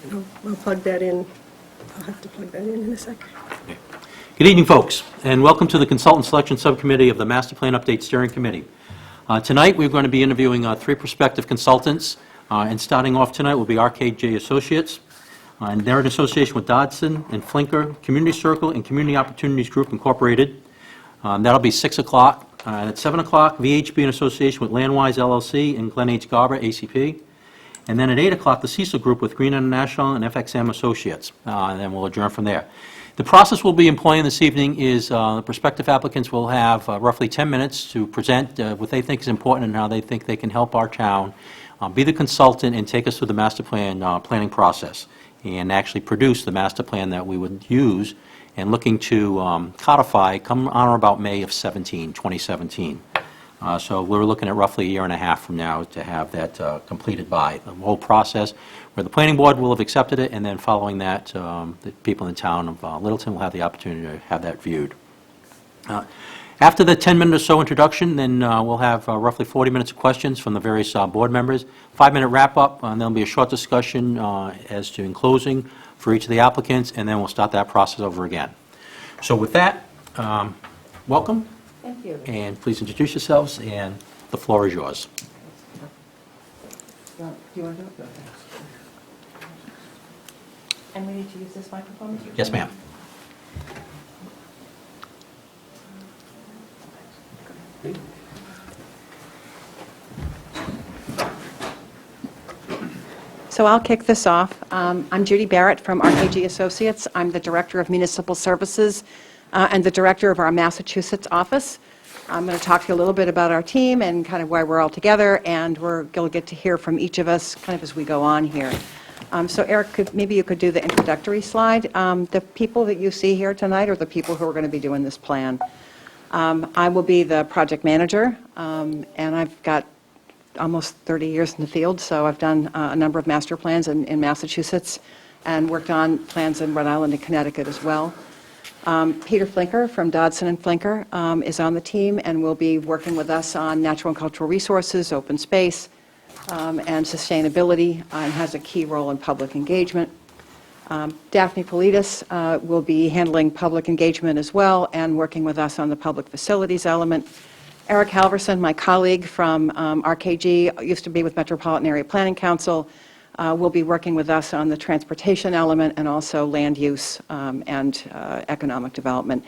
I'll plug that in. I'll have to plug that in a second. Good evening, folks, and welcome to the Consultant Selection Subcommittee of the Master Plan Update Steering Committee. Tonight, we're going to be interviewing three prospective consultants, and starting off tonight will be RKJ Associates, and they're in association with Dodson and Flinker, Community Circle, and Community Opportunities Group, Incorporated. That'll be 6 o'clock. At 7 o'clock, VHB in association with Landwise LLC and Glenn H. Garber, ACP. And then at 8 o'clock, the Cecil Group with Green International and FXM Associates. And then we'll adjourn from there. The process we'll be employing this evening is the prospective applicants will have roughly 10 minutes to present what they think is important and how they think they can help our town, be the consultant, and take us through the master plan planning process, and actually produce the master plan that we would use and looking to codify come on or about May of 2017. So we're looking at roughly a year and a half from now to have that completed by. The whole process where the planning board will have accepted it, and then following that, the people in the town of Littleton will have the opportunity to have that viewed. After the 10-minute or so introduction, then we'll have roughly 40 minutes of questions from the various board members, 5-minute wrap-up, and there'll be a short discussion as to in closing for each of the applicants, and then we'll start that process over again. So with that, welcome. Thank you. And please introduce yourselves, and the floor is yours. Do you want to do it? And we need to use this microphone, Mr. Yes, Chairman? ma'am. So I'll kick this off. I'm Judy Barrett from RKG Associates. I'm the Director of Municipal Services and the Director of our Massachusetts office. I'm going to talk to you a little bit about our team and kind of why we're all together, and we're going to get to hear from each of us kind of as we go on here. So Eric, maybe you could do the introductory slide. The people that you see here tonight are the people who are going to be doing this plan. I will be the project manager, and I've got almost 30 years in the field, so I've done a number of master plans in Massachusetts and worked on plans in Rhode Island and Connecticut as well. Peter Flinker from Dodson and Flinker is on the team and will be working with us on natural and cultural resources, open space, and sustainability, and has a key role in public engagement. Daphne Politis will be handling public engagement as well and working with us on the public facilities element. Eric Halverson, my colleague from RKG, used to be with Metropolitan Area Planning Council, will be working with us on the transportation element and also land use and economic development.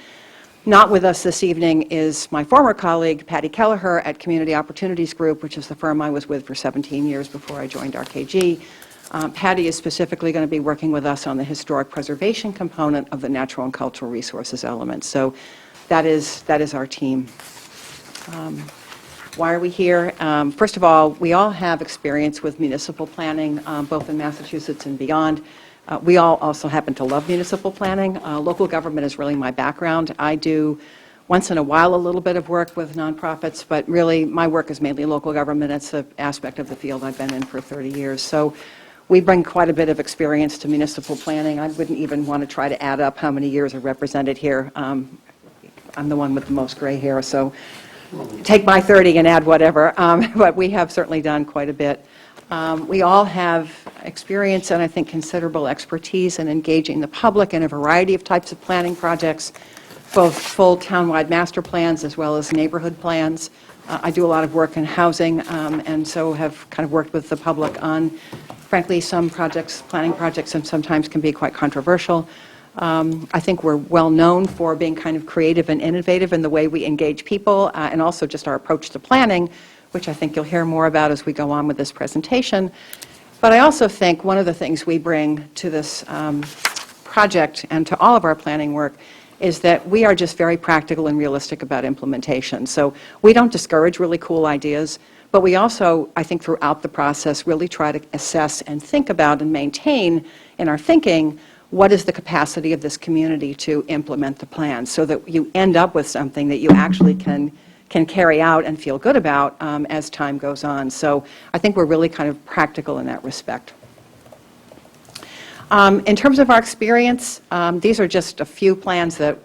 Not with us this evening is my former colleague, Patty Kelleher at Community Opportunities Group, which is the firm I was with for 17 years before I joined RKG. Patty is specifically going to be working with us on the historic preservation component of the natural and cultural resources element. So that is our team. Why are we here? First of all, we all have experience with municipal planning, both in Massachusetts and beyond. We all also happen to love municipal planning. Local government is really my background. I do once in a while a little bit of work with nonprofits, but really my work is mainly local government. It's an aspect of the field I've been in for 30 years. So we bring quite a bit of experience to municipal planning. I wouldn't even want to try to add up how many years are represented here. I'm the one with the most gray hair, so take my 30 and add whatever, but we have certainly done quite a bit. We all have experience and I think considerable expertise in engaging the public in a variety of types of planning projects, both full townwide master plans as well as neighborhood plans. I do a lot of work in housing and so have kind of worked with the public on, frankly, some projects, planning projects, and sometimes can be quite controversial. I think we're well known for being kind of creative and innovative in the way we engage people and also just our approach to planning, which I think you'll hear more about as we go on with this presentation. But I also think one of the things we bring to this project and to all of our planning work is that we are just very practical and realistic about implementation. So we don't discourage really cool ideas, but we also, I think throughout the process, really try to assess and think about and maintain in our thinking what is the capacity of this community to implement the plan so that you end up with something that you actually can carry out and feel good about as time goes on. So I think we're really kind of practical in that respect. In terms of our experience, these are just a few plans that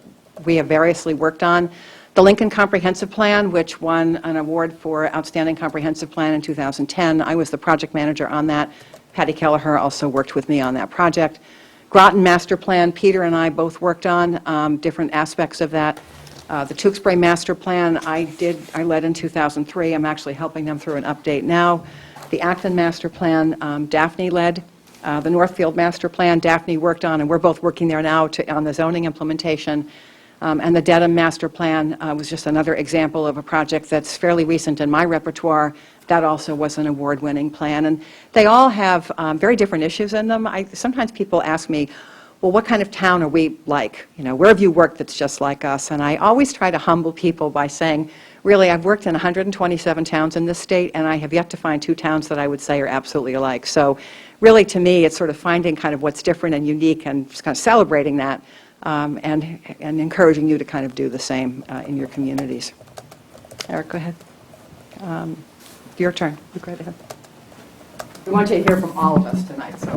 we have variously worked on. The Lincoln Comprehensive Plan, which won an award for Outstanding Comprehensive Plan in 2010, I was the project manager on that. Patty Kelleher also worked with me on that project. Groton Master Plan, Peter and I both worked on different aspects of that. The Tewksbury Master Plan, I led in 2003. I'm actually helping them through an update now. The Acton Master Plan, Daphne led. The Northfield Master Plan, Daphne worked on, and we're both working there now on the zoning implementation. And the Dedham Master Plan was just another example of a project that's fairly recent in my repertoire. That also was an award-winning plan. And they all have very different issues in them. Sometimes people ask me, well, what kind of town are we like? You know, where have you worked that's just like us? And I always try to humble people by saying, really, I've worked in 127 towns in this state, and I have yet to find 2 towns that I would say are absolutely alike. So really, to me, it's sort of finding kind of what's different and unique and just kind of celebrating that and encouraging you to kind of do the same in your communities. Eric, go ahead. Your turn. Go right ahead. We want you to hear from all of us tonight, so.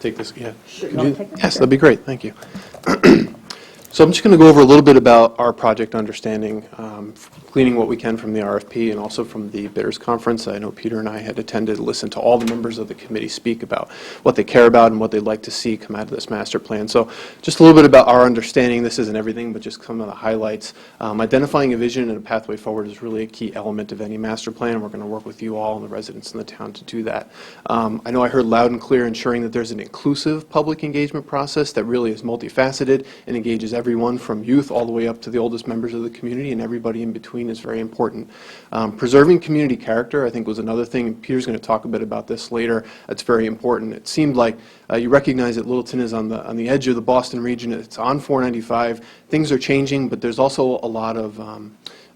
Take this, yeah. Sure. Could No, you- take this. Yes, that'd be great, thank you. So I'm just going to go over a little bit about our project understanding, gleaning what we can from the RFP and also from the bidders conference. I know Peter and I had attended to listen to all the members of the committee speak about what they care about and what they'd like to see come out of this master plan. So just a little bit about our understanding. This isn't everything, but just some of the highlights. Identifying a vision and a pathway forward is really a key element of any master plan, and we're going to work with you all and the residents in the town to do that. I know I heard loud and clear ensuring that there's an inclusive public engagement process that really is multifaceted and engages everyone from youth all the way up to the oldest members of the community, and everybody in between is very important. Preserving community character, I think, was another thing, and Peter's going to talk a bit about this later. That's very important. It seemed like you recognize that Littleton is on the edge of the Boston region. It's on 495. Things are changing, but there's also a lot of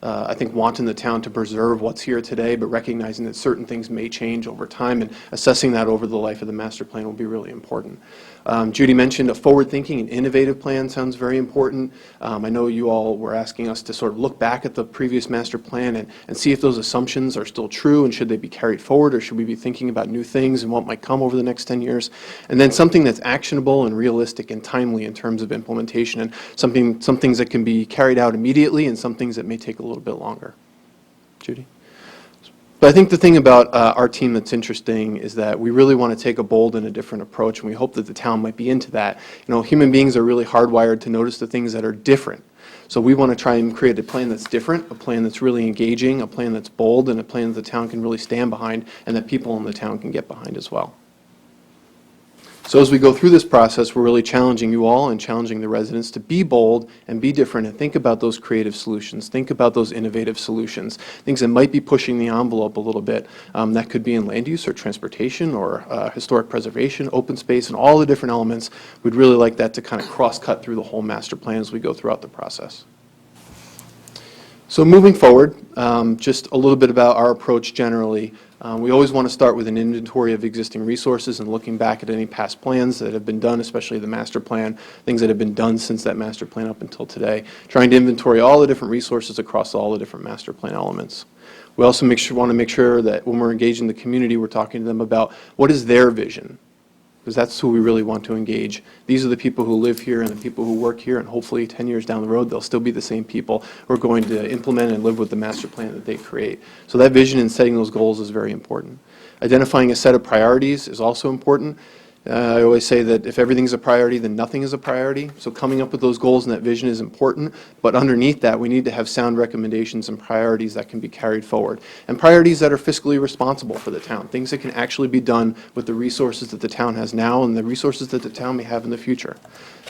I think, wanting the town to preserve what's here today, but recognizing that certain things may change over time, and assessing that over the life of the master plan will be really important. Judy mentioned a forward-thinking and innovative plan sounds very important. I know you all were asking us to sort of look back at the previous master plan and see if those assumptions are still true, and should they be carried forward, or should we be thinking about new things and what might come over the next 10 years. And then something that's actionable and realistic and timely in terms of implementation, and some things that can be carried out immediately and some things that may take a little bit longer. Judy? But I think the thing about our team that's interesting is that we really want to take a bold and a different approach, and we hope that the town might be into that. You know, human beings are really hardwired to notice the things that are different. So we want to try and create a plan that's different, a plan that's really engaging, a plan that's bold, and a plan that the town can really stand behind and that people in the town can get behind as well. So as we go through this process, we're really challenging you all and challenging the residents to be bold and be different and think about those creative solutions, think about those innovative solutions, things that might be pushing the envelope a little bit. That could be in land use or transportation or historic preservation, open space, and all the different elements. We'd really like that to kind of cross-cut through the whole master plan as we go throughout the process. So moving forward, just a little bit about our approach generally. We always want to start with an inventory of existing resources and looking back at any past plans that have been done, especially the master plan, things that have been done since that master plan up until today, trying to inventory all the different resources across all the different master plan elements. We also want to make sure that when we're engaging the community, we're talking to them about what is their vision, because that's who we really want to engage. These are the people who live here and the people who work here, and hopefully 10 years down the road, they'll still be the same people who are going to implement and live with the master plan that they create. So that vision and setting those goals is very important. Identifying a set of priorities is also important. I always say that if everything's a priority, then nothing is a priority. So coming up with those goals and that vision is important, but underneath that, we need to have sound recommendations and priorities that can be carried forward. And priorities that are fiscally responsible for the town, things that can actually be done with the resources that the town has now and the resources that the town may have in the future.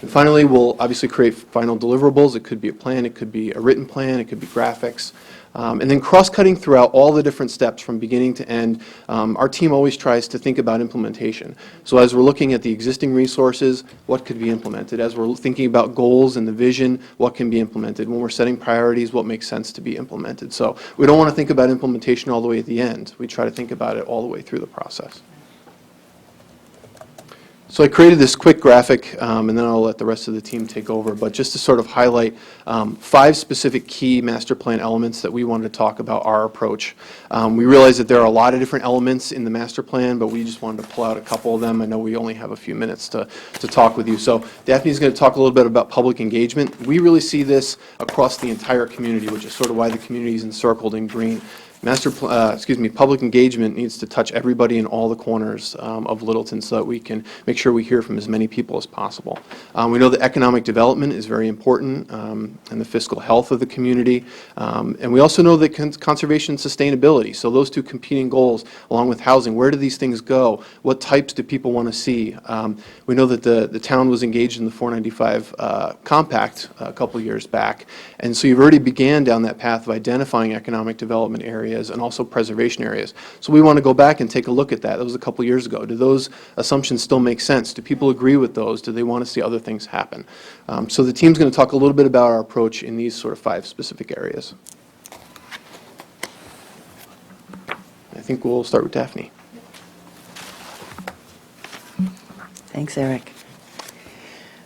And finally, we'll obviously create final deliverables. It could be a plan, it could be a written plan, it could be graphics. And then cross-cutting throughout all the different steps from beginning to end, our team always tries to think about implementation. So as we're looking at the existing resources, what could be implemented? As we're thinking about goals and the vision, what can be implemented? When we're setting priorities, what makes sense to be implemented? So we don't want to think about implementation all the way at the end. We try to think about it all the way through the process. So I created this quick graphic, and then I'll let the rest of the team take over, but just to sort of highlight 5 specific key master plan elements that we wanted to talk about our approach. We realize that there are a lot of different elements in the master plan, but we just wanted to pull out a couple of them. I know we only have a few minutes to talk with you. So Daphne's going to talk a little bit about public engagement. We really see this across the entire community, which is sort of why the community is encircled in green. public engagement needs to touch everybody in all the corners of Littleton so that we can make sure we hear from as many people as possible. We know that economic development is very important and the fiscal health of the community. And we also know that conservation and sustainability, so those two competing goals along with housing, where do these things go? What types do people want to see? We know that the town was engaged in the 495 compact a couple years back, and so you've already began down that path of identifying economic development areas and also preservation areas. So we want to go back and take a look at that. That was a couple years ago. Do those assumptions still make sense? Do people agree with those? Do they want to see other things happen? So the team's going to talk a little bit about our approach in these sort of 5 specific areas. I think we'll start with Daphne. Thanks, Eric.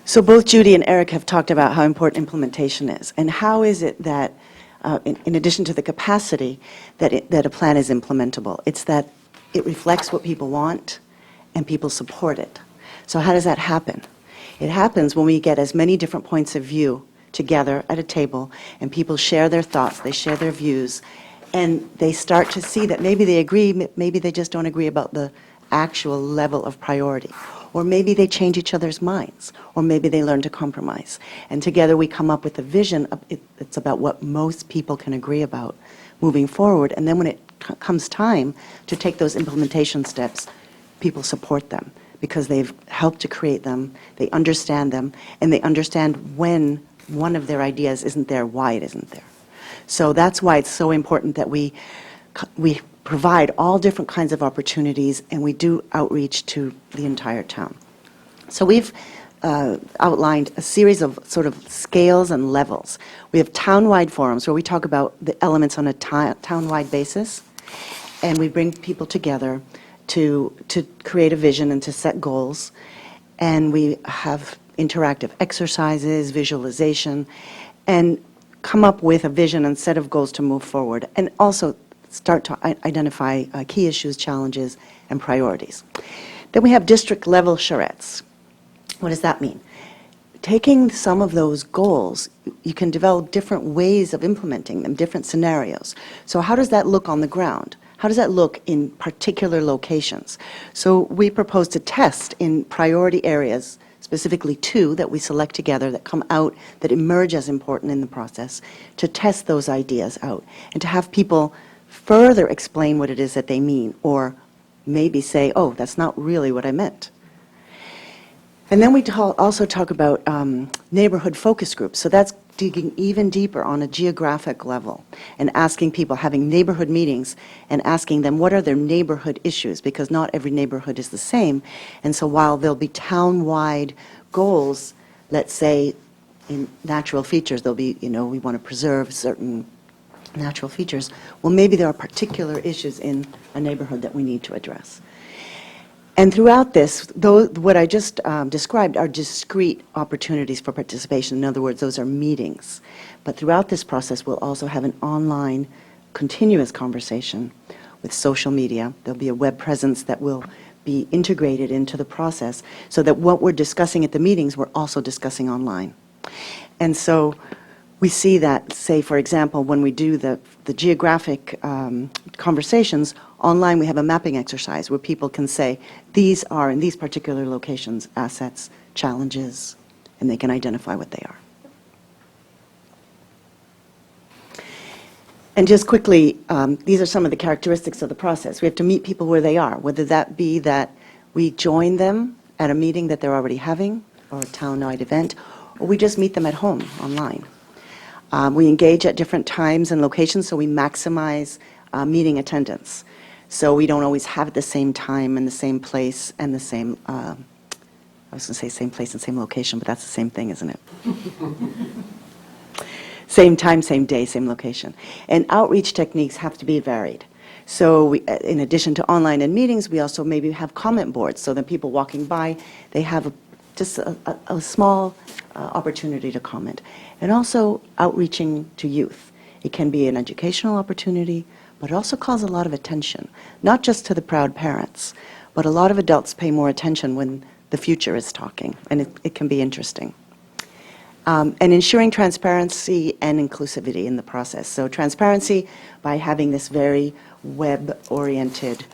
So both Judy and Eric have talked about how important implementation is, and how is it that, in addition to the capacity, that a plan is implementable. It's that it reflects what people want and people support it. So how does that happen? It happens when we get as many different points of view together at a table, and people share their thoughts, they share their views, and they start to see that maybe they agree, maybe they just don't agree about the actual level of priority. Or maybe they change each other's minds, or maybe they learn to compromise. And together we come up with a vision. It's about what most people can agree about moving forward. And then when it comes time to take those implementation steps, people support them because they've helped to create them, they understand them, and they understand when one of their ideas isn't there, why it isn't there. So that's why it's so important that we provide all different kinds of opportunities, and we do outreach to the entire town. So we've outlined a series of sort of scales and levels. We have town-wide forums where we talk about the elements on a town-wide basis, and we bring people together to create a vision and to set goals. And we have interactive exercises, visualization, and come up with a vision and set of goals to move forward, and also start to identify key issues, challenges, and priorities. Then we have district-level charrettes. What does that mean? Taking some of those goals, you can develop different ways of implementing them, different scenarios. So how does that look on the ground? How does that look in particular locations? So we propose to test in priority areas, specifically 2 that we select together that come out, that emerge as important in the process, to test those ideas out and to have people further explain what it is that they mean, or maybe say, oh, that's not really what I meant. And then we also talk about neighborhood focus groups. So that's digging even deeper on a geographic level and asking people, having neighborhood meetings and asking them what are their neighborhood issues, because not every neighborhood is the same. And so while there'll be town-wide goals, let's say in natural features, there'll be, we want to preserve certain natural features. Well, maybe there are particular issues in a neighborhood that we need to address. And throughout this, what I just described are discrete opportunities for participation. In other words, those are meetings. But throughout this process, we'll also have an online, continuous conversation with social media. There'll be a web presence that will be integrated into the process so that what we're discussing at the meetings, we're also discussing online. And so we see that, say, for example, when we do the geographic conversations, online we have a mapping exercise where people can say, these are, in these particular locations, assets, challenges, and they can identify what they are. And just quickly, these are some of the characteristics of the process. We have to meet people where they are, whether that be that we join them at a meeting that they're already having, or a town-wide event, or we just meet them at home online. We engage at different times and locations, so we maximize meeting attendance. So we don't always have it the same time and the same place and the same, I was going to say same place and same location, but that's the same thing, isn't it? Same time, same day, same location. And outreach techniques have to be varied. So we, in addition to online and meetings, we also maybe have comment boards, so that people walking by, they have just a small opportunity to comment. And also outreaching to youth. It can be an educational opportunity, but it also calls a lot of attention, not just to the proud parents, but a lot of adults pay more attention when the future is talking, and it can be interesting. and ensuring transparency and inclusivity in the process. So transparency by having this very web-oriented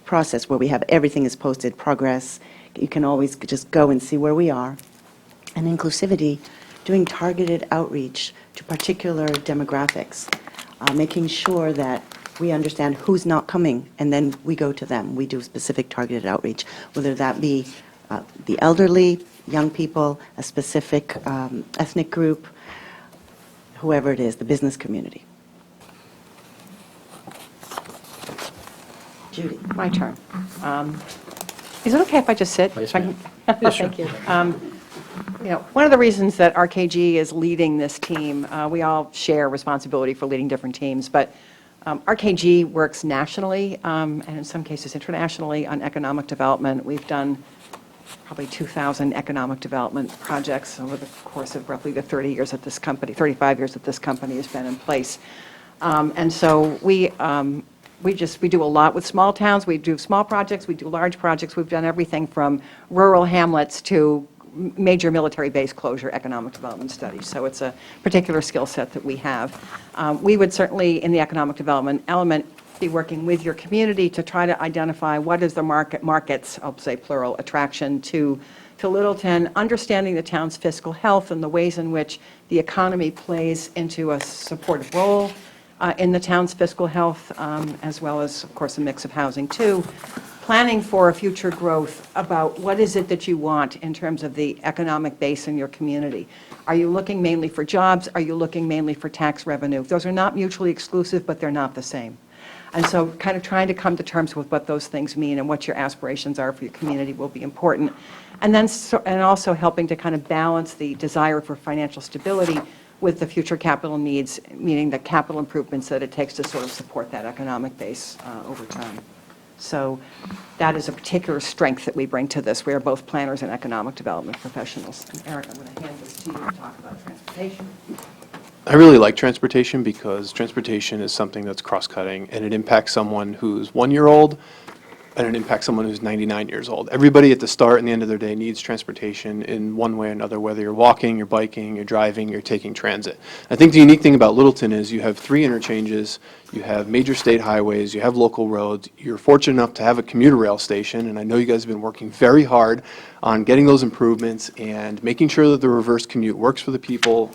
process where we have everything is posted, progress, you can always just go and see where we are. And inclusivity, doing targeted outreach to particular demographics, making sure that we understand who's not coming, and then we go to them. We do specific targeted outreach, whether that be the elderly, young people, a specific ethnic group, whoever it is, the business community. Judy. My turn. Is it okay if I just sit? Yes, If I ma'am. can- Thank you. One of the reasons that RKG is leading this team, we all share responsibility for leading different teams, but RKG works nationally and in some cases internationally on economic development. We've done probably 2,000 economic development projects over the course of roughly the 30 years that this company, 35 years that this company has been in place. And so we do a lot with small towns. We do small projects, we do large projects. We've done everything from rural hamlets to major military base closure economic development studies. So it's a particular skill set that we have. We would certainly, in the economic development element, be working with your community to try to identify what is the markets, I'll say plural, attraction to Littleton, understanding the town's fiscal health and the ways in which the economy plays into a supportive role in the town's fiscal health, as well as, of course, a mix of housing too. Planning for a future growth about what is it that you want in terms of the economic base in your community. Are you looking mainly for jobs? Are you looking mainly for tax revenue? Those are not mutually exclusive, but they're not the same. And so kind of trying to come to terms with what those things mean and what your aspirations are for your community will be important. And then and also helping to kind of balance the desire for financial stability with the future capital needs, meaning the capital improvements that it takes to sort of support that economic base over time. So that is a particular strength that we bring to this. We are both planners and economic development professionals. And Eric, I'm going to hand this to you to talk about transportation. I really like transportation because transportation is something that's cross-cutting, and it impacts someone who's 1 year old, and it impacts someone who's 99 years old. Everybody at the start and the end of their day needs transportation in one way or another, whether you're walking, you're biking, you're driving, you're taking transit. I think the unique thing about Littleton is you have 3 interchanges, you have major state highways, you have local roads, you're fortunate enough to have a commuter rail station, and I know you guys have been working very hard on getting those improvements and making sure that the reverse commute works for the people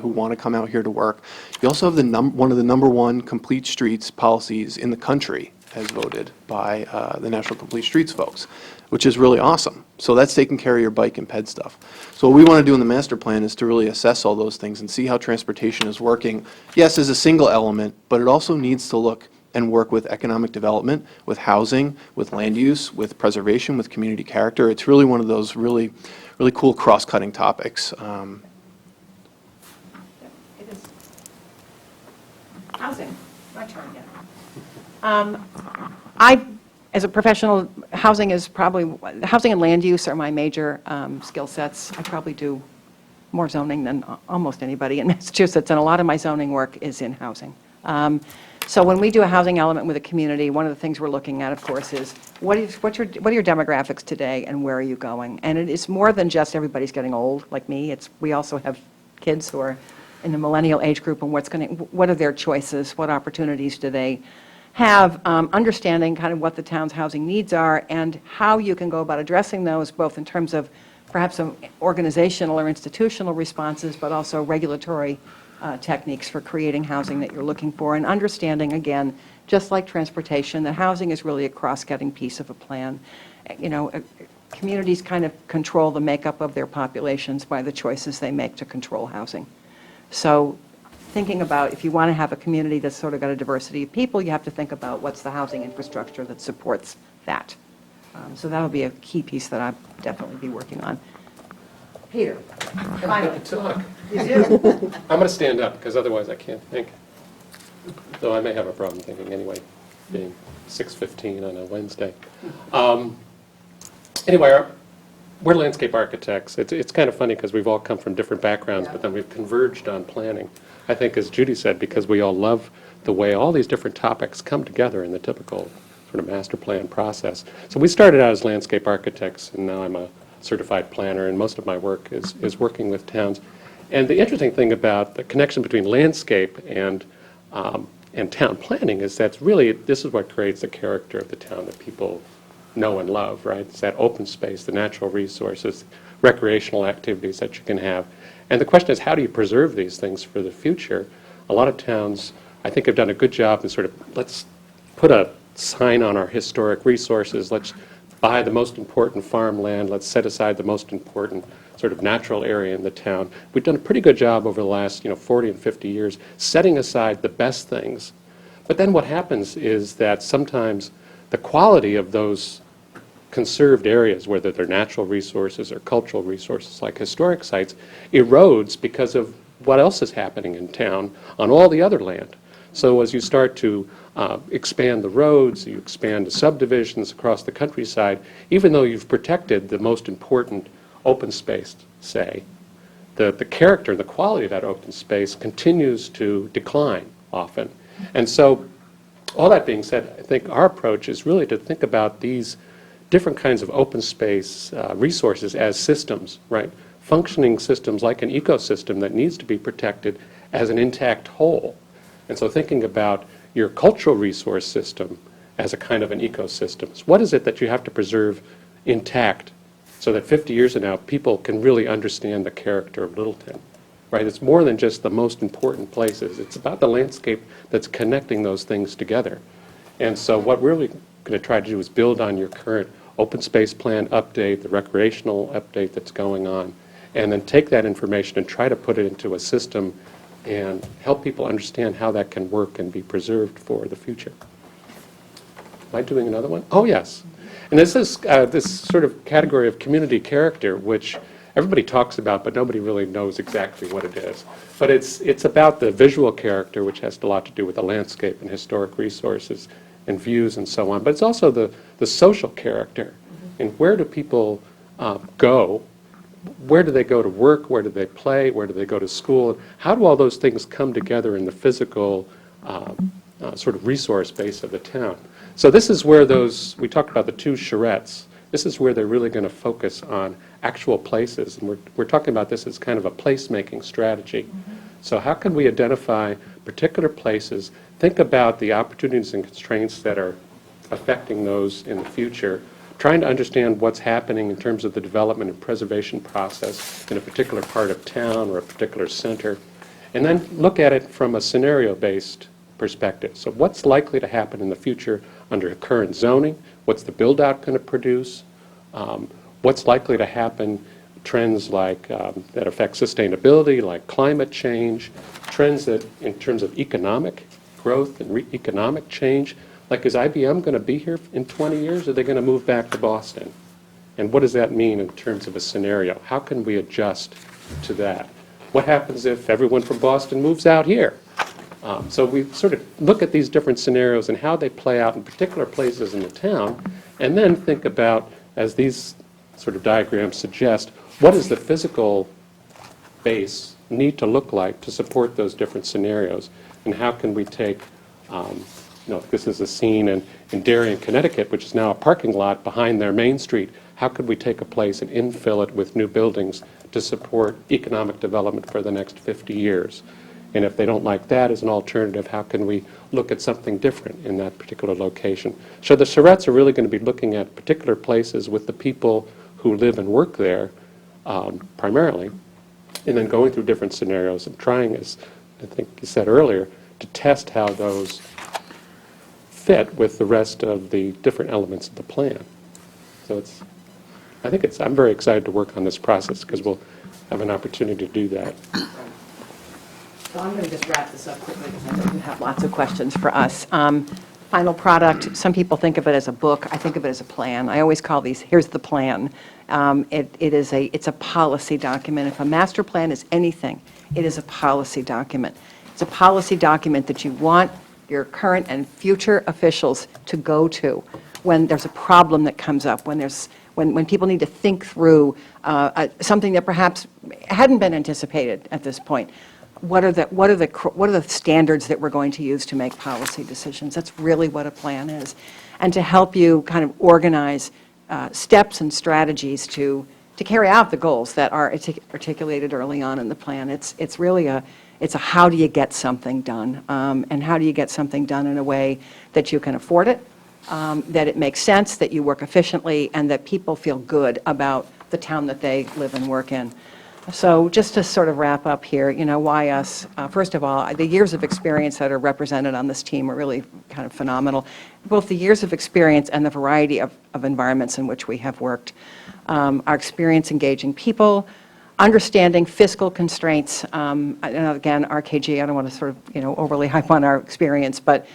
who want to come out here to work. You also have one of the #1 complete streets policies in the country, as voted by the National Complete Streets folks, which is really awesome. So that's taking care of your bike and ped stuff. So what we want to do in the master plan is to really assess all those things and see how transportation is working, yes, as a single element, but it also needs to look and work with economic development, with housing, with land use, with preservation, with community character. It's really one of those really, really cool cross-cutting topics. It is. Housing, my turn again. As a professional, housing and land use are my major skill sets. I probably do more zoning than almost anybody in Massachusetts, and a lot of my zoning work is in housing. So when we do a housing element with a community, one of the things we're looking at, of course, is what are your demographics today and where are you going? And it is more than just everybody's getting old, like me. We also have kids who are in the millennial age group, and what are their choices? What opportunities do they have, understanding kind of what the town's housing needs are and how you can go about addressing those, both in terms of perhaps some organizational or institutional responses, but also regulatory techniques for creating housing that you're looking for, and understanding, again, just like transportation, that housing is really a cross-cutting piece of a plan. Communities kind of control the makeup of their populations by the choices they make to control housing. So thinking about if you want to have a community that's sort of got a diversity of people, you have to think about what's the housing infrastructure that supports that. So that'll be a key piece that I'll definitely be working on. Peter, finally. Talk. You do. I'm going to stand up because otherwise I can't think. Though I may have a problem thinking anyway, being 6:15 on a Wednesday. Anyway, we're landscape architects. It's kind of funny because we've all come from different backgrounds, but then we've converged on planning. I think, as Judy said, because we all love the way all these different topics come together in the typical sort of master plan process. So we started out as landscape architects, and now I'm a certified planner, and most of my work is working with towns. And the interesting thing about the connection between landscape and town planning is that really this is what creates the character of the town that people know and love, right? It's that open space, the natural resources, recreational activities that you can have. And the question is, how do you preserve these things for the future? A lot of towns, I think, have done a good job in sort of, let's put a sign on our historic resources, let's buy the most important farmland, let's set aside the most important sort of natural area in the town. We've done a pretty good job over the last 40 and 50 years setting aside the best things. But then what happens is that sometimes the quality of those conserved areas, whether they're natural resources or cultural resources like historic sites, erodes because of what else is happening in town on all the other land. So as you start to expand the roads, you expand the subdivisions across the countryside, even though you've protected the most important open space, say, the character, the quality of that open space continues to decline often. And so all that being said, I think our approach is really to think about these different kinds of open space resources as systems, right? Functioning systems like an ecosystem that needs to be protected as an intact whole. And so thinking about your cultural resource system as a kind of an ecosystem. What is it that you have to preserve intact so that 50 years from now people can really understand the character of Littleton, right? It's more than just the most important places. It's about the landscape that's connecting those things together. And so what we're really going to try to do is build on your current open space plan update, the recreational update that's going on, and then take that information and try to put it into a system and help people understand how that can work and be preserved for the future. Am I doing another one? Oh, yes. And this is this sort of category of community character, which everybody talks about, but nobody really knows exactly what it is. But it's about the visual character, which has a lot to do with the landscape and historic resources and views and so on. But it's also the social character. And where do people go? Where do they go to work? Where do they play? Where do they go to school? How do all those things come together in the physical sort of resource base of the town? So this is where we talked about the two charrettes. This is where they're really going to focus on actual places. And we're talking about this as kind of a place-making strategy. So how can we identify particular places, think about the opportunities and constraints that are affecting those in the future, trying to understand what's happening in terms of the development and preservation process in a particular part of town or a particular center, and then look at it from a scenario-based perspective. So what's likely to happen in the future under current zoning? What's the build-out going to produce? What's likely to happen, trends like that affect sustainability, like climate change, trends that in terms of economic growth and economic change, like is IBM going to be here in 20 years, or are they going to move back to Boston? And what does that mean in terms of a scenario? How can we adjust to that? What happens if everyone from Boston moves out here? So we sort of look at these different scenarios and how they play out in particular places in the town, and then think about, as these sort of diagrams suggest, what does the physical base need to look like to support those different scenarios? And how can we take, this is a scene in Darien, Connecticut, which is now a parking lot behind their Main Street. How could we take a place and infill it with new buildings to support economic development for the next 50 years? And if they don't like that as an alternative, how can we look at something different in that particular location? So the charrettes are really going to be looking at particular places with the people who live and work there primarily, and then going through different scenarios and trying, as I think you said earlier, to test how those fit with the rest of the different elements of the plan. So I'm very excited to work on this process because we'll have an opportunity to do that. So I'm going to just wrap this up quickly because I know you have lots of questions for us. Final product, some people think of it as a book. I think of it as a plan. I always call these, here's the plan. It's a policy document. If a master plan is anything, it is a policy document. It's a policy document that you want your current and future officials to go to when there's a problem that comes up, when people need to think through something that perhaps hadn't been anticipated at this point. What are the standards that we're going to use to make policy decisions? That's really what a plan is. And to help you kind of organize steps and strategies to to carry out the goals that are articulated early on in the plan. It's really it's a how do you get something done, and how do you get something done in a way that you can afford it, that it makes sense, that you work efficiently, and that people feel good about the town that they live and work in. So just to sort of wrap up here, why us? First of all, the years of experience that are represented on this team are really kind of phenomenal. Both the years of experience and the variety of environments in which we have worked. Our experience engaging people, understanding fiscal constraints. Again, RKG, I don't want to sort of, overly hype on our experience, but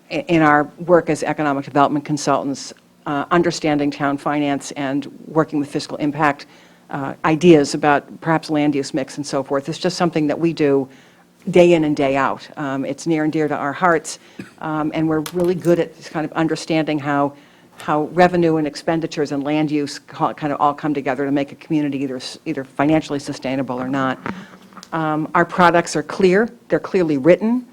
in our work as economic development consultants, understanding town finance and working with fiscal impact ideas about perhaps land use mix and so forth. It's just something that we do day in and day out. It's near and dear to our hearts, and we're really good at kind of understanding how revenue and expenditures and land use kind of all come together to make a community either financially sustainable or not. Our products are clear, they're clearly written,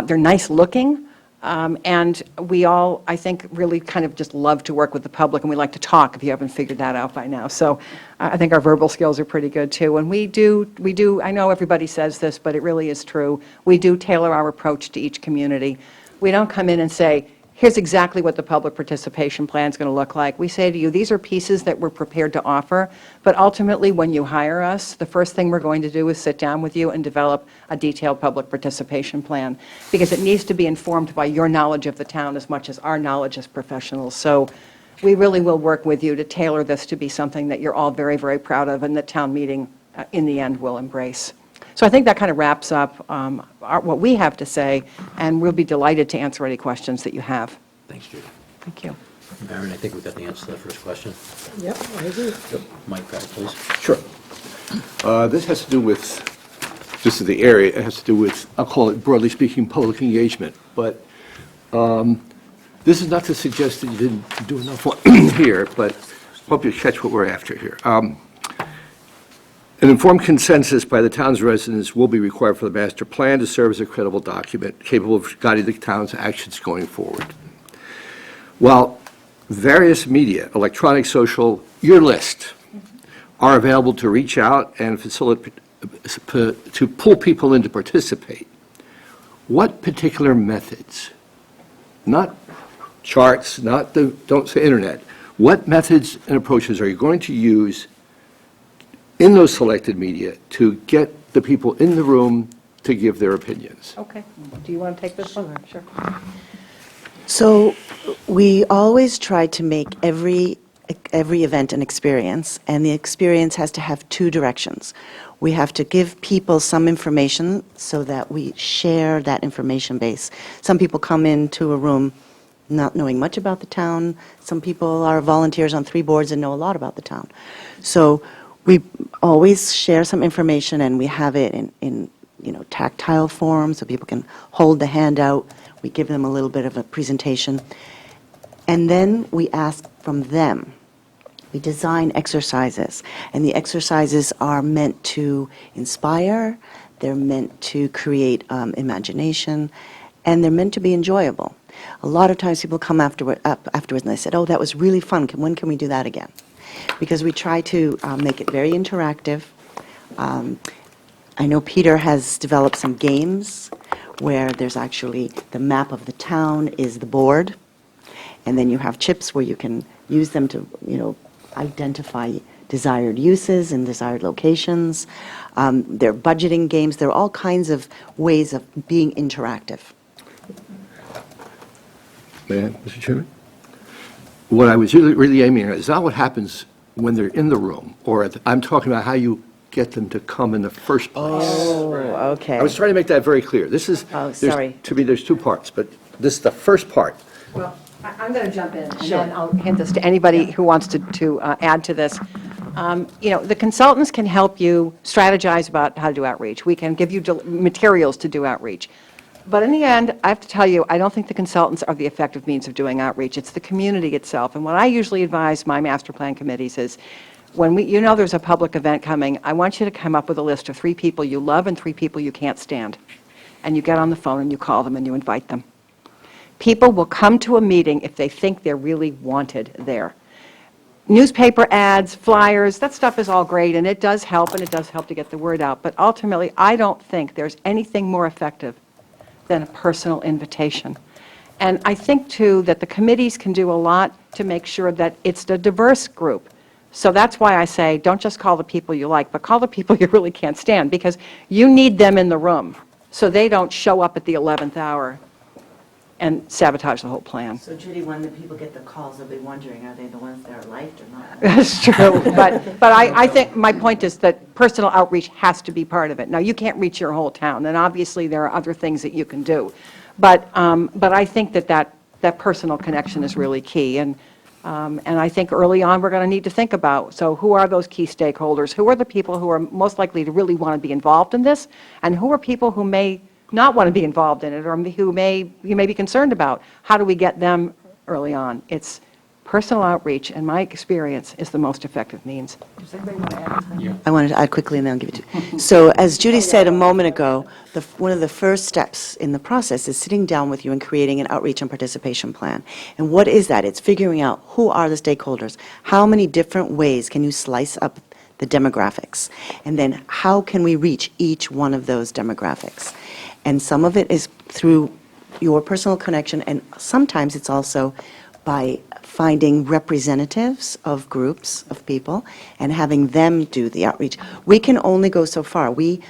they're nice looking, and we all, I think, really kind of just love to work with the public, and we like to talk, if you haven't figured that out by now. So I think our verbal skills are pretty good, too. And we do, I know everybody says this, but it really is true. We do tailor our approach to each community. We don't come in and say, here's exactly what the public participation plan is going to look like. We say to you, these are pieces that we're prepared to offer, but ultimately when you hire us, the first thing we're going to do is sit down with you and develop a detailed public participation plan, because it needs to be informed by your knowledge of the town as much as our knowledge as professionals. So we really will work with you to tailor this to be something that you're all very, very proud of and that town meeting in the end will embrace. So I think that kind of wraps up what we have to say, and we'll be delighted to answer any questions that you have. Thanks, Judy. Thank you. Aaron, I think we got the answer to that first question. Yep, I agree. Mike, go ahead, please. Sure. This has to do with, this is the area, it has to do with, I'll call it broadly speaking, public engagement. But this is not to suggest that you didn't do enough here, but hope you catch what we're after here. An informed consensus by the town's residents will be required for the master plan to serve as a credible document capable of guiding the town's actions going forward. While various media, electronic, social, your list, are available to reach out and facilitate, to pull people in to participate, what particular methods, not charts, don't say internet, what methods and approaches are you going to use in those selected media to get the people in the room to give their opinions? Okay. Do you want to take this one? Sure. So we always try to make every event an experience, and the experience has to have two directions. We have to give people some information so that we share that information base. Some people come into a room not knowing much about the town. Some people are volunteers on 3 boards and know a lot about the town. So we always share some information, and we have it in tactile form so people can hold the handout. We give them a little bit of a presentation. And then we ask from them. We design exercises, and the exercises are meant to inspire, they're meant to create imagination, and they're meant to be enjoyable. A lot of times people come afterwards and they said, oh, that was really fun. When can we do that again? Because we try to make it very interactive. I know Peter has developed some games where there's actually the map of the town is the board, and then you have chips where you can use them to, identify desired uses and desired locations. There are budgeting games. There are all kinds of ways of being interactive. May I, Mr. Chairman? What I was really aiming at is not what happens when they're in the room, or I'm talking about how you get them to come in the first place. Oh, okay. I was trying to make that very clear. This is, sorry. to me, there's 2 parts, but this is the first part. Well, I'm going to jump in, and then I'll hand this to anybody who wants to add to this. The consultants can help you strategize about how to do outreach. We can give you materials to do outreach. But in the end, I have to tell you, I don't think the consultants are the effective means of doing outreach. It's the community itself. And what I usually advise my master plan committees is, when there's a public event coming, I want you to come up with a list of 3 people you love and 3 people you can't stand. And you get on the phone and you call them and you invite them. People will come to a meeting if they think they're really wanted there. newspaper ads, flyers, that stuff is all great, and it does help, and it does help to get the word out. But ultimately, I don't think there's anything more effective than a personal invitation. And I think, too, that the committees can do a lot to make sure that it's a diverse group. So that's why I say, don't just call the people you like, but call the people you really can't stand, because you need them in the room, so they don't show up at the 11th hour and sabotage the whole plan. So Judy, when the people get the calls, they'll be wondering, are they the ones that are liked or not? That's true, but I think my point is that personal outreach has to be part of it. Now, you can't reach your whole town, and obviously there are other things that you can do. But I think that personal connection is really key, and I think early on we're going to need to think about, so who are those key stakeholders? Who are the people who are most likely to really want to be involved in this? And who are people who may not want to be involved in it, or who you may be concerned about? How do we get them early on? It's personal outreach, in my experience, is the most effective means. Does anybody want to add something? I wanted to add quickly, and then I'll give it to you. So as Judy said a moment ago, one of the first steps in the process is sitting down with you and creating an outreach and participation plan. And what is that? It's figuring out who are the stakeholders, how many different ways can you slice up the demographics, and then how can we reach each one of those demographics. And some of it is through your personal connection, and sometimes it's also by finding representatives of groups of people and having them do the outreach. We can only go so far. We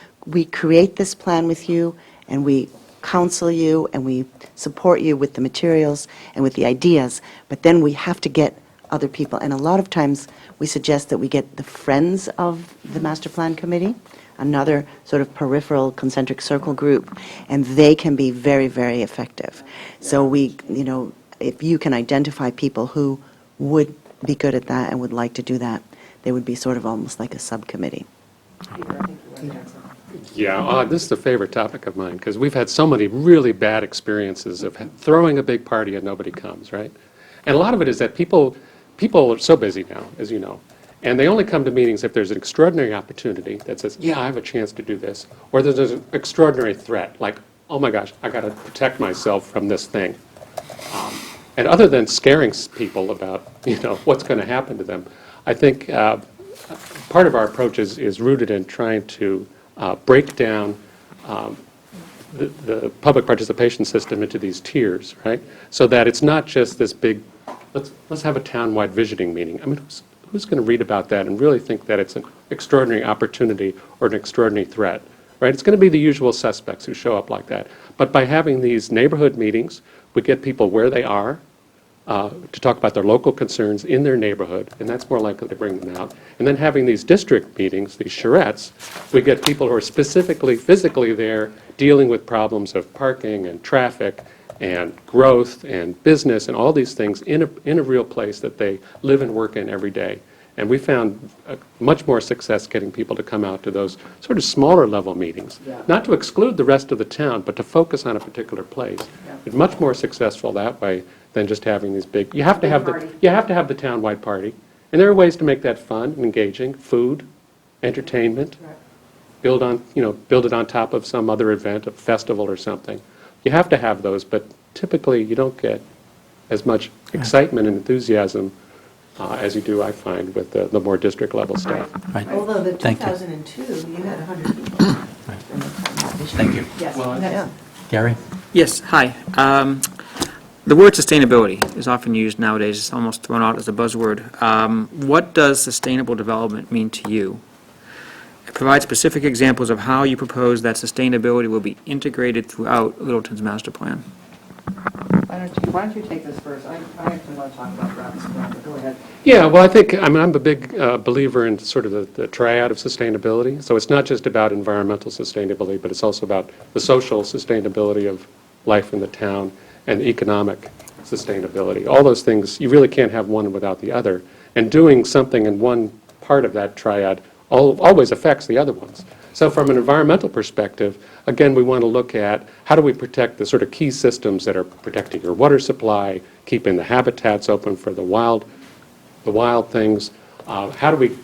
create this plan with you, and we counsel you, and we support you with the materials and with the ideas, but then we have to get other people. And a lot of times, we suggest that we get the friends of the master plan committee, another sort of peripheral concentric circle group, and they can be very, very effective. So we, if you can identify people who would be good at that and would like to do that, they would be sort of almost like a subcommittee. Yeah, this is a favorite topic of mine, because we've had so many really bad experiences of throwing a big party and nobody comes, right? And a lot of it is that people are so busy now, as you know, and they only come to meetings if there's an extraordinary opportunity that says, yeah, I have a chance to do this, or there's an extraordinary threat, like, oh my gosh, I got to protect myself from this thing. And other than scaring people about, what's going to happen to them, I think part of our approach is rooted in trying to break down the public participation system into these tiers, right? So that it's not just this big, let's have a town-wide visioning meeting. I mean, who's going to read about that and really think that it's an extraordinary opportunity or an extraordinary threat, right? It's going to be the usual suspects who show up like that. But by having these neighborhood meetings, we get people where they are to talk about their local concerns in their neighborhood, and that's more likely to bring them out. And then having these district meetings, these charrettes, we get people who are specifically, physically there dealing with problems of parking and traffic and growth and business and all these things in a real place that they live and work in every day. And we found much more success getting people to come out to those sort of smaller level meetings, not to exclude the rest of the town, but to focus on a particular place. It's much more successful that way than just having these big. You have to have the town-wide party, and there are ways to make that fun and engaging. Food, entertainment, build it on top of some other event, a festival or something. You have to have those, but typically you don't get as much excitement and enthusiasm as you do, I find, with the more district-level stuff. Right. Although the Thank you. 2002, you had 100 people. Thank you. Yes. Yeah. Gary? Yes, hi. The word sustainability is often used nowadays. It's almost thrown out as a buzzword. What does sustainable development mean to you? Provide specific examples of how you propose that sustainability will be integrated throughout Littleton's master plan. Why don't you take this first? I actually want to talk about routes, but go ahead. Yeah, well, I'm a big believer in sort of the triad of sustainability. So it's not just about environmental sustainability, but it's also about the social sustainability of life in the town and economic sustainability. All those things, you really can't have one without the other. And doing something in one part of that triad always affects the other ones. So from an environmental perspective, again, we want to look at how do we protect the sort of key systems that are protecting your water supply, keeping the habitats open for the wild things. How do we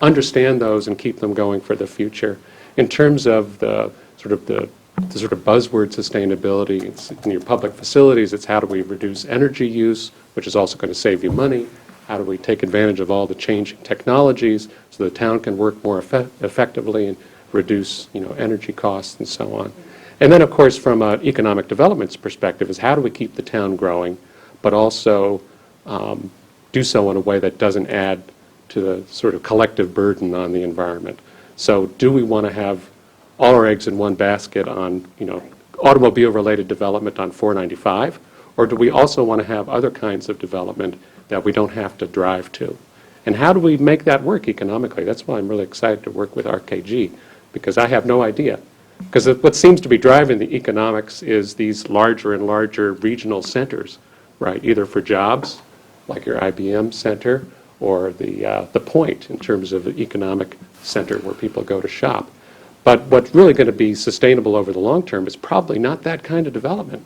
understand those and keep them going for the future? In terms of the sort of buzzword sustainability, it's in your public facilities, it's how do we reduce energy use, which is also going to save you money. How do we take advantage of all the changing technologies so the town can work more effectively and reduce, energy costs and so on. And then, of course, from an economic development's perspective is how do we keep the town growing, but also do so in a way that doesn't add to the sort of collective burden on the environment. So do we want to have all our eggs in one basket on, automobile-related development on 495, or do we also want to have other kinds of development that we don't have to drive to? And how do we make that work economically? That's why I'm really excited to work with RKG, because I have no idea. Because what seems to be driving the economics is these larger and larger regional centers, right? Either for jobs, like your IBM center, or the Point in terms of the economic center where people go to shop. But what's really going to be sustainable over the long term is probably not that kind of development.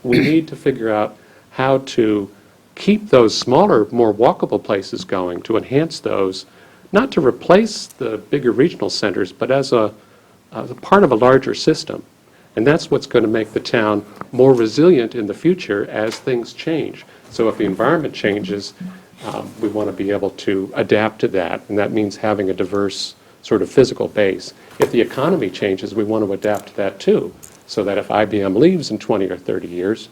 We need to figure out how to keep those smaller, more walkable places going, to enhance those, not to replace the bigger regional centers, but as a part of a larger system. And that's what's going to make the town more resilient in the future as things change. So if the environment changes, we want to be able to adapt to that, and that means having a diverse sort of physical base. If the economy changes, we want to adapt to that too, so that if IBM leaves in 20 or 30 years,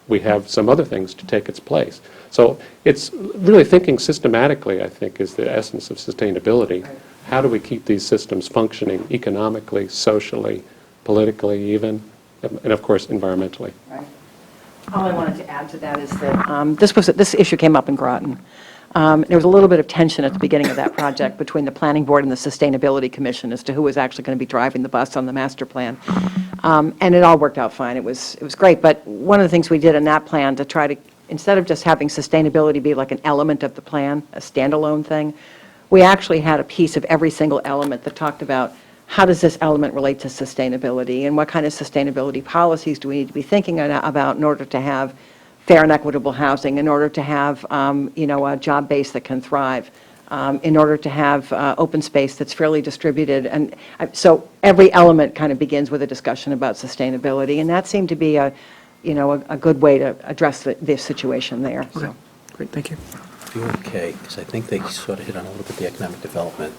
we have some other things to take its place. So it's really thinking systematically, I think, is the essence of sustainability. How do we keep these systems functioning economically, socially, politically even, and of course, environmentally? Right. All I wanted to add to that is that this issue came up in Groton. There was a little bit of tension at the beginning of that project between the Planning Board and the Sustainability Commission as to who was actually going to be driving the bus on the master plan. And it all worked out fine. It was great. But one of the things we did in that plan to try to, instead of just having sustainability be like an element of the plan, a standalone thing, we actually had a piece of every single element that talked about how does this element relate to sustainability and what kind of sustainability policies do we need to be thinking about in order to have fair and equitable housing, in order to have a job base that can thrive, in order to have open space that's fairly distributed. And so every element kind of begins with a discussion about sustainability, and that seemed to be a good way to address the situation there. Okay, So. great, thank you. If you're okay, because I think they sort of hit on a little bit the economic development.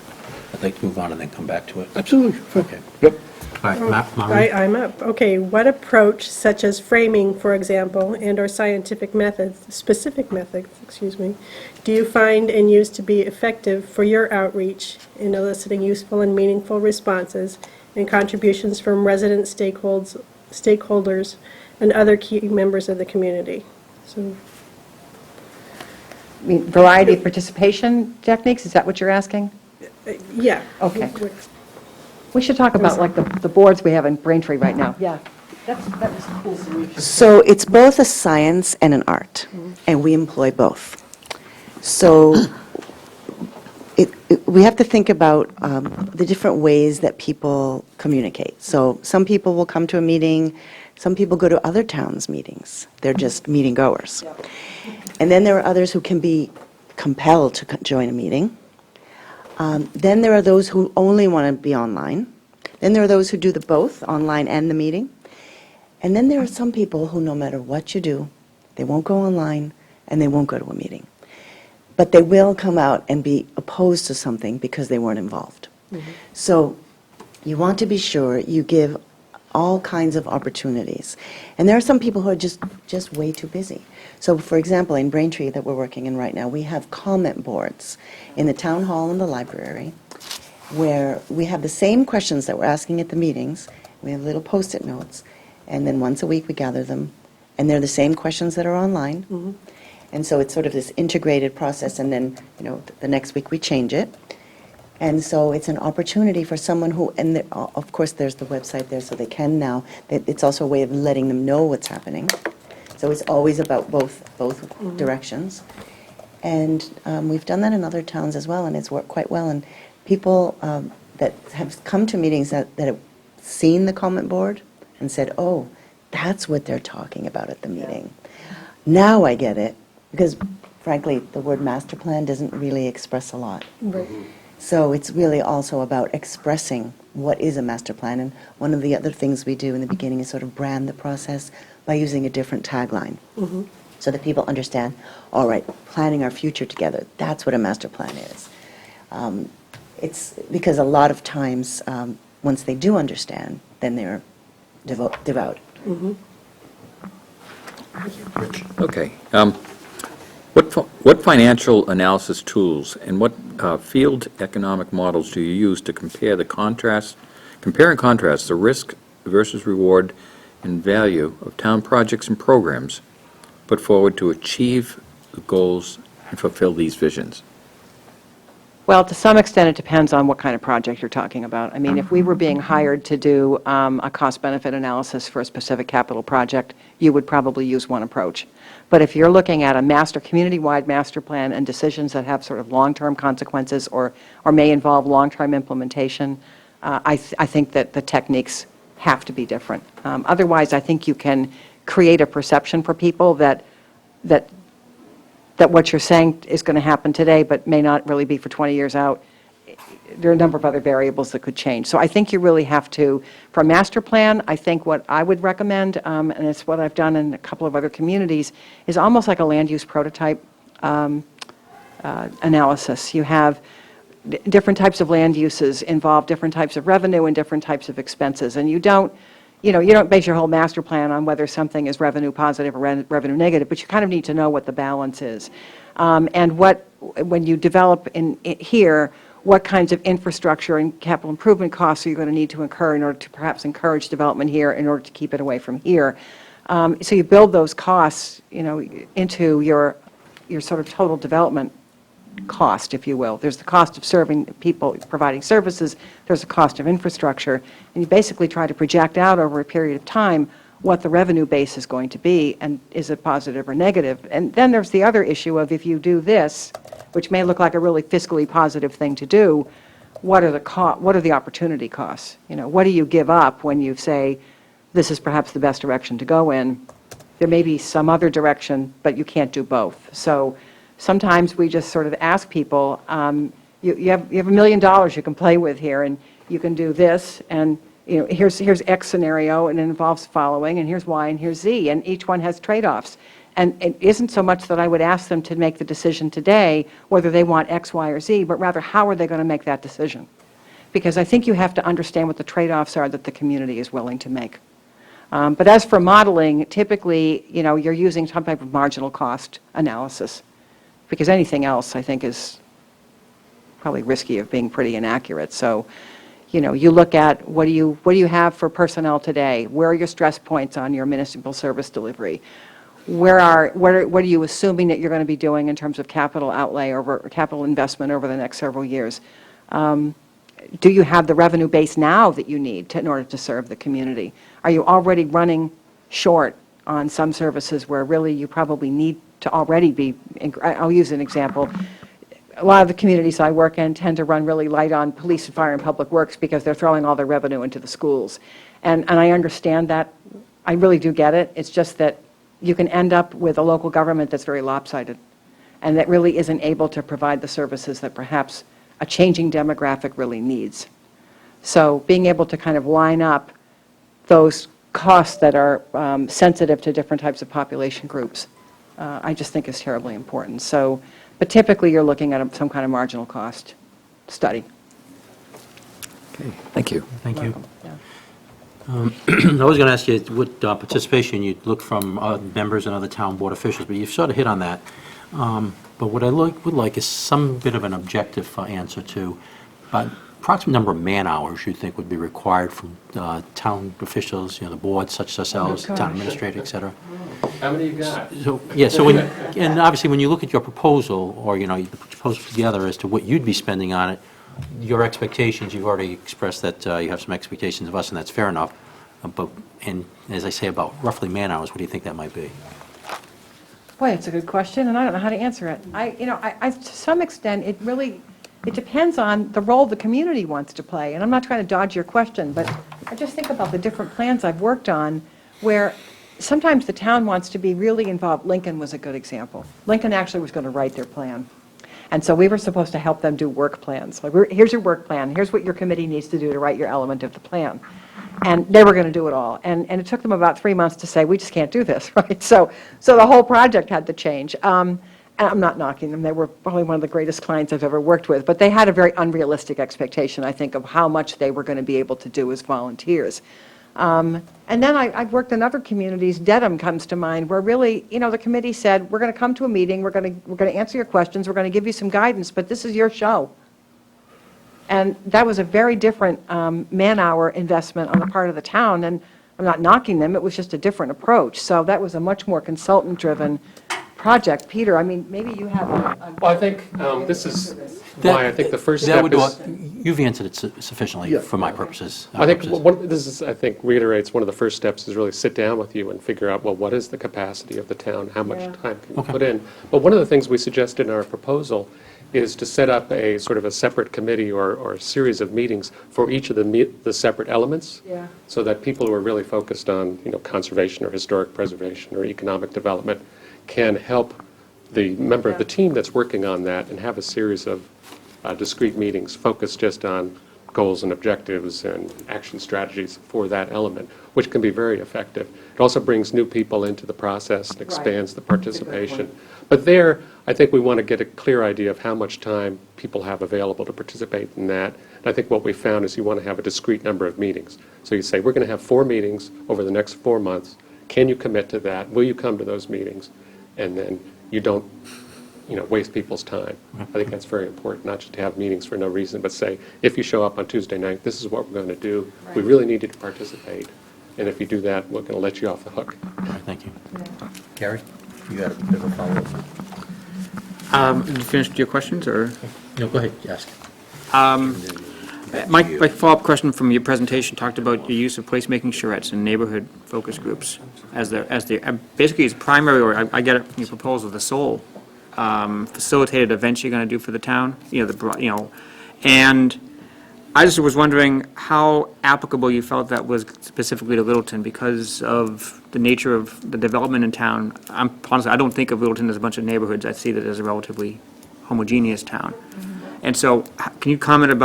I'd like to move on and then come back to it. Absolutely. Okay. Yep. All right, Maureen? I'm up. Okay, what approach, such as framing, for example, and/or scientific methods, specific methods, do you find and use to be effective for your outreach in eliciting useful and meaningful responses and contributions from resident stakeholders, and other key members of the community? So, I mean, variety of participation techniques, is that what you're asking? yeah. Okay. We should talk about like the boards we have in Braintree right now. Yeah, that was a cool solution. So it's both a science and an art, and we employ both. So we have to think about the different ways that people communicate. So some people will come to a meeting, some people go to other towns' meetings. They're just meeting goers. And then there are others who can be compelled to join a meeting. Then there are those who only want to be online. Then there are those who do the both, online and the meeting. And then there are some people who, no matter what you do, they won't go online and they won't go to a meeting. But they will come out and be opposed to something because they weren't involved. So you want to be sure you give all kinds of opportunities. And there are some people who are just way too busy. So, for example, in Braintree that we're working in right now, we have comment boards in the town hall and the library where we have the same questions that we're asking at the meetings. We have little Post-it notes, and then once a week we gather them, and they're the same questions that are online. And so it's sort of this integrated process, and then, the next week we change it. And so it's an opportunity for someone who, and of course there's the website there, so they can now, it's also a way of letting them know what's happening. So it's always about both directions. And we've done that in other towns as well, and it's worked quite well. And people that have come to meetings that have seen the comment board and said, oh, that's what they're talking about at the meeting. Now I get it, because frankly, the word master plan doesn't really express a lot. Right. So it's really also about expressing what is a master plan. And one of the other things we do in the beginning is sort of brand the process by using a different tagline. so that people understand, all right, planning our future together, that's what a master plan is. It's because a lot of times, once they do understand, then they're devout. Okay. What financial analysis tools and what field economic models do you use to compare and contrast the risk versus reward and value of town projects and programs put forward to achieve the goals and fulfill these visions? Well, to some extent, it depends on what kind of project you're talking about. I mean, if we were being hired to do a cost-benefit analysis for a specific capital project, you would probably use one approach. But if you're looking at a community-wide master plan and decisions that have sort of long-term consequences or may involve long-term implementation, I think that the techniques have to be different. Otherwise, I think you can create a perception for people that what you're saying is going to happen today, but may not really be for 20 years out. There are a number of other variables that could change. So I think you really have to, for a master plan, I think what I would recommend, and it's what I've done in a couple of other communities, is almost like a land use prototype analysis. You have different types of land uses involve different types of revenue and different types of expenses, and you don't base your whole master plan on whether something is revenue positive or revenue negative, but you kind of need to know what the balance is. And when you develop here, what kinds of infrastructure and capital improvement costs are you going to need to incur in order to perhaps encourage development here in order to keep it away from here. So you build those costs, into your sort of total development cost, if you will. There's the cost of serving people, providing services, there's the cost of infrastructure, and you basically try to project out over a period of time what the revenue base is going to be, and is it positive or negative. And then there's the other issue of if you do this, which may look like a really fiscally positive thing to do, what are the opportunity costs? What do you give up when you say, this is perhaps the best direction to go in? There may be some other direction, but you can't do both. So sometimes we just sort of ask people, you have $1 million you can play with here, and you can do this, and here's X scenario, and it involves following, and here's Y, and here's Z, and each one has trade-offs. And it isn't so much that I would ask them to make the decision today whether they want X, Y, or Z, but rather how are they going to make that decision? Because I think you have to understand what the trade-offs are that the community is willing to make. But as for modeling, typically, you're using some type of marginal cost analysis, because anything else, I think, is probably risky of being pretty inaccurate. So, you look at what do you have for personnel today? Where are your stress points on your municipal service delivery? What are you assuming that you're going to be doing in terms of capital outlay or capital investment over the next several years? Do you have the revenue base now that you need in order to serve the community? Are you already running short on some services where really you probably need to already be? I'll use an example. A lot of the communities I work in tend to run really light on police and fire and public works because they're throwing all their revenue into the schools. And I understand that. I really do get it. It's just that you can end up with a local government that's very lopsided and that really isn't able to provide the services that perhaps a changing demographic really needs. So being able to kind of line up those costs that are sensitive to different types of population groups, I just think is terribly important. So, but typically you're looking at some kind of marginal cost study. Okay, thank you. Thank you. Yeah. I was going to ask you what participation you'd look from members and other town board officials, but you've sort of hit on that. But what I would like is some bit of an objective answer to approximate number of man-hours you think would be required from town officials, the board such as ourselves, town administrator, et cetera. How many you got? So, yeah, so and obviously when you look at your proposal, or, you put your proposal together as to what you'd be spending on it, your expectations, you've already expressed that you have some expectations of us, and that's fair enough. And as I say, about roughly man-hours, what do you think that might be? Boy, it's a good question, and I don't know how to answer it. I to some extent, it depends on the role the community wants to play. And I'm not trying to dodge your question, but I just think about the different plans I've worked on where sometimes the town wants to be really involved. Lincoln was a good example. Lincoln actually was going to write their plan. And so we were supposed to help them do work plans. Like, here's your work plan. Here's what your committee needs to do to write your element of the plan. And they were going to do it all. And it took them about 3 months to say, we just can't do this, right? So the whole project had to change. And I'm not knocking them. They were probably one of the greatest clients I've ever worked with. But they had a very unrealistic expectation, I think, of how much they were going to be able to do as volunteers. And then I've worked in other communities. Dedham comes to mind, where really, the committee said, we're going to come to a meeting, we're going to answer your questions, we're going to give you some guidance, but this is your show. And that was a very different man-hour investment on the part of the town, and I'm not knocking them, it was just a different approach. So that was a much more consultant-driven project. Peter, I mean, maybe you have a... Well, I think this is why I think the first That step would is... You've answered it sufficiently for my purposes. I think I think reiterates one of the first steps is really sit down with you and figure out, well, what is the capacity of the town? How much time can you put in? But one of the things we suggested in our proposal is to set up a sort of a separate committee or a series of meetings for each of the separate elements. Yeah. So that people who are really focused on, conservation or historic preservation or economic development can help the member of the team that's working on that and have a series of discrete meetings focused just on goals and objectives and action strategies for that element, which can be very effective. It also brings new people into the process and expands the participation. But there, I think we want to get a clear idea of how much time people have available to participate in that. And I think what we found is you want to have a discrete number of meetings. So you say, we're going to have 4 meetings over the next 4 months. Can you commit to that? Will you come to those meetings? And then you don't waste people's time. I think that's very important, not just to have meetings for no reason, but say, if you show up on Tuesday night, this is what we're going to do. We really need you to participate. And if you do that, we're going to let you off the hook. All right, thank you. Gary, you got a bit of a follow-up? You finished your questions, or? No, go ahead, ask. My follow-up question from your presentation talked about the use of placemaking charrettes and neighborhood focus groups as basically as primary, or I get it from your proposal, the sole facilitated events you're going to do for the town, and I just was wondering how applicable you felt that was specifically to Littleton because of the nature of the development in town. Honestly, I don't think of Littleton as a bunch of neighborhoods. I see that as a relatively homogeneous town. And so can you comment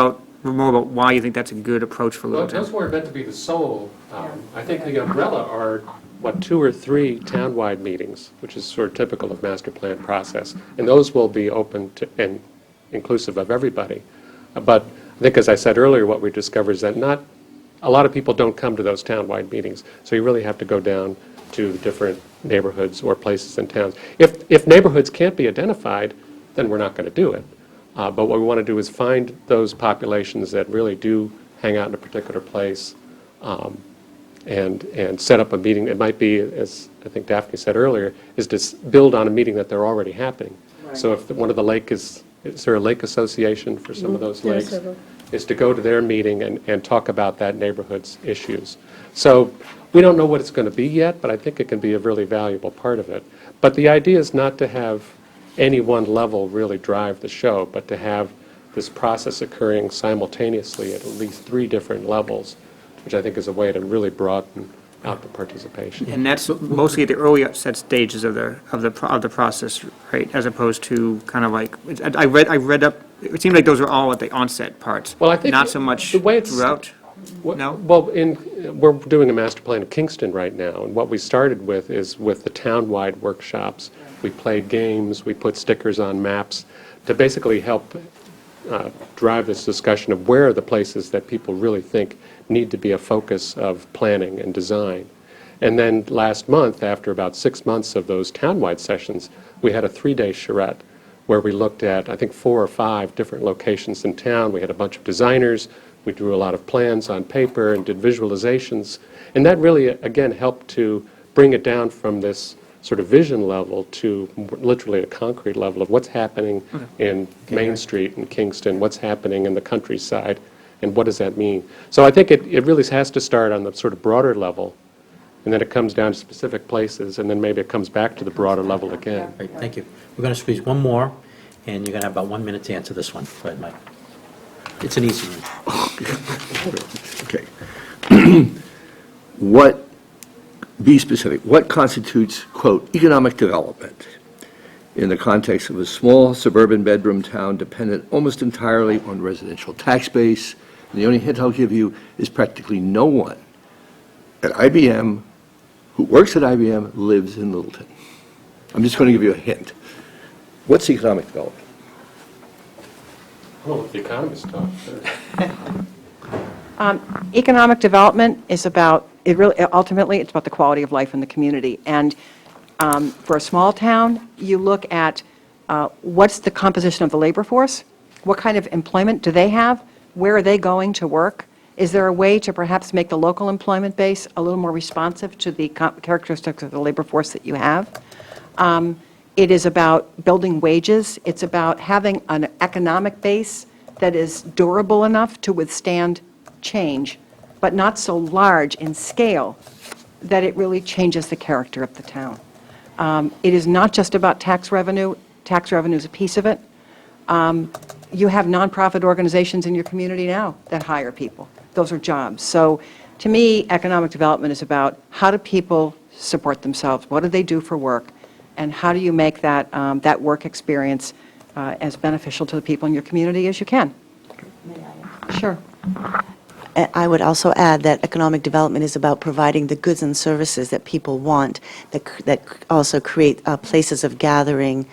more about why you think that's a good approach for Well, Littleton? those weren't meant to be the sole. I think the umbrella are, 2 or 3 townwide meetings, which is sort of typical of master plan process. And those will be open to and inclusive of everybody. But I think, as I said earlier, what we discovered is that not a lot of people don't come to those townwide meetings. So you really have to go down to the different neighborhoods or places in towns. If neighborhoods can't be identified, then we're not going to do it. But what we want to do is find those populations that really do hang out in a particular place and set up a meeting. It might be, as I think Daphne said earlier, is to build on a meeting that they're already happening. So if one of the lake is there a lake association for some of those lakes? several. Is to go to their meeting and talk about that neighborhood's issues. So we don't know what it's going to be yet, but I think it can be a really valuable part of it. But the idea is not to have any one level really drive the show, but to have this process occurring simultaneously at least 3 different levels, which I think is a way to really broaden out the participation. And that's mostly the early set stages of the process, right? As opposed to kind of like, I read up, it seemed like those were all at the onset parts. Well, I think not so much the way it's throughout. No? Well, we're doing a master plan of Kingston right now, and what we started with is with the town-wide workshops. We played games, we put stickers on maps to basically help drive this discussion of where are the places that people really think need to be a focus of planning and design. And then last month, after about 6 months of those town-wide sessions, we had a 3-day charrette where we looked at, I think, 4 or 5 different locations in town. We had a bunch of designers. We drew a lot of plans on paper and did visualizations. And that really, again, helped to bring it down from this sort of vision level to literally a concrete level of what's happening in Main Street in Kingston, what's happening in the countryside, and what does that mean. So I think it really has to start on the sort of broader level, and then it comes down to specific places, and then maybe it comes back to the broader level again. Great, thank you. We're going to squeeze one more, and you're going to have about 1 minute to answer this one. Go ahead, Mike. It's an easy one. Okay. Be specific, what constitutes, quote, economic development in the context of a small suburban bedroom town dependent almost entirely on residential tax base? And the only hint I'll give you is practically no one at IBM, who works at IBM, lives in Littleton. I'm just going to give you a hint. What's economic development? Well, if the economists talk, sure. Economic development is about, ultimately, it's about the quality of life in the community. And for a small town, you look at what's the composition of the labor force? What kind of employment do they have? Where are they going to work? Is there a way to perhaps make the local employment base a little more responsive to the characteristics of the labor force that you have? It is about building wages. It's about having an economic base that is durable enough to withstand change, but not so large in scale that it really changes the character of the town. It is not just about tax revenue. Tax revenue is a piece of it. You have nonprofit organizations in your community now that hire people. Those are jobs. So to me, economic development is about how do people support themselves? What do they do for work? And how do you make that, that work experience as beneficial to the people in your community as you can? Sure. I would also add that economic development is about providing the goods and services that people want, that also create places of gathering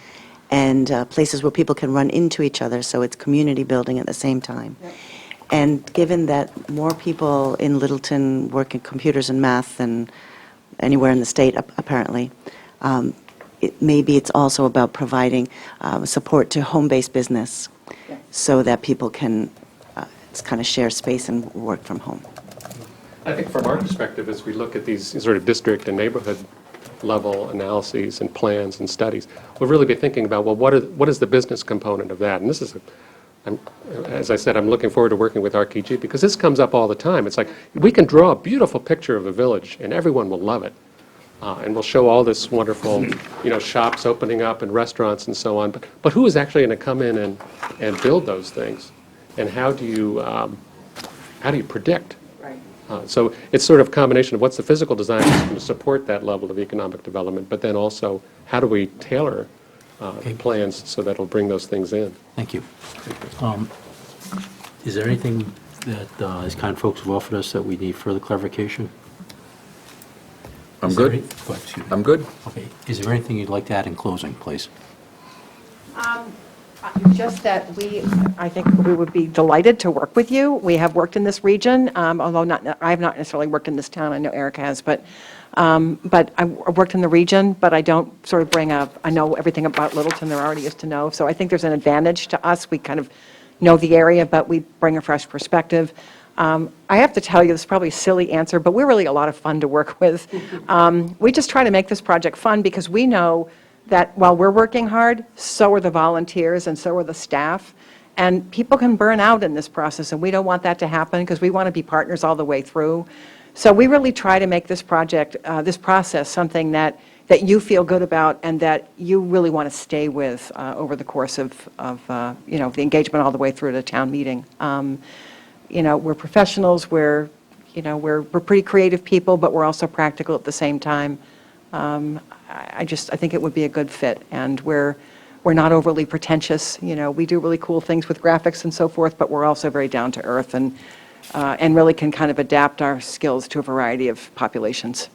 and places where people can run into each other, so it's community building at the same time. Yep. And given that more people in Littleton work in computers and math than anywhere in the state, apparently, maybe it's also about providing support to home-based business Yeah. so that people can kind of share space and work from home. I think from our perspective, as we look at these sort of district and neighborhood level analyses and plans and studies, we'll really be thinking about, well, what is the business component of that? And this is, as I said, I'm looking forward to working with RKG because this comes up all the time. It's like, we can draw a beautiful picture of a village and everyone will love it. And we'll show all this wonderful, shops opening up and restaurants and so on. But who is actually going to come in and build those things? And how do you predict? Right. So it's sort of a combination of what's the physical design that's going to support that level of economic development, but then also how do we tailor plans so that it'll bring those things in? Thank you. Is there anything that as kind folks have offered us that we need further clarification? I'm Is there good. any- Go ahead, excuse me. I'm good. Okay. Is there anything you'd like to add in closing, please? Just that I think we would be delighted to work with you. We have worked in this region, although I have not necessarily worked in this town. I know Eric has, but I worked in the region, but I don't sort of I know everything about Littleton there already is to know. So I think there's an advantage to us. We kind of know the area, but we bring a fresh perspective. I have to tell you, this is probably a silly answer, but we're really a lot of fun to work with. We just try to make this project fun because we know that while we're working hard, so are the volunteers and so are the staff. And people can burn out in this process, and we don't want that to happen because we want to be partners all the way through. So we really try to make this project, this process, something that you feel good about and that you really want to stay with over the course of the engagement all the way through to town meeting. We're professionals, we're pretty creative people, but we're also practical at the same time. I think it would be a good fit, and we're not overly pretentious. We do really cool things with graphics and so forth, but we're also very down to earth and really can kind of adapt our skills to a variety of populations.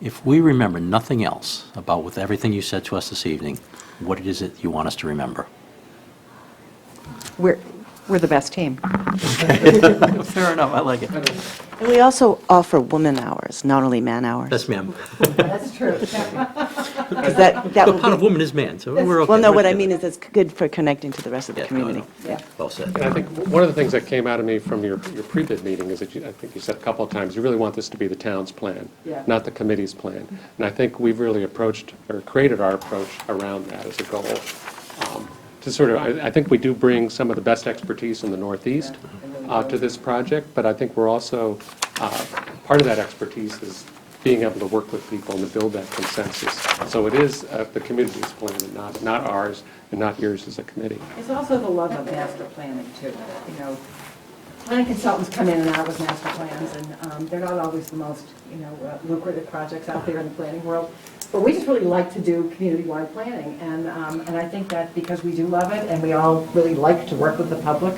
If we remember nothing else about with everything you said to us this evening, what is it you want us to remember? We're the best team. Fair enough, I like it. And we also offer woman hours, not only man hours. Yes, ma'am. That's true. Because that The will part of be, woman is man, so we're okay. well, no, We're what I together. mean is it's good for connecting to the rest of the Yeah, no, community. no. Yeah. Well said. And I think one of the things that came out of me from your pre-bid meeting is that I think you said a couple of times, you really want this to be the town's plan, Yeah. not the committee's plan. And I think we've really approached, or created our approach around that as a goal. To sort of, I think we do bring some of the best expertise in the Northeast to this project, but I think we're also, part of that expertise is being able to work with people and to build that consensus. So it is the community's plan and not ours and not yours as a committee. It's also the love of master planning, too. Planning consultants come in and out with master plans, and they're not always the most, lucrative projects out there in the planning world. But we just really like to do community-wide planning, and I think that because we do love it, and we all really like to work with the public,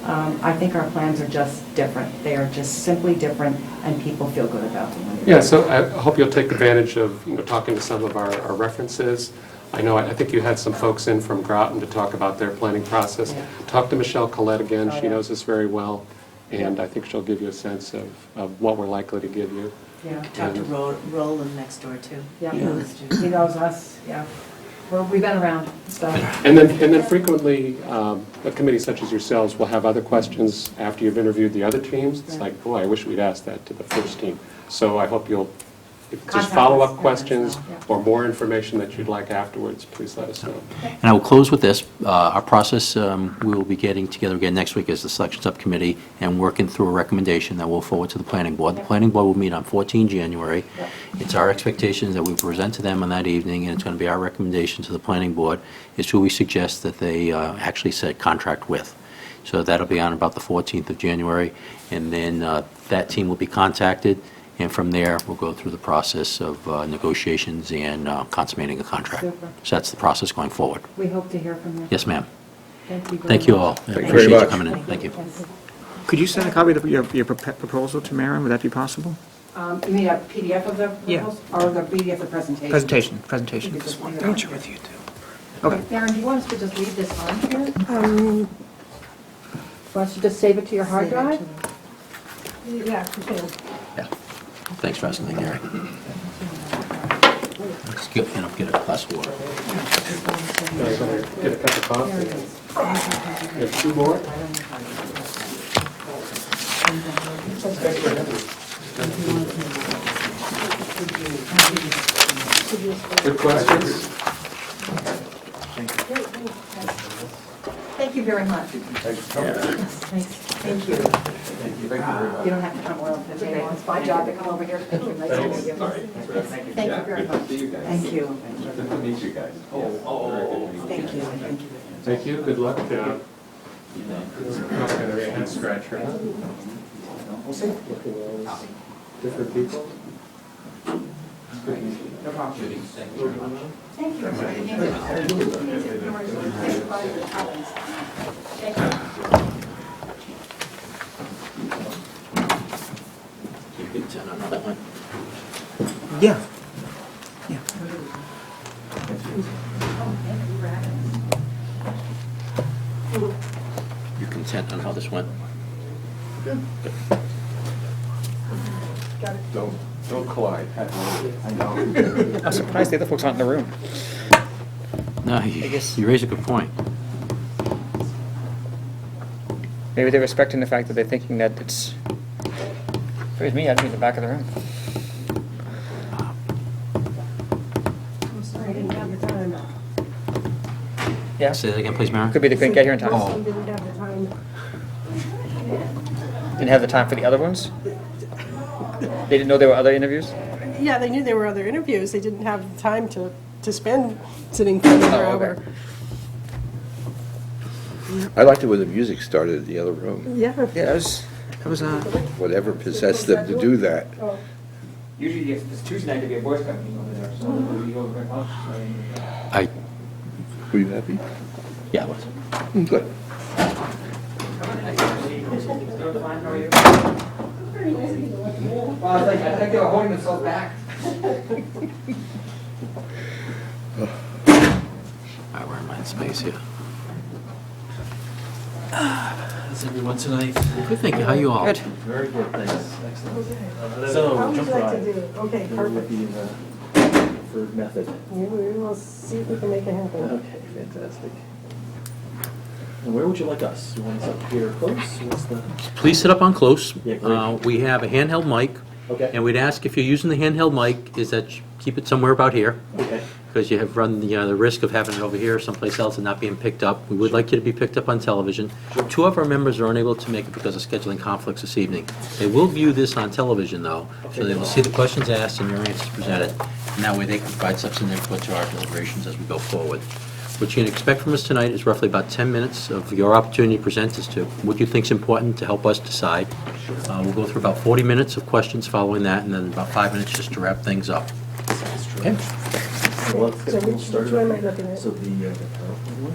I think our plans are just different. They are just simply different, and people feel good about them. Yeah, so I hope you'll take advantage of, talking to some of our references. I think you had some folks in from Groton to talk about their planning process. Yeah. Talk to Michelle Collette again, Oh, she yeah. knows this very well, and I think she'll give you a sense of what we're likely to give you. Yeah. Talk to Roland next door, too. Yeah. He knows Judy. He knows us, yeah. We've been around, so. And then frequently, a committee such as yourselves will have other questions after you've interviewed the other teams. It's Yeah. like, boy, I wish we'd asked that to the first team. So I hope you'll, if just Contact follow-up us. questions Yeah. or more information that you'd like afterwards, please let us know. And I will close with this. Our process, we will be getting together again next week as the selection subcommittee and working through a recommendation that we'll forward to the planning board. The planning board will meet on 14 January. Yep. It's our expectations that we present to them on that evening, and it's going to be our recommendation to the planning board is who we suggest that they actually set contract with. So that'll be on about the 14th of January, and then that team will be contacted, and from there, we'll go through the process of negotiations and consummating a contract. Super. So that's the process going forward. We hope to hear from you. Yes, ma'am. Thank you very Thank you much. all. I Thank you very appreciate you much. coming in. Thank you. Yes. Could you send a copy of your proposal to Maren? Would that be possible? You mean a PDF of the Yeah. proposal? Or the PDF of the presentation? Presentation. You could just leave it on. with you, too. Okay. Darren, do you want us to just leave this on here? Want us to just save it to your hard Save it drive? to- Yeah, you can. Yeah. Thanks for asking, Gary. Let's get a glass of water. Get a cup of coffee. You have two more? Good questions? Thank you very much. Thank you. You don't have to come around today. It's my job to come over here. Nice to meet you. Thank you very much. Thank you. Good to meet you guys. Thank you. Thank you. Thank you, good luck. Head scratcher, huh? Different people? You can turn on that one. Yeah. You content on how this went? Don't collide. I'm surprised the other folks aren't in the room. No, guess- you raise a good point. Maybe they're respecting the fact that they're thinking that it's, if it was me, I'd be in the back of the room. I'm sorry, I didn't have the time. Yeah, Say that again, please, Maren? could be they couldn't get here in time. Some didn't have the time. Didn't have the time for the other ones? They didn't know there were other interviews? Yeah, they knew there were other interviews, they didn't have the time to spend sitting for another Oh, okay. hour. I liked it when the music started in the other room. Yeah. Yeah, that was, Whatever possessed them to do that. usually it's Tuesday night to be a Boy Scout meeting over there, so we go very much. I, Were you happy? yeah, I was. Good. Well, I think they were holding themselves back. We're in my space here. How's everyone tonight? Good, thank you. How you all? Good. Very good, thanks. Excellent. How So, would you jump like right. to do? Okay, What would perfect. be the preferred method? We will see if we can make it happen. Okay, fantastic. And where would you like us? You want us up here close? What's the, Please sit up on close. Yeah, great. We have a handheld mic, okay, and we'd ask if you're using the handheld mic, is that you keep it somewhere about here, okay, because you have run the risk of having it over here or someplace else and not being picked up. We would like you to be picked up on television. Two of our members are unable to make it because of scheduling conflicts this evening. They will view this on television, though, so they will see the questions asked and your answers presented, and that way they can provide substantive input to our deliberations as we go forward. What you can expect from us tonight is roughly about 10 minutes of your opportunity to present as to what you think is important to help us decide. We'll go through about 40 minutes of questions following that, and then about 5 minutes just to wrap things up. Okay? well, let's get a So little which started. one am I looking at? So the PowerPoint one?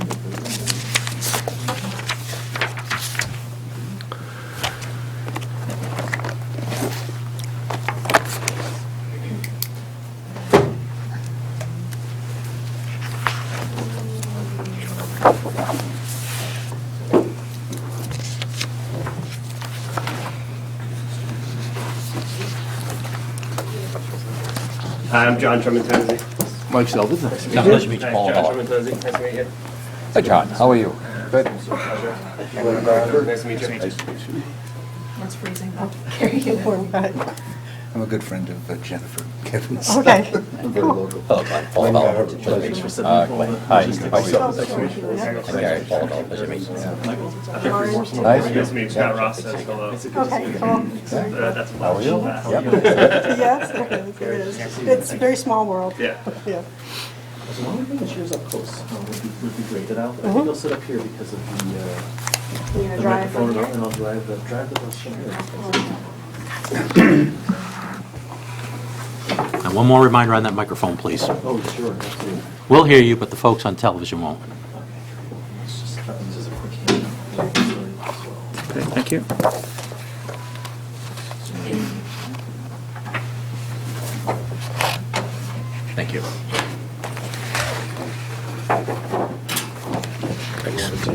Hi, I'm John Tremontenzi. Mike Sheldon, nice to meet you. Pleasure to meet you, Hi, Paul. John Tremontenzi. Nice to meet you. Hi, John, how are you? Good. Nice to meet you. It's freezing. I'm a good friend of Jennifer Gibbons. Okay. Very local. Hello, Glenn. Paul Bell. Thanks for sitting Glenn, in. hi, how are you? I'm Gary, Paul Bell, pleasure to meet you. Nice. Nice to meet you. Scott Ross says hello. Okay, cool. That's a How are you? Yep. Yes, it is. It's a very small world. Yeah. Yeah. So why don't we bring the chairs up close? Would be great. And I think I'll sit up here because of You're the gonna drive from microphone, here? and I'll drive the bus from here. And one more reminder on that microphone, please. Oh, sure, absolutely. We'll hear you, but the folks on television won't. Let's just cut this as a quick hand. Okay, thank you. Thank you.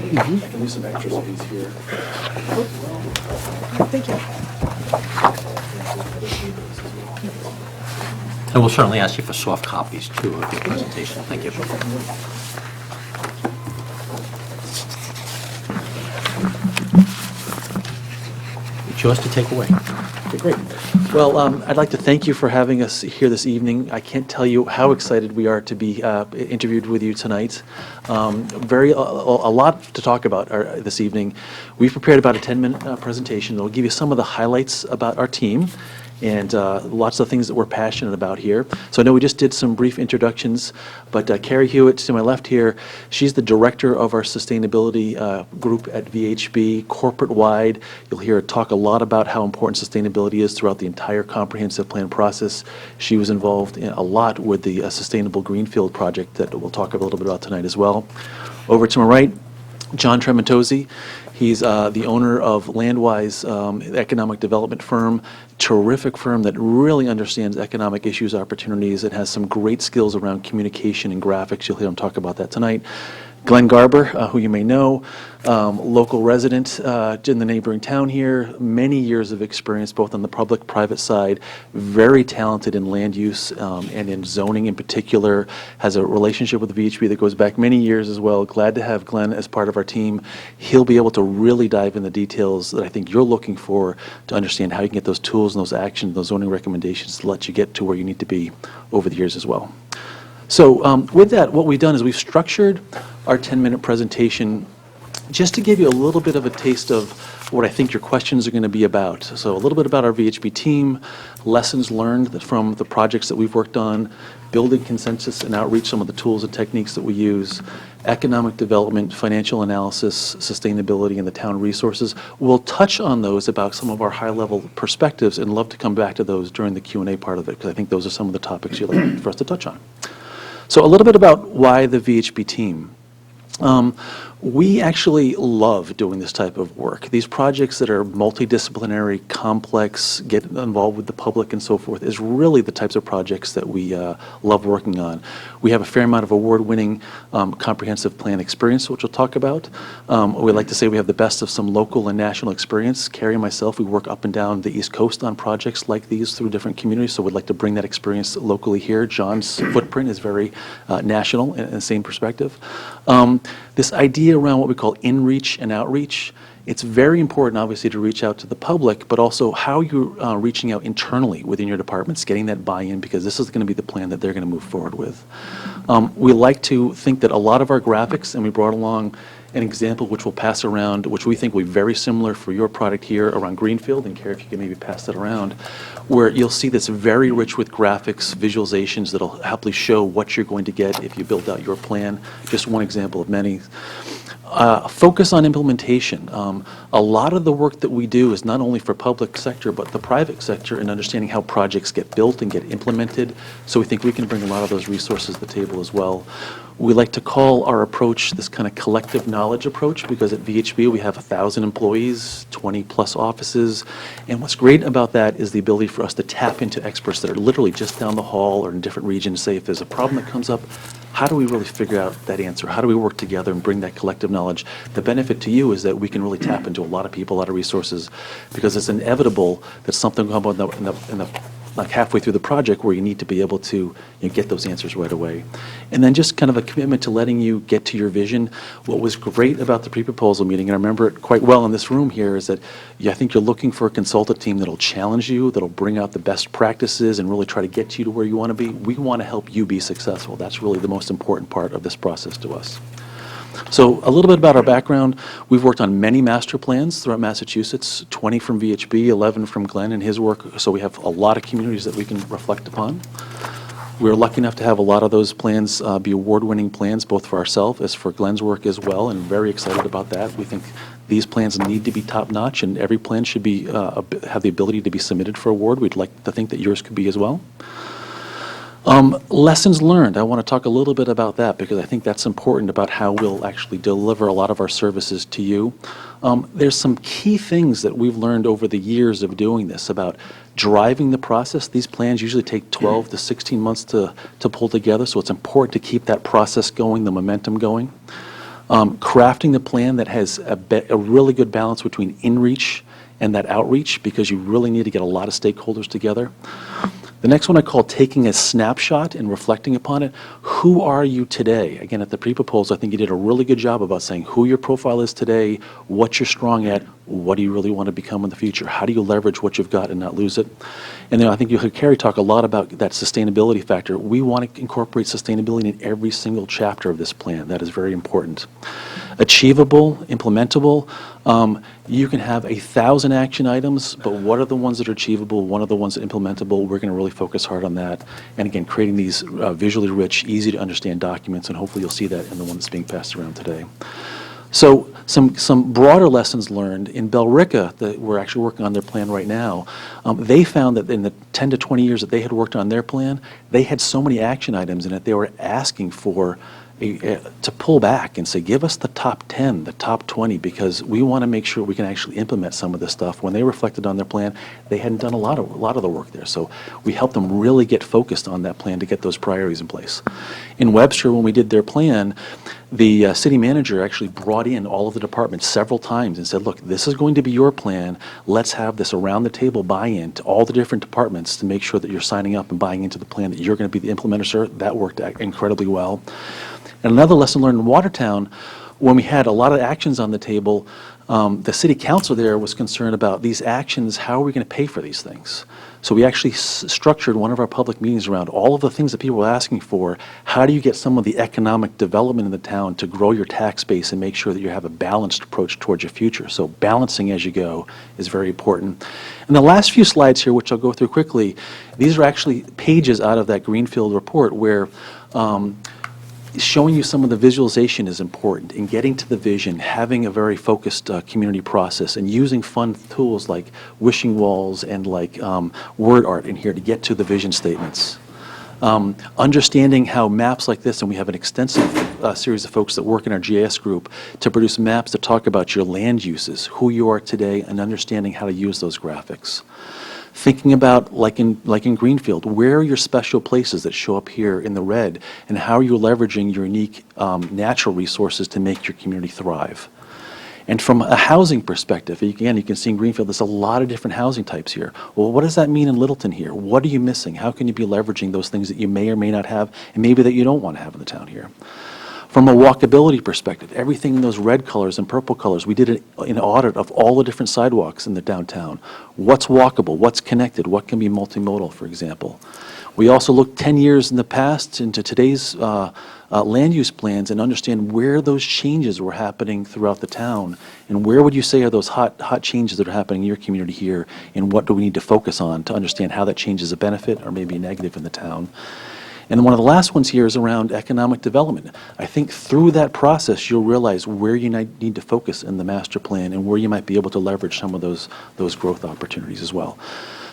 I can leave some extras of these here. Thank you. And we'll certainly ask you for soft copies, too, of your presentation. Thank you. It's yours to take away. Okay, great. Well, I'd like to thank you for having us here this evening. I can't tell you how excited we are to be interviewed with you tonight. A lot to talk about this evening. We've prepared about a 10-minute presentation that'll give you some of the highlights about our team and lots of things that we're passionate about here. So I know we just did some brief introductions, but Carrie Hewitt, to my left here, she's the director of our sustainability group at VHB, corporate-wide. You'll hear her talk a lot about how important sustainability is throughout the entire comprehensive plan process. She was involved a lot with the Sustainable Greenfield project that we'll talk a little bit about tonight as well. Over to my right, John Tremontenzi. He's the owner of Landwise economic development firm, terrific firm that really understands economic issues, opportunities, and has some great skills around communication and graphics. You'll hear him talk about that tonight. Glenn Garber, who you may know, local resident in the neighboring town here, many years of experience both on the public-private side, very talented in land use and in zoning in particular, has a relationship with VHB that goes back many years as well. Glad to have Glenn as part of our team. He'll be able to really dive in the details that I think you're looking for to understand how you can get those tools and those actions, those zoning recommendations to let you get to where you need to be over the years as well. So with that, what we've done is we've structured our 10-minute presentation just to give you a little bit of a taste of what I think your questions are going to be about. So a little bit about our VHB team, lessons learned from the projects that we've worked on, building consensus and outreach, some of the tools and techniques that we use, economic development, financial analysis, sustainability, and the town resources. We'll touch on those about some of our high-level perspectives and love to come back to those during the Q&A part of it, because I think those are some of the topics you'd like for us to touch on. So a little bit about why the VHB team. We actually love doing this type of work. These projects that are multidisciplinary, complex, get involved with the public and so forth is really the types of projects that we love working on. We have a fair amount of award-winning comprehensive plan experience, which we'll talk about. We like to say we have the best of some local and national experience. Carrie and myself, we work up and down the East Coast on projects like these through different communities, so we'd like to bring that experience locally here. John's footprint is very national in the same perspective. This idea around what we call in-reach and outreach, it's very important, obviously, to reach out to the public, but also how you're reaching out internally within your departments, getting that buy-in, because this is going to be the plan that they're going to move forward with. We like to think that a lot of our graphics, and we brought along an example which we'll pass around, which we think will be very similar for your product here around Greenfield, and Carrie, if you can maybe pass that around, where you'll see that's very rich with graphics, visualizations that'll happily show what you're going to get if you build out your plan. Just one example of many. Focus on implementation. A lot of the work that we do is not only for public sector, but the private sector in understanding how projects get built and get implemented. So we think we can bring a lot of those resources to the table as well. We like to call our approach this kind of collective knowledge approach, because at VHB we have 1,000 employees, 20+ offices, and what's great about that is the ability for us to tap into experts that are literally just down the hall or in different regions. Say if there's a problem that comes up, how do we really figure out that answer? How do we work together and bring that collective knowledge? The benefit to you is that we can really tap into a lot of people, a lot of resources, because it's inevitable that something will come up in the like halfway through the project where you need to be able to get those answers right away. And then just kind of a commitment to letting you get to your vision. What was great about the pre-proposal meeting, and I remember it quite well in this room here, is that I think you're looking for a consultant team that'll challenge you, that'll bring out the best practices and really try to get you to where you want to be. We want to help you be successful. That's really the most important part of this process to us. So a little bit about our background. We've worked on many master plans throughout Massachusetts, 20 from VHB, 11 from Glenn and his work, so we have a lot of communities that we can reflect upon. We're lucky enough to have a lot of those plans be award-winning plans, both for ourselves as for Glenn's work as well, and very excited about that. We think these plans need to be top-notch, and every plan should be have the ability to be submitted for award. We'd like to think that yours could be as well. Lessons learned. I want to talk a little bit about that because I think that's important about how we'll actually deliver a lot of our services to you. There's some key things that we've learned over the years of doing this about driving the process. These plans usually take 12 to 16 months to pull together, so it's important to keep that process going, the momentum going. Crafting the plan that has a really good balance between in-reach and that outreach, because you really need to get a lot of stakeholders together. The next one I call taking a snapshot and reflecting upon it. Who are you today? Again, at the pre-proposal, I think you did a really good job about saying who your profile is today, what you're strong at, what do you really want to become in the future? How do you leverage what you've got and not lose it? And then I think you heard Carrie talk a lot about that sustainability factor. We want to incorporate sustainability in every single chapter of this plan. That is very important. Achievable, implementable. You can have 1,000 action items, but what are the ones that are achievable? What are the ones that are implementable? We're going to really focus hard on that. And again, creating these visually rich, easy to understand documents, and hopefully you'll see that in the one that's being passed around today. So some broader lessons learned. In Billerica, that we're actually working on their plan right now, they found that in the 10 to 20 years that they had worked on their plan, they had so many action items in it, they were asking for to pull back and say, give us the top 10, the top 20, because we want to make sure we can actually implement some of this stuff. When they reflected on their plan, they hadn't done a lot of the work there. So we helped them really get focused on that plan to get those priorities in place. In Webster, when we did their plan, the city manager actually brought in all of the departments several times and said, look, this is going to be your plan. Let's have this around the table buy-in to all the different departments to make sure that you're signing up and buying into the plan, that you're going to be the implementer, sir. That worked incredibly well. And another lesson learned in Watertown, when we had a lot of actions on the table, the city council there was concerned about these actions, how are we going to pay for these things? So we actually structured one of our public meetings around all of the things that people were asking for. How do you get some of the economic development in the town to grow your tax base and make sure that you have a balanced approach towards your future? So balancing as you go is very important. And the last few slides here, which I'll go through quickly, these are actually pages out of that Greenfield report where showing you some of the visualization is important in getting to the vision, having a very focused community process, and using fun tools like wishing walls and like word art in here to get to the vision statements. Understanding how maps like this, and we have an extensive series of folks that work in our GIS group to produce maps that talk about your land uses, who you are today, and understanding how to use those graphics. Thinking about, like in Greenfield, where are your special places that show up here in the red, and how are you leveraging your unique natural resources to make your community thrive? And from a housing perspective, again, you can see in Greenfield, there's a lot of different housing types here. Well, what does that mean in Littleton here? What are you missing? How can you be leveraging those things that you may or may not have, and maybe that you don't want to have in the town here? From a walkability perspective, everything in those red colors and purple colors, we did an audit of all the different sidewalks in the downtown. What's walkable? What's connected? What can be multimodal, for example? We also looked 10 years in the past into today's land use plans and understand where those changes were happening throughout the town, and where would you say are those hot changes that are happening in your community here, and what do we need to focus on to understand how that change is a benefit or maybe a negative in the town. And one of the last ones here is around economic development. I think through that process, you'll realize where you need to focus in the master plan and where you might be able to leverage some of those growth opportunities as well.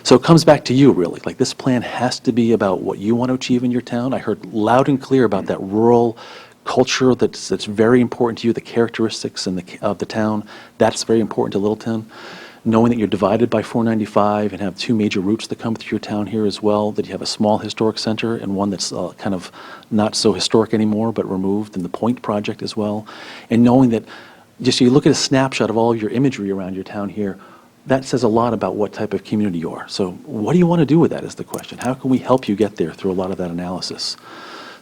So it comes back to you, really. Like, this plan has to be about what you want to achieve in your town. I heard loud and clear about that rural culture that's very important to you, the characteristics of the town. That's very important to Littleton. Knowing that you're divided by 495 and have two major routes that come through your town here as well, that you have a small historic center and one that's kind of not so historic anymore but removed, and the Point project as well. And knowing that, just so you look at a snapshot of all of your imagery around your town here, that says a lot about what type of community you are. So what do you want to do with that is the question. How can we help you get there through a lot of that analysis?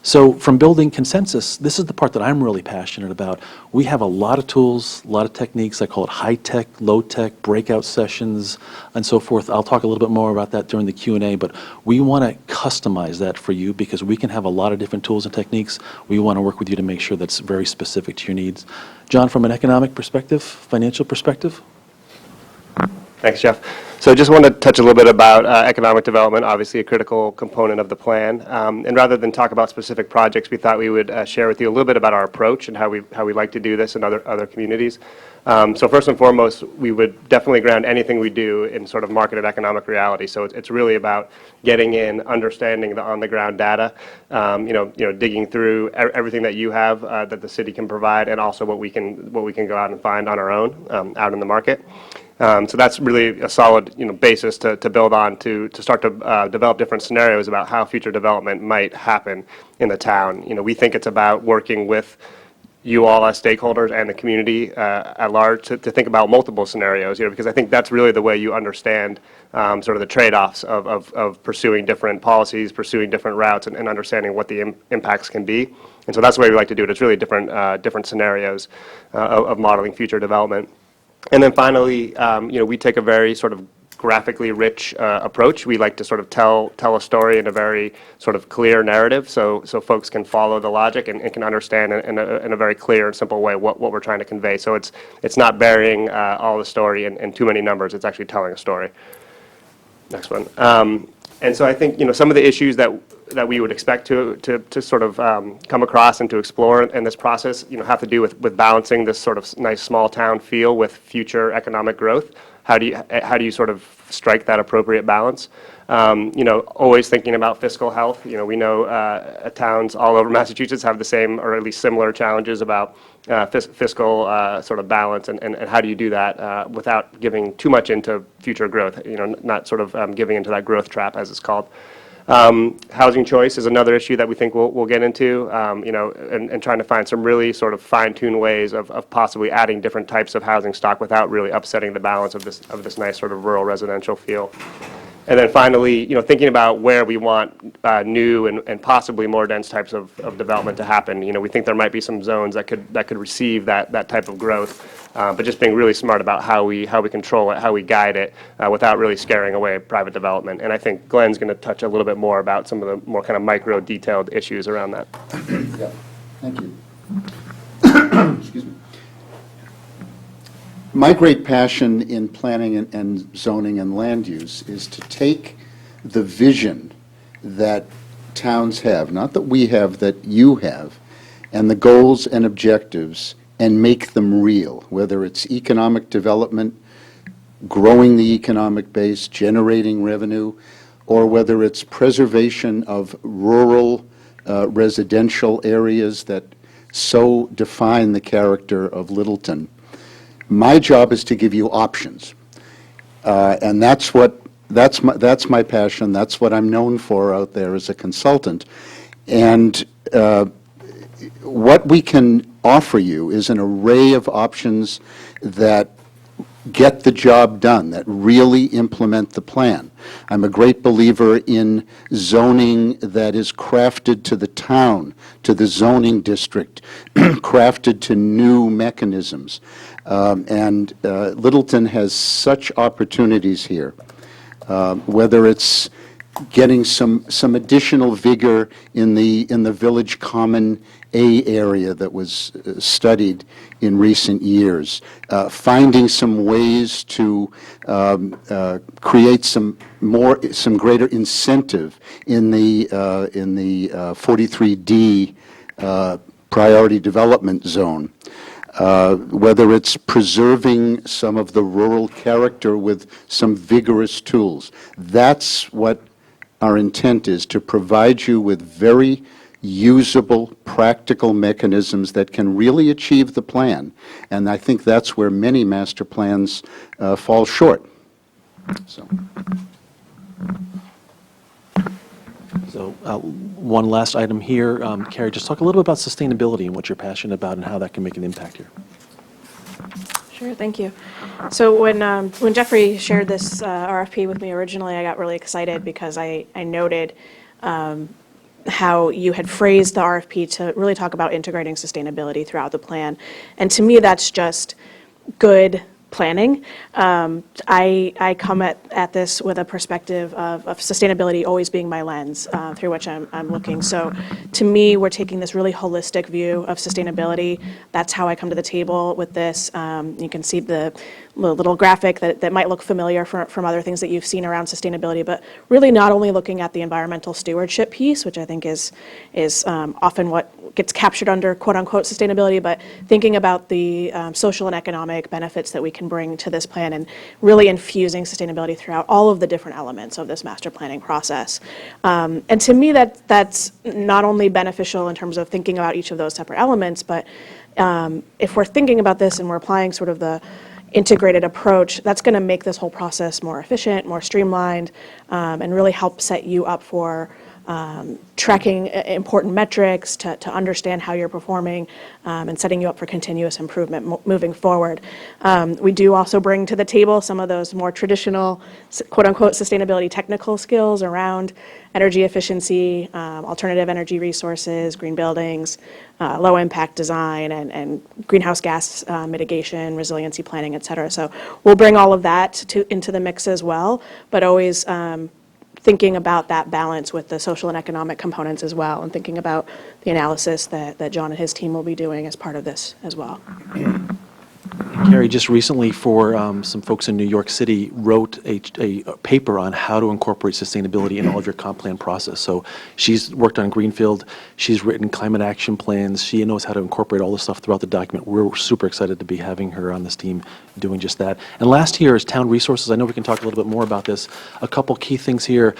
So from building consensus, this is the part that I'm really passionate about. We have a lot of tools, a lot of techniques. I call it high-tech, low-tech, breakout sessions, and so forth. I'll talk a little bit more about that during the Q&A, but we want to customize that for you because we can have a lot of different tools and techniques. We want to work with you to make sure that's very specific to your needs. John, from an economic perspective, financial perspective? Thanks, Jeff. So just want to touch a little bit about economic development, obviously a critical component of the plan. And rather than talk about specific projects, we thought we would share with you a little bit about our approach and how we like to do this in other communities. So first and foremost, we would definitely ground anything we do in sort of market and economic reality. So it's really about getting in, understanding the on-the-ground data, digging through everything that you have that the city can provide, and also what we can go out and find on our own out in the market. So that's really a solid, basis to build on to start to develop different scenarios about how future development might happen in the town. We think it's about working with you all as stakeholders and the community at large to think about multiple scenarios, because I think that's really the way you understand sort of the trade-offs of pursuing different policies, pursuing different routes, and understanding what the impacts can be. And so that's the way we like to do it. It's really different scenarios of modeling future development. And then finally, we take a very sort of graphically rich approach. We like to sort of tell a story in a very sort of clear narrative, so folks can follow the logic and can understand in a very clear and simple way what we're trying to convey. So it's not burying all the story in too many numbers. It's actually telling a story. Next one. And so I think some of the issues that we would expect to sort of come across and to explore in this process, have to do with balancing this sort of nice small town feel with future economic growth. How do you sort of strike that appropriate balance? Always thinking about fiscal health. We know towns all over Massachusetts have the same or at least similar challenges about fiscal sort of balance, and how do you do that without giving too much into future growth? Not sort of giving into that growth trap, as it's called. Housing choice is another issue that we think we'll get into, and trying to find some really sort of fine-tuned ways of possibly adding different types of housing stock without really upsetting the balance of this nice sort of rural residential feel. And then finally, thinking about where we want new and possibly more dense types of development to happen. We think there might be some zones that could receive that type of growth, but just being really smart about how we control it, how we guide it, without really scaring away private development. And I think Glenn's going to touch a little bit more about some of the more kind of micro detailed issues around that. Yeah, thank you. Excuse me. My great passion in planning and zoning and land use is to take the vision that towns have, not that we have, that you have, and the goals and objectives, and make them real, whether it's economic development, growing the economic base, generating revenue, or whether it's preservation of rural residential areas that so define the character of Littleton. My job is to give you options, and that's my passion. That's what I'm known for out there as a consultant. And what we can offer you is an array of options that get the job done, that really implement the plan. I'm a great believer in zoning that is crafted to the town, to the zoning district, crafted to new mechanisms. And Littleton has such opportunities here, whether it's getting some additional vigor in the Village Common A area that was studied in recent years, finding some ways to create some greater incentive in the 43D priority development zone. Whether it's preserving some of the rural character with some vigorous tools. That's what our intent is, to provide you with very usable, practical mechanisms that can really achieve the plan. And I think that's where many master plans fall short. So one last item here. Carrie, just talk a little bit about sustainability and what you're passionate about and how that can make an impact here. Sure, thank you. So when Jeffrey shared this RFP with me originally, I got really excited because I noted how you had phrased the RFP to really talk about integrating sustainability throughout the plan. And to me, that's just good planning. I come at this with a perspective of sustainability always being my lens through which I'm looking. So to me, we're taking this really holistic view of sustainability. That's how I come to the table with this. You can see the little graphic that might look familiar from other things that you've seen around sustainability, but really not only looking at the environmental stewardship piece, which I think is often what gets captured under quote-unquote sustainability, but thinking about the social and economic benefits that we can bring to this plan and really infusing sustainability throughout all of the different elements of this master planning process. And to me, that's not only beneficial in terms of thinking about each of those separate elements, but if we're thinking about this and we're applying sort of the integrated approach, that's going to make this whole process more efficient, more streamlined, and really help set you up for tracking important metrics to understand how you're performing and setting you up for continuous improvement moving forward. We do also bring to the table some of those more traditional quote-unquote sustainability technical skills around energy efficiency, alternative energy resources, green buildings, low-impact design, and greenhouse gas mitigation, resiliency planning, et cetera. So we'll bring all of that into the mix as well, but always thinking about that balance with the social and economic components as well, and thinking about the analysis that John and his team will be doing as part of this as well. Carrie, just recently for some folks in New York City, wrote a paper on how to incorporate sustainability in all of your comp plan process. So she's worked on Greenfield, she's written climate action plans, she knows how to incorporate all this stuff throughout the document. We're super excited to be having her on this team doing just that. And last here is town resources. I know we can talk a little bit more about this. A couple key things here.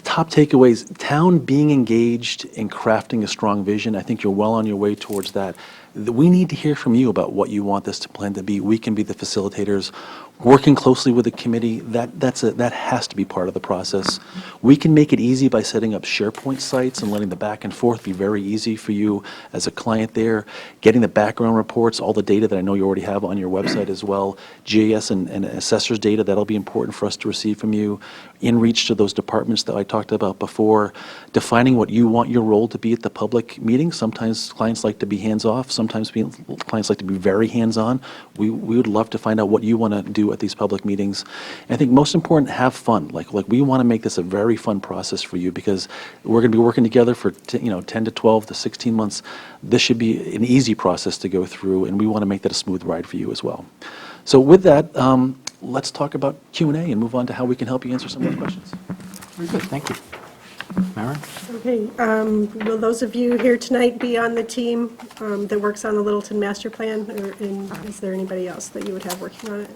Top takeaways, town being engaged in crafting a strong vision. I think you're well on your way towards that. We need to hear from you about what you want this plan to be. We can be the facilitators. Working closely with the committee, that has to be part of the process. We can make it easy by setting up SharePoint sites and letting the back and forth be very easy for you as a client there. Getting the background reports, all the data that I know you already have on your website as well. GIS and assessors data, that'll be important for us to receive from you. In reach to those departments that I talked about before. Defining what you want your role to be at the public meeting. Sometimes clients like to be hands-off. Sometimes clients like to be very hands-on. We would love to find out what you want to do at these public meetings. And I think most important, have fun. Like we want to make this a very fun process for you because we're going to be working together for 10 to 12 to 16 months. This should be an easy process to go through, and we want to make that a smooth ride for you as well. So with that, let's talk about Q&A and move on to how we can help you answer some of those questions. Very good, thank you. Maren? Okay, will those of you here tonight be on the team that works on the Littleton Master Plan, and is there anybody else that you would have working on it?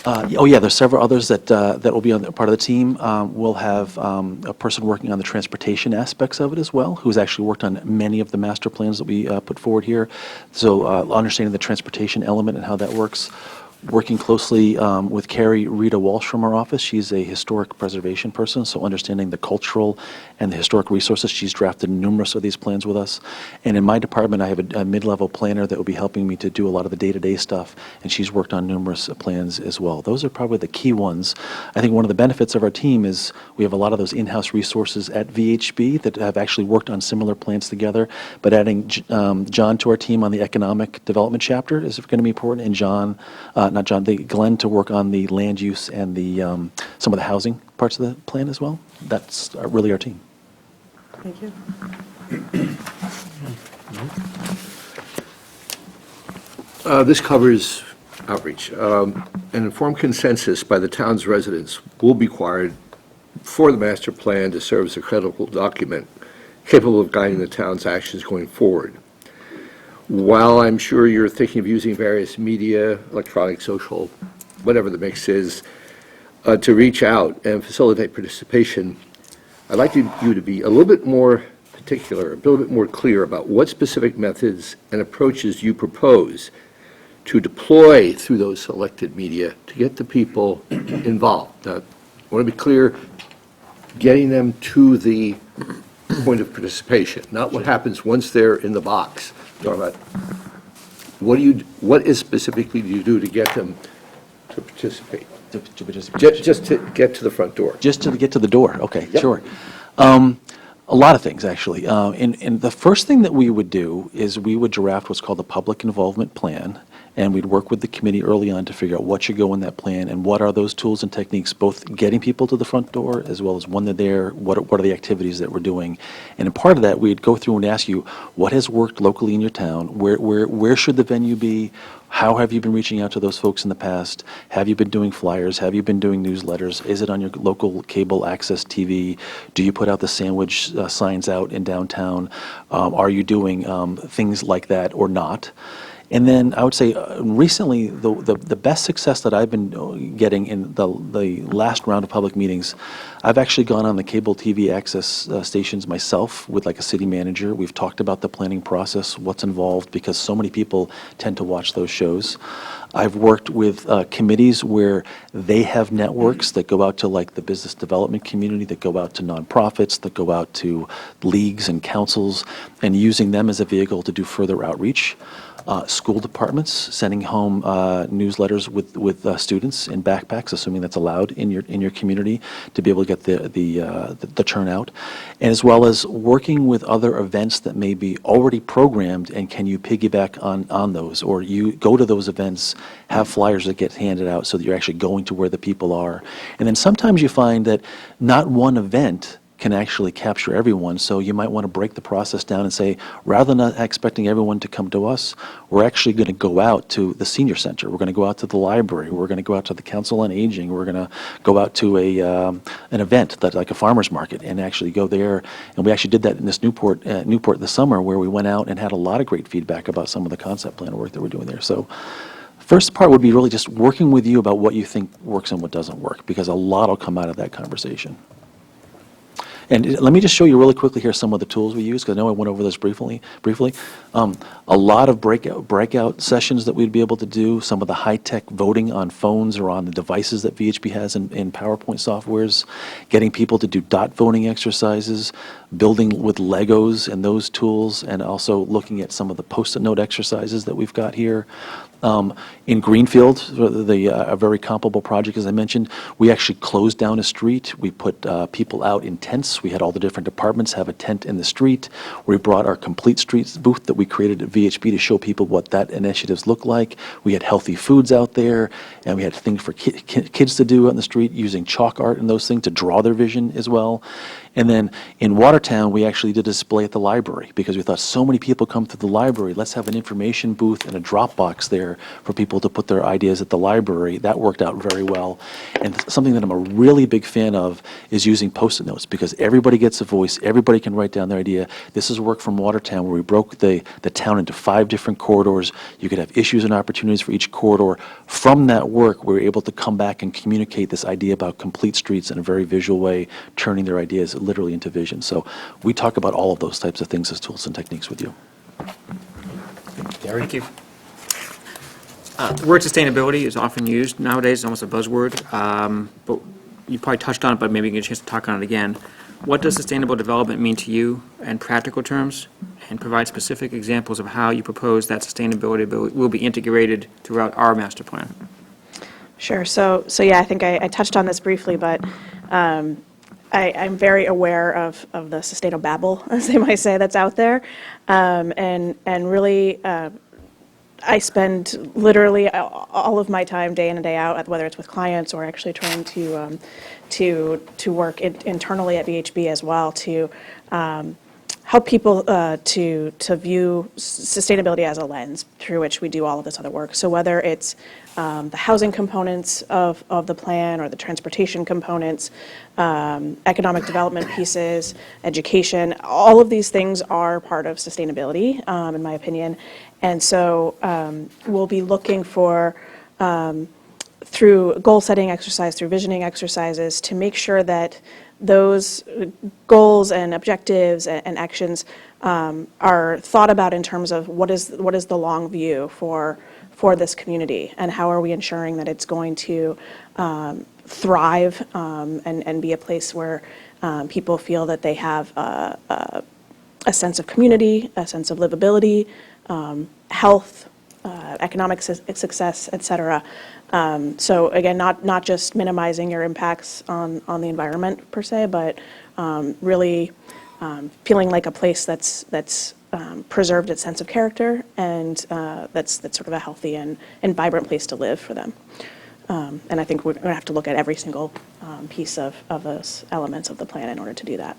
Oh yeah, there's several others that will be on part of the team. We'll have a person working on the transportation aspects of it as well, who's actually worked on many of the master plans that we put forward here. So understanding the transportation element and how that works. Working closely with Carrie Rita Walsh from our office. She's a historic preservation person, so understanding the cultural and the historic resources. She's drafted numerous of these plans with us. And in my department, I have a mid-level planner that will be helping me to do a lot of the day-to-day stuff, and she's worked on numerous plans as well. Those are probably the key ones. I think one of the benefits of our team is we have a lot of those in-house resources at VHB that have actually worked on similar plans together, but adding John to our team on the economic development chapter is going to be important, and Glenn to work on the land use and the some of the housing parts of the plan as well. That's really our team. Thank you. This covers outreach. An informed consensus by the town's residents will be required for the master plan to serve as a credible document capable of guiding the town's actions going forward. While I'm sure you're thinking of using various media, electronic, social, whatever the mix is, to reach out and facilitate participation, I'd like you to be a little bit more particular, a little bit more clear about what specific methods and approaches you propose to deploy through those selected media to get the people involved. Now, I want to be clear, getting them to the point of participation, not what happens once they're in the box. Talking about what is specifically do you do to get them to participate? Just Just to get to the front door? to get to the door, okay, Yep. sure. A lot of things, actually. And the first thing that we would do is we would draft what's called the public involvement plan, and we'd work with the committee early on to figure out what should go in that plan and what are those tools and techniques, both getting people to the front door as well as when they're there, what are the activities that we're doing. And in part of that, we'd go through and ask you, what has worked locally in your town? Where should the venue be? How have you been reaching out to those folks in the past? Have you been doing flyers? Have you been doing newsletters? Is it on your local cable access TV? Do you put out the sandwich signs out in downtown? Are you doing things like that or not? And then I would say recently, the best success that I've been getting in the last round of public meetings, I've actually gone on the cable TV access stations myself with like a city manager. We've talked about the planning process, what's involved, because so many people tend to watch those shows. I've worked with committees where they have networks that go out to like the business development community, that go out to nonprofits, that go out to leagues and councils, and using them as a vehicle to do further outreach. School departments sending home newsletters with students in backpacks, assuming that's allowed in your community, to be able to get the turnout, and as well as working with other events that may be already programmed, and can you piggyback on those, or you go to those events, have flyers that get handed out so that you're actually going to where the people are. And then sometimes you find that not one event can actually capture everyone, so you might want to break the process down and say, rather than not expecting everyone to come to us, we're actually going to go out to the senior center, we're going to go out to the library, we're going to go out to the Council on Aging, we're going to go out to an event that like a farmer's market and actually go there. And we actually did that in this Newport this summer, where we went out and had a lot of great feedback about some of the concept plan work that we're doing there. So first part would be really just working with you about what you think works and what doesn't work, because a lot will come out of that conversation. And let me just show you really quickly here some of the tools we use, because I know I went over this briefly. A lot of breakout sessions that we'd be able to do, some of the high-tech voting on phones or on the devices that VHB has in PowerPoint softwares, getting people to do dot voting exercises, building with Legos and those tools, and also looking at some of the Post-it note exercises that we've got here. In Greenfield, a very comparable project, as I mentioned, we actually closed down a street. We put people out in tents. We had all the different departments have a tent in the street. We brought our Complete Streets booth that we created at VHB to show people what that initiatives look like. We had healthy foods out there, and we had things for kids to do on the street using chalk art and those things to draw their vision as well. And then in Watertown, we actually did a display at the library, because we thought so many people come to the library, let's have an information booth and a drop box there for people to put their ideas at the library. That worked out very well. And something that I'm a really big fan of is using Post-it notes, because everybody gets a voice, everybody can write down their idea. This is work from Watertown, where we broke the town into 5 different corridors. You could have issues and opportunities for each corridor. From that work, we were able to come back and communicate this idea about complete streets in a very visual way, turning their ideas literally into vision. So we talk about all of those types of things as tools and techniques with you. Thank you. The word sustainability is often used nowadays, it's almost a buzzword, but you probably touched on it, but maybe you get a chance to talk on it again. What does sustainable development mean to you in practical terms? And provide specific examples of how you propose that sustainability will be integrated throughout our master plan. Sure. So yeah, I think I touched on this briefly, but I'm very aware of the sustainobabble, as they might say, that's out there, and really I spend literally all of my time, day in and day out, whether it's with clients or actually trying to work internally at VHB as well, to help people to view sustainability as a lens through which we do all of this other work. So whether it's the housing components of the plan, or the transportation components, economic development pieces, education, all of these things are part of sustainability, in my opinion. And so we'll be looking for, through goal-setting exercise, through visioning exercises, to make sure that those goals and objectives and actions are thought about in terms of what is the long view for this community, and how are we ensuring that it's going to thrive and be a place where people feel that they have a sense of community, a sense of livability, health, economic success, et cetera. So again, not just minimizing your impacts on the environment per se, but really feeling like a place that's preserved its sense of character and that's sort of a healthy and vibrant place to live for them. And I think we're going to have to look at every single piece of those elements of the plan in order to do that.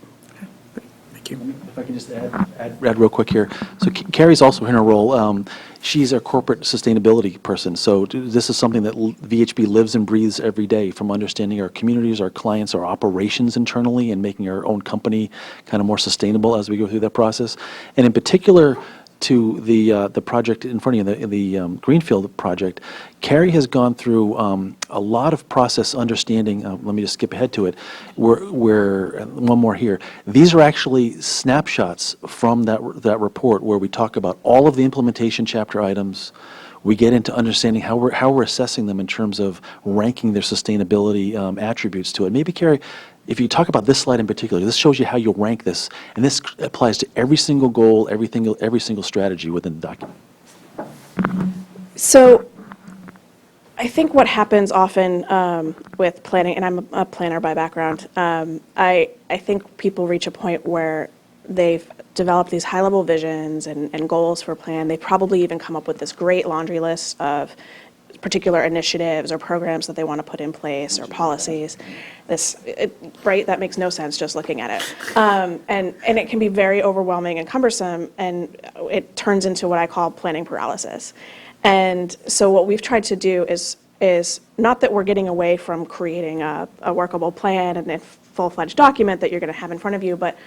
Thank you. If I can just add real quick here. So Carrie's also in her role. She's our corporate sustainability person. So this is something that VHB lives and breathes every day, from understanding our communities, our clients, our operations internally, and making our own company kind of more sustainable as we go through that process. And in particular, to the project in front of you, the Greenfield project, Carrie has gone through a lot of process understanding. Let me just skip ahead to it. One more here. These are actually snapshots from that report where we talk about all of the implementation chapter items. We get into understanding how we're assessing them in terms of ranking their sustainability attributes to it. Maybe, Carrie, if you talk about this slide in particular, this shows you how you'll rank this, and this applies to every single goal, every single strategy within the document. So I think what happens often with planning, and I'm a planner by background, I think people reach a point where they've developed these high-level visions and goals for a plan. They probably even come up with this great laundry list of particular initiatives or programs that they want to put in place or policies. Right? That makes no sense just looking at it. And it can be very overwhelming and cumbersome, and it turns into what I call planning paralysis. And so what we've tried to do is not that we're getting away from creating a workable plan and a full-fledged document that you're going to have in front of you, but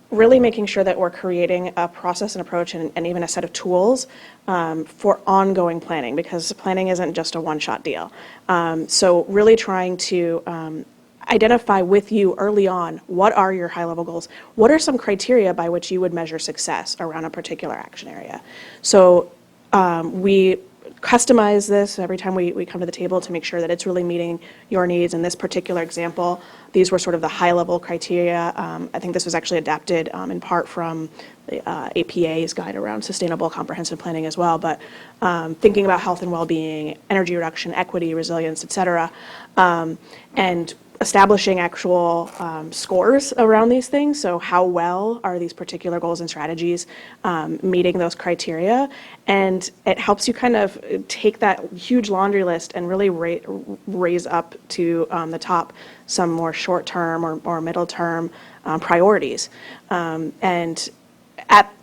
really making sure that we're creating a process and approach and even a set of tools for ongoing planning, because planning isn't just a one-shot deal. So really trying to identify with you early on, what are your high-level goals? What are some criteria by which you would measure success around a particular action area? So we customize this every time we come to the table to make sure that it's really meeting your needs. In this particular example, these were sort of the high-level criteria. I think this was actually adapted in part from the APA's guide around sustainable comprehensive planning as well, but thinking about health and well-being, energy reduction, equity, resilience, et cetera, and establishing actual scores around these things. So how well are these particular goals and strategies meeting those criteria? And it helps you kind of take that huge laundry list and really raise up to the top some more short-term or middle-term priorities. And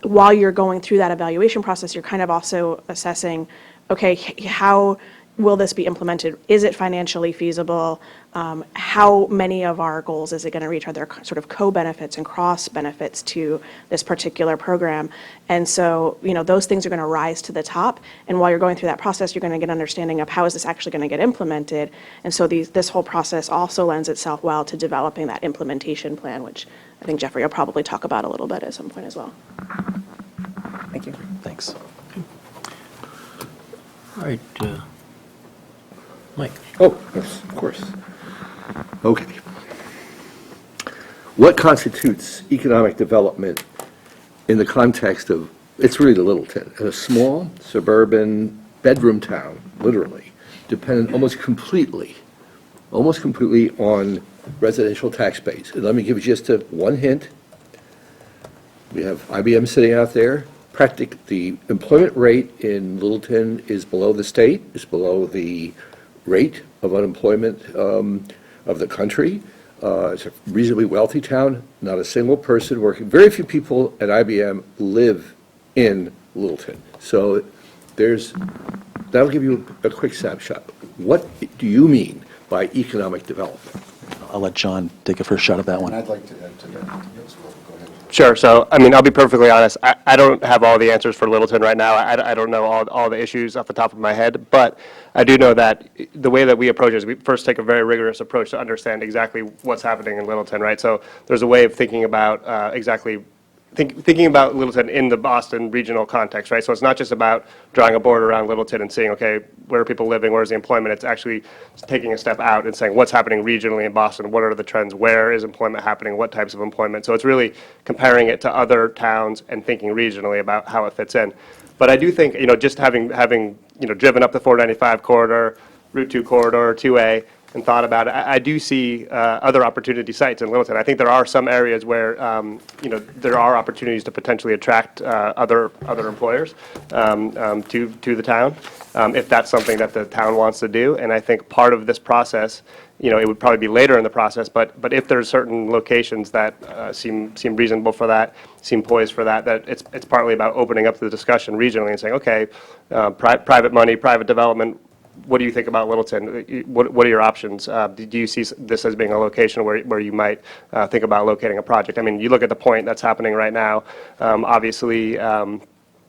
while you're going through that evaluation process, you're kind of also assessing, okay, how will this be implemented? Is it financially feasible? How many of our goals is it going to reach? Are there sort of co-benefits and cross-benefits to this particular program? And so, those things are going to rise to the top. And while you're going through that process, you're going to get an understanding of how is this actually going to get implemented. And so this whole process also lends itself well to developing that implementation plan, which I think Jeffrey will probably talk about a little bit at some point as well. Thank you. Thanks. All right, Mike. Oh, yes, of course. Okay. What constitutes economic development in the context of, it's really the Littleton, a small suburban bedroom town, literally, dependent almost completely on residential tax base. And let me give you just one hint. We have IBM sitting out there. The employment rate in Littleton is below the state, is below the rate of unemployment of the country. It's a reasonably wealthy town, not a single person working. Very few people at IBM live in Littleton. So that'll give you a quick snapshot. What do you mean by economic development? I'll let John take a first shot at that one. And I'd like to add to that as well. Go ahead. Sure. So, I'll be perfectly honest. I don't have all the answers for Littleton right now. I don't know all the issues off the top of my head, but I do know that the way that we approach it is we first take a very rigorous approach to understand exactly what's happening in Littleton, right? So there's a way of thinking about thinking about Littleton in the Boston regional context, right? So it's not just about drawing a border around Littleton and seeing, okay, where are people living, where's the employment? It's actually taking a step out and saying what's happening regionally in Boston, what are the trends, where is employment happening, what types of employment? So it's really comparing it to other towns and thinking regionally about how it fits in. But I do think, just having driven up the 495 corridor, Route 2 corridor, 2A, and thought about it, I do see other opportunity sites in Littleton. I think there are some areas where, there are opportunities to potentially attract other employers to the town, if that's something that the town wants to do. And I think part of this process, it would probably be later in the process, but if there's certain locations that seem reasonable for that, seem poised for that, it's partly about opening up the discussion regionally and saying, okay, private money, private development, what do you think about Littleton? What are your options? Do you see this as being a location where you might think about locating a project? I mean, you look at the point that's happening right now. Obviously,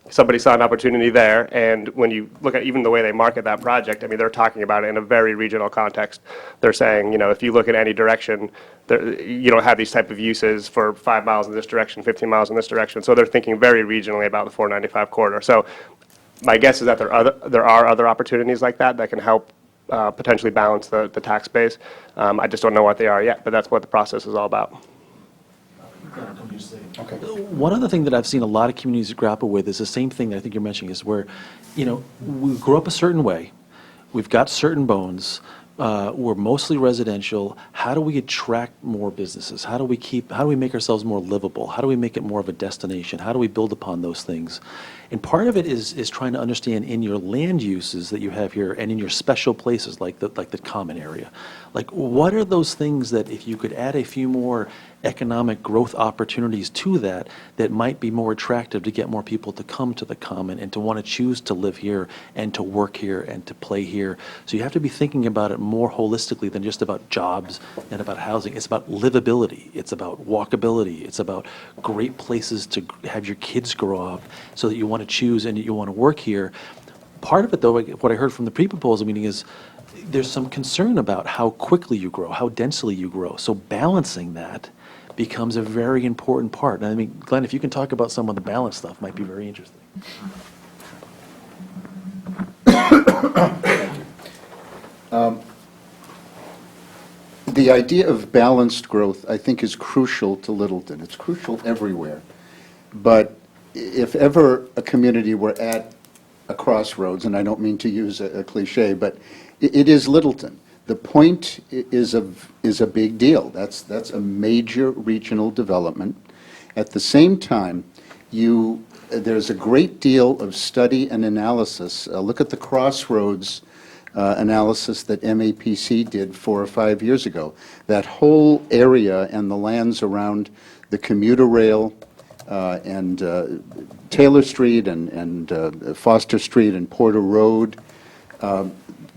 somebody saw an opportunity there, and when you look at even the way they market that project, I mean, they're talking about it in a very regional context. They're saying, if you look in any direction, you don't have these type of uses for 5 miles in this direction, 15 miles in this direction. So they're thinking very regionally about the 495 corridor. So my guess is that there are other opportunities like that can help potentially balance the tax base. I just don't know what they are yet, but that's what the process is all about. One other thing that I've seen a lot of communities grapple with is the same thing that I think you're mentioning, is where, we grew up a certain way, we've got certain bones, we're mostly residential. How do we attract more businesses? How do we make ourselves more livable? How do we make it more of a destination? How do we build upon those things? And part of it is trying to understand in your land uses that you have here and in your special places like the common area, like what are those things that if you could add a few more economic growth opportunities to that might be more attractive to get more people to come to the common and to want to choose to live here and to work here and to play here. So you have to be thinking about it more holistically than just about jobs and about housing. It's about livability. It's about walkability. It's about great places to have your kids grow up so that you want to choose and you want to work here. Part of it, though, what I heard from the pre-proposal meeting is there's some concern about how quickly you grow, how densely you grow. So balancing that becomes a very important part. And I mean, Glenn, if you can talk about some of the balance stuff, might be very interesting. The idea of balanced growth, I think, is crucial to Littleton. It's crucial everywhere. But if ever a community were at a crossroads, and I don't mean to use a cliche, but it is Littleton. The point is a big deal. That's a major regional development. At the same time, there's a great deal of study and analysis. Look at the crossroads analysis that MAPC did 4 or 5 years ago. That whole area and the lands around the commuter rail and Taylor Street and Foster Street and Porter Road,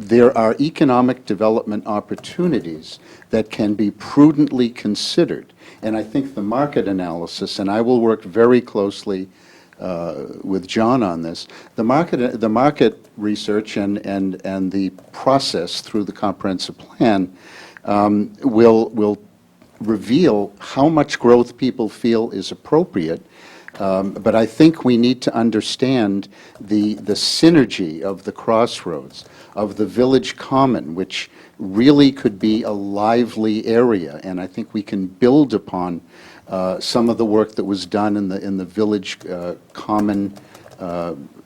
there are economic development opportunities that can be prudently considered. And I think the market analysis, and I will work very closely with John on this, the market research and the process through the comprehensive plan will reveal how much growth people feel is appropriate. But I think we need to understand the synergy of the crossroads, of the village common, which really could be a lively area. And I think we can build upon some of the work that was done in the village common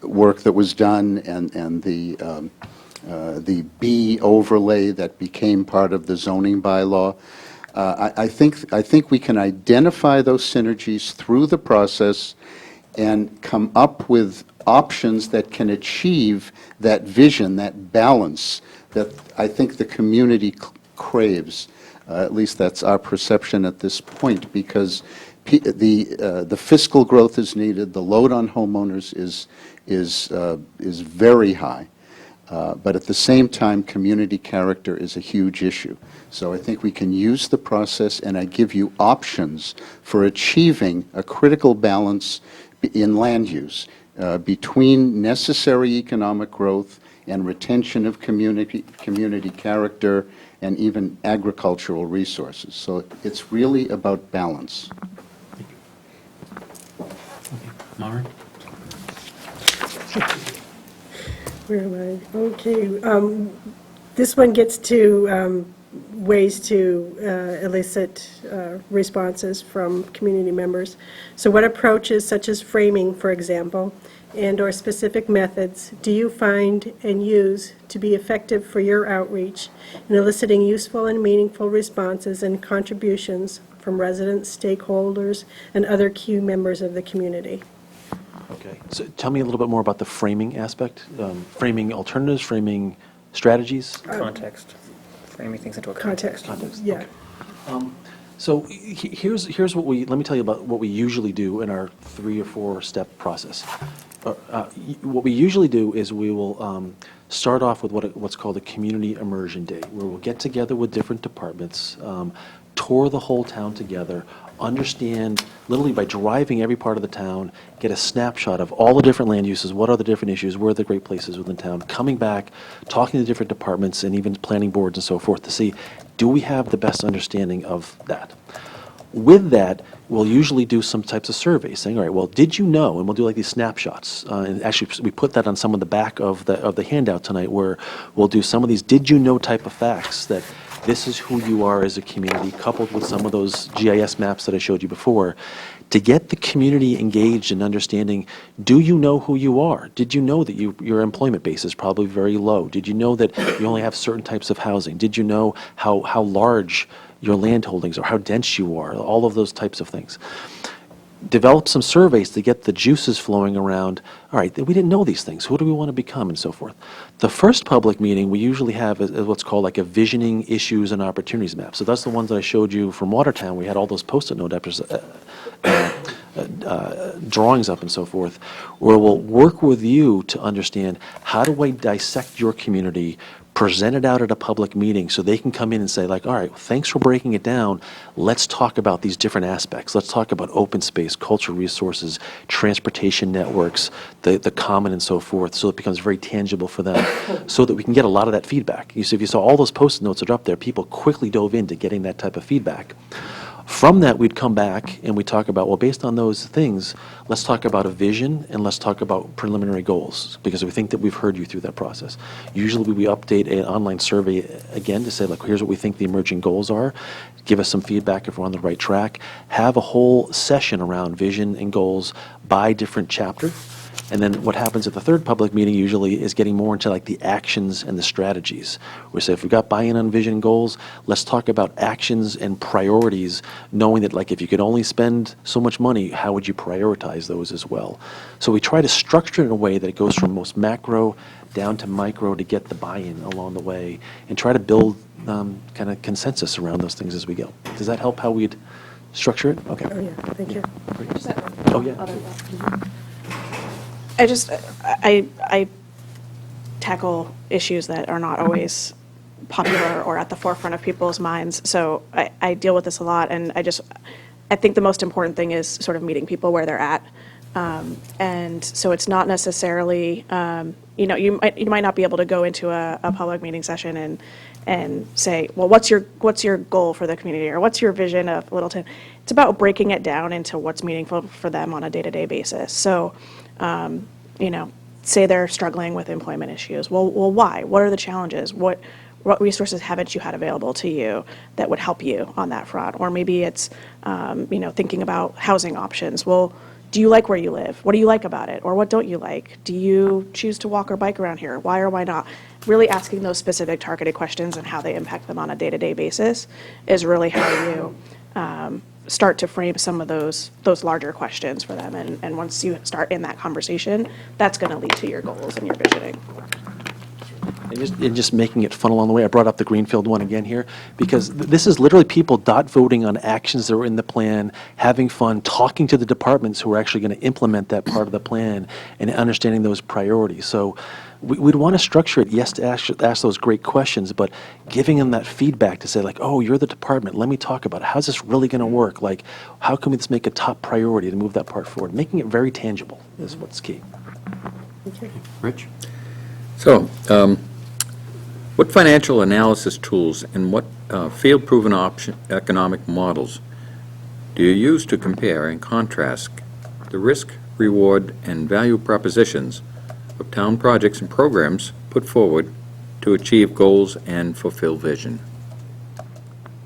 work that was done and the B overlay that became part of the zoning bylaw. I think we can identify those synergies through the process and come up with options that can achieve that vision, that balance that I think the community craves. At least that's our perception at this point, because the fiscal growth is needed, the load on homeowners is very high. But at the same time, community character is a huge issue. So I think we can use the process, and I give you options for achieving a critical balance in land use between necessary economic growth and retention of community character and even agricultural resources. So it's really about balance. Maren? Where am I? Okay. This one gets to ways to elicit responses from community members. So what approaches, such as framing, for example, and/or specific methods do you find and use to be effective for your outreach in eliciting useful and meaningful responses and contributions from residents, stakeholders, and other key members of the community? Okay, so tell me a little bit more about the framing aspect, framing alternatives, framing strategies? Context, framing things into a context. Context, yeah. So here's what let me tell you about what we usually do in our 3 or 4 step process. What we usually do is we will start off with what's called a community immersion day, where we'll get together with different departments, tour the whole town together, understand, literally by driving every part of the town, get a snapshot of all the different land uses, what are the different issues, where are the great places within town, coming back, talking to different departments and even planning boards and so forth to see, do we have the best understanding of that? With that, we'll usually do some types of surveys, saying, all right, well, did you know, and we'll do like these snapshots, and actually we put that on some of the back of the handout tonight, where we'll do some of these did you know type of facts, that this is who you are as a community, coupled with some of those GIS maps that I showed you before, to get the community engaged in understanding, do you know who you are? Did you know that your employment base is probably very low? Did you know that you only have certain types of housing? Did you know how large your land holdings are, how dense you are, all of those types of things? Develop some surveys to get the juices flowing around, all right, we didn't know these things, who do we want to become, and so forth. The first public meeting we usually have is what's called like a visioning issues and opportunities map. So that's the ones that I showed you from Watertown. We had all those Post-it note drawings up and so forth, where we'll work with you to understand, how do I dissect your community, present it out at a public meeting so they can come in and say, like, all right, thanks for breaking it down. Let's talk about these different aspects. Let's talk about open space, cultural resources, transportation networks, the common and so forth, so it becomes very tangible for them, so that we can get a lot of that feedback. If you saw all those Post-it notes that are up there, people quickly dove into getting that type of feedback. From that, we'd come back and we talk about, well, based on those things, let's talk about a vision and let's talk about preliminary goals, because we think that we've heard you through that process. Usually we update an online survey again to say, like, here's what we think the emerging goals are, give us some feedback if we're on the right track, have a whole session around vision and goals by different chapter. And then what happens at the third public meeting usually is getting more into like the actions and the strategies. We say, if we've got buy-in on vision and goals, let's talk about actions and priorities, knowing that, like, if you could only spend so much money, how would you prioritize those as well? So we try to structure it in a way that it goes from most macro down to micro to get the buy-in along the way, and try to build kind of consensus around those things as we go. Does that help how we'd structure it? Okay. Oh, yeah, thank you. Oh, yeah. I tackle issues that are not always popular or at the forefront of people's minds, so I deal with this a lot, and I think the most important thing is sort of meeting people where they're at. And so it's not necessarily, you might not be able to go into a public meeting session and say, well, what's your goal for the community, or what's your vision of Littleton? It's about breaking it down into what's meaningful for them on a day-to-day basis. So, say they're struggling with employment issues. Well, why? What are the challenges? What resources haven't you had available to you that would help you on that front? Or maybe it's, thinking about housing options. Well, do you like where you live? What do you like about it? Or what don't you like? Do you choose to walk or bike around here? Why or why not? Really asking those specific targeted questions and how they impact them on a day-to-day basis is really how you start to frame some of those larger questions for them. And once you start in that conversation, that's going to lead to your goals and your visioning. And just making it fun along the way. I brought up the Greenfield one again here, because this is literally people voting on actions that are in the plan, having fun, talking to the departments who are actually going to implement that part of the plan, and understanding those priorities. So we'd want to structure it, yes, to ask those great questions, but giving them that feedback to say, like, oh, you're the department, let me talk about it. How's this really going to work? Like, how can we just make a top priority to move that part forward? Making it very tangible is what's key. Okay. Rich? So, what financial analysis tools and what field-proven economic models do you use to compare and contrast the risk, reward, and value propositions of town projects and programs put forward to achieve goals and fulfill vision?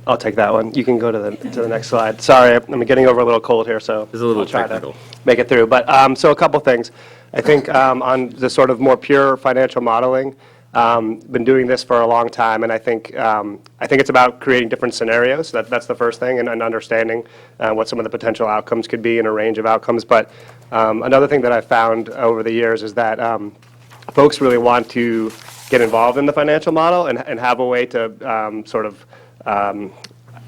I'll take that one. You can go to the next slide. Sorry, I'm getting over a little cold here, so It's a little I'll try technical. to make it through. But, so a couple things. I think on the sort of more pure financial modeling, been doing this for a long time, and I think it's about creating different scenarios. That's the first thing, and understanding what some of the potential outcomes could be in a range of outcomes. But another thing that I've found over the years is that folks really want to get involved in the financial model and have a way to sort of,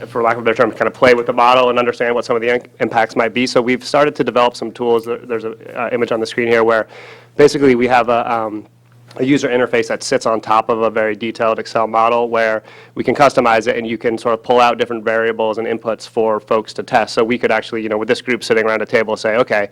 for lack of a better term, kind of play with the model and understand what some of the impacts might be. So we've started to develop some tools. There's an image on the screen here where basically we have a user interface that sits on top of a very detailed Excel model where we can customize it and you can sort of pull out different variables and inputs for folks to test. So we could actually, with this group sitting around a table, say, okay,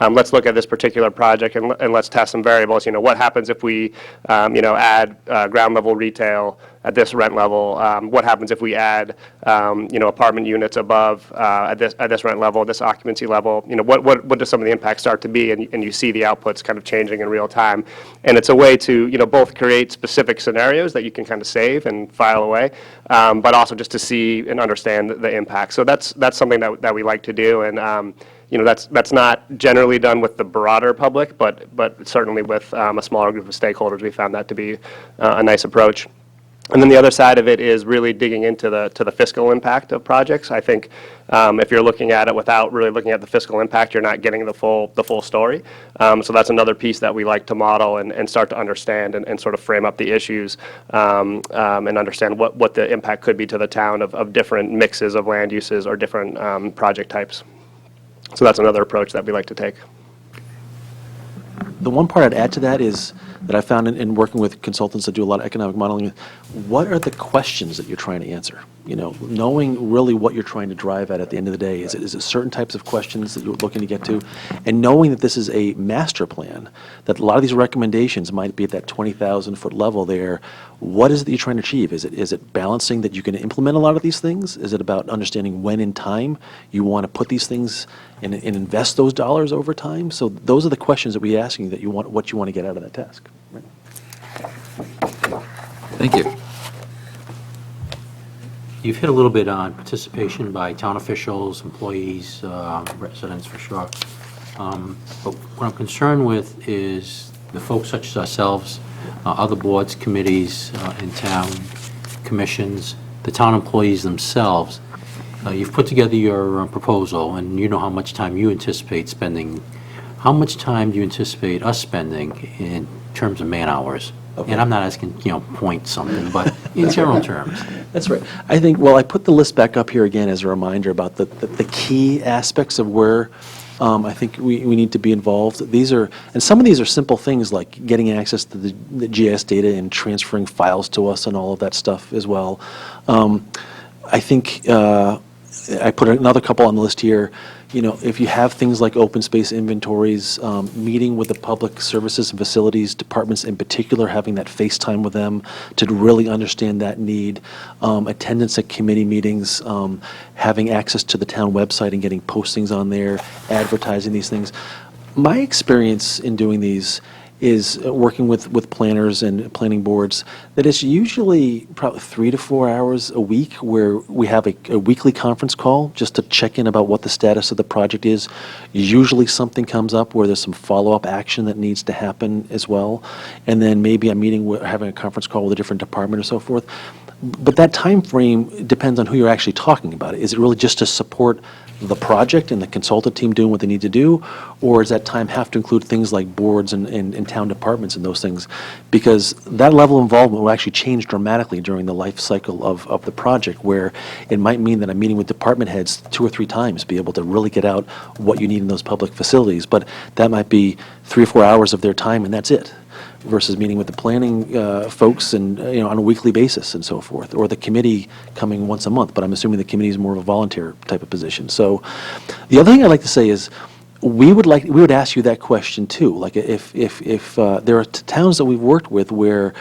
let's look at this particular project and let's test some variables. What happens if we, add ground level retail at this rent level? What happens if we add, apartment units above at this rent level, this occupancy level? What do some of the impacts start to be? And you see the outputs kind of changing in real time. And it's a way to, both create specific scenarios that you can kind of save and file away, but also just to see and understand the impact. So that's something that we like to do. And that's not generally done with the broader public, but certainly with a smaller group of stakeholders, we found that to be a nice approach. And then the other side of it is really digging into the fiscal impact of projects. I think if you're looking at it without really looking at the fiscal impact, you're not getting the full story. So that's another piece that we like to model and start to understand and sort of frame up the issues and understand what the impact could be to the town of different mixes of land uses or different project types. So that's another approach that we like to take. The one part I'd add to that is that I found in working with consultants that do a lot of economic modeling, what are the questions that you're trying to answer? Knowing really what you're trying to drive at the end of the day. Is it certain types of questions that you're looking to get to? And knowing that this is a master plan, that a lot of these recommendations might be at that 20,000-foot level there. What is it that you're trying to achieve? Is it balancing that you can implement a lot of these things? Is it about understanding when in time you want to put these things and invest those dollars over time? So those are the questions that we're asking that what you want to get out of that task. Right? Thank you. You've hit a little bit on participation by town officials, employees, residents for sure. But what I'm concerned with is the folks such as ourselves, other boards, committees in town, commissions, the town employees themselves. You've put together your proposal, and you know how much time you anticipate spending. How much time do you anticipate us spending in terms of man-hours? Okay. And I'm not asking, point something, but in general terms. That's right. I think, I put the list back up here again as a reminder about the key aspects of where I think we need to be involved. And some of these are simple things like getting access to the GIS data and transferring files to us and all of that stuff as well. I think I put another couple on the list here. If you have things like open space inventories, meeting with the public services and facilities departments in particular, having that face time with them to really understand that need, attendance at committee meetings, having access to the town website and getting postings on there, advertising these things. My experience in doing these is working with planners and planning boards, that it's usually probably 3 to 4 hours a week where we have a weekly conference call just to check in about what the status of the project is. Usually something comes up where there's some follow-up action that needs to happen as well. And then maybe a meeting, having a conference call with a different department or so forth. But that time frame depends on who you're actually talking about. Is it really just to support the project and the consultant team doing what they need to do, or does that time have to include things like boards and town departments and those things? Because that level of involvement will actually change dramatically during the life cycle of the project, where it might mean that I'm meeting with department heads 2 or 3 times to be able to really get out what you need in those public facilities. But that might be 3 or 4 hours of their time, and that's it, versus meeting with the planning folks and on a weekly basis and so forth, or the committee coming once a month. But I'm assuming the committee is more of a volunteer type of position. So the other thing I'd like to say is we would ask you that question too. Like if there are towns that we've worked with where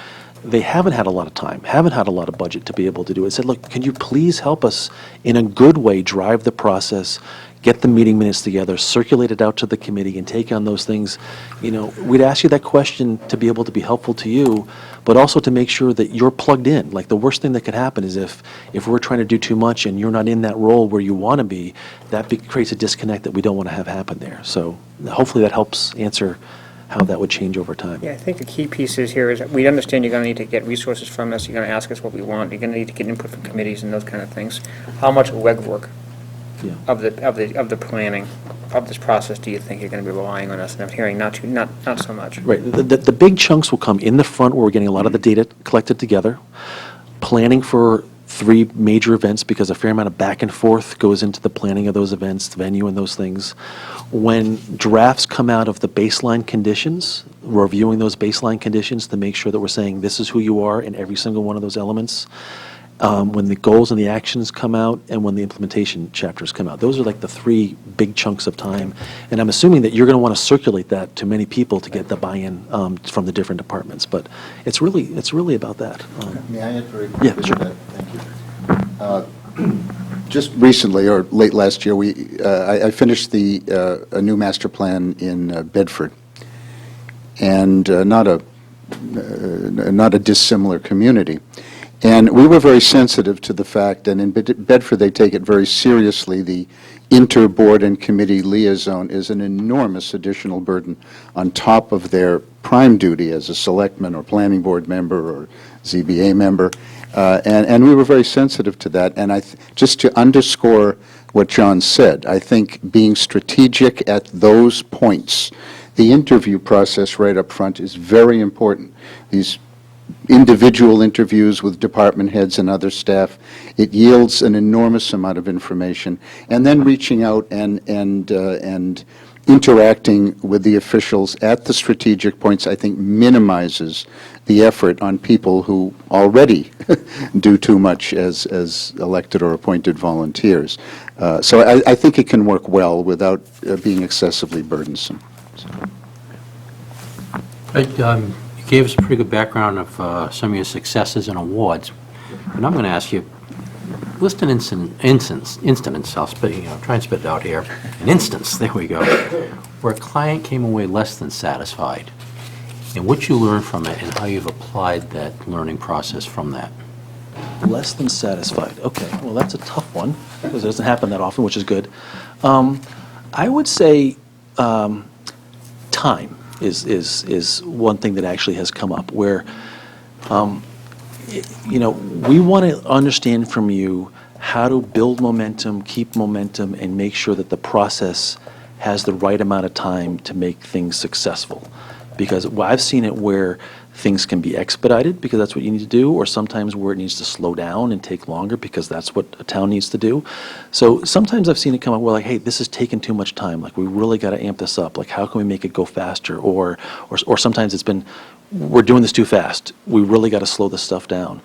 they haven't had a lot of time, haven't had a lot of budget to be able to do it, said, look, can you please help us in a good way drive the process, get the meeting minutes together, circulate it out to the committee, and take on those things. We'd ask you that question to be able to be helpful to you, but also to make sure that you're plugged in. Like, the worst thing that could happen is if we're trying to do too much and you're not in that role where you want to be, that creates a disconnect that we don't want to have happen there. So hopefully that helps answer how that would change over time. Yeah, I think the key piece is here is that we understand you're going to need to get resources from us, you're going to ask us what we want, you're going to need to get input from committees and those kind of things. How much legwork Yeah. of the planning of this process do you think you're going to be relying on us? And I'm hearing not so much. Right. The big chunks will come in the front, where we're getting a lot of the data collected together, planning for 3 major events, because a fair amount of back and forth goes into the planning of those events, the venue and those things. When drafts come out of the baseline conditions, we're reviewing those baseline conditions to make sure that we're saying this is who you are in every single one of those elements. When the goals and the actions come out, and when the implementation chapters come out. Those are like the 3 big chunks of time. And I'm assuming that you're going to want to circulate that to many people to get the buy-in from the different departments. But it's really about that. May I add very Yeah, quickly to sure. that? Thank you. Just recently, or late last year, I finished a new master plan in Bedford, and not a dissimilar community. And we were very sensitive to the fact, and in Bedford, they take it very seriously. The inter-board and committee liaison is an enormous additional burden on top of their prime duty as a selectman or planning board member or ZBA member. And we were very sensitive to that. And just to underscore what John said, I think being strategic at those points, the interview process right up front is very important. These individual interviews with department heads and other staff, it yields an enormous amount of information. And then reaching out and interacting with the officials at the strategic points, I think, minimizes the effort on people who already do too much as elected or appointed volunteers. So I think it can work well without being excessively burdensome. You gave us a pretty good background of some of your successes and awards, and I'm going to ask you, list an instance, I'll try and spit it out here, an instance, there we go, where a client came away less than satisfied, and what you learned from it and how you've applied that learning process from that. Less than satisfied. Okay, well, that's a tough one, because it doesn't happen that often, which is good. I would say time is one thing that actually has come up, where, we want to understand from you how to build momentum, keep momentum, and make sure that the process has the right amount of time to make things successful. Because I've seen it where things can be expedited because that's what you need to do, or sometimes where it needs to slow down and take longer because that's what a town needs to do. So sometimes I've seen it come up where, like, hey, this is taking too much time. Like, we really got to amp this up. Like, how can we make it go faster? Or sometimes it's been, we're doing this too fast. We really got to slow this stuff down.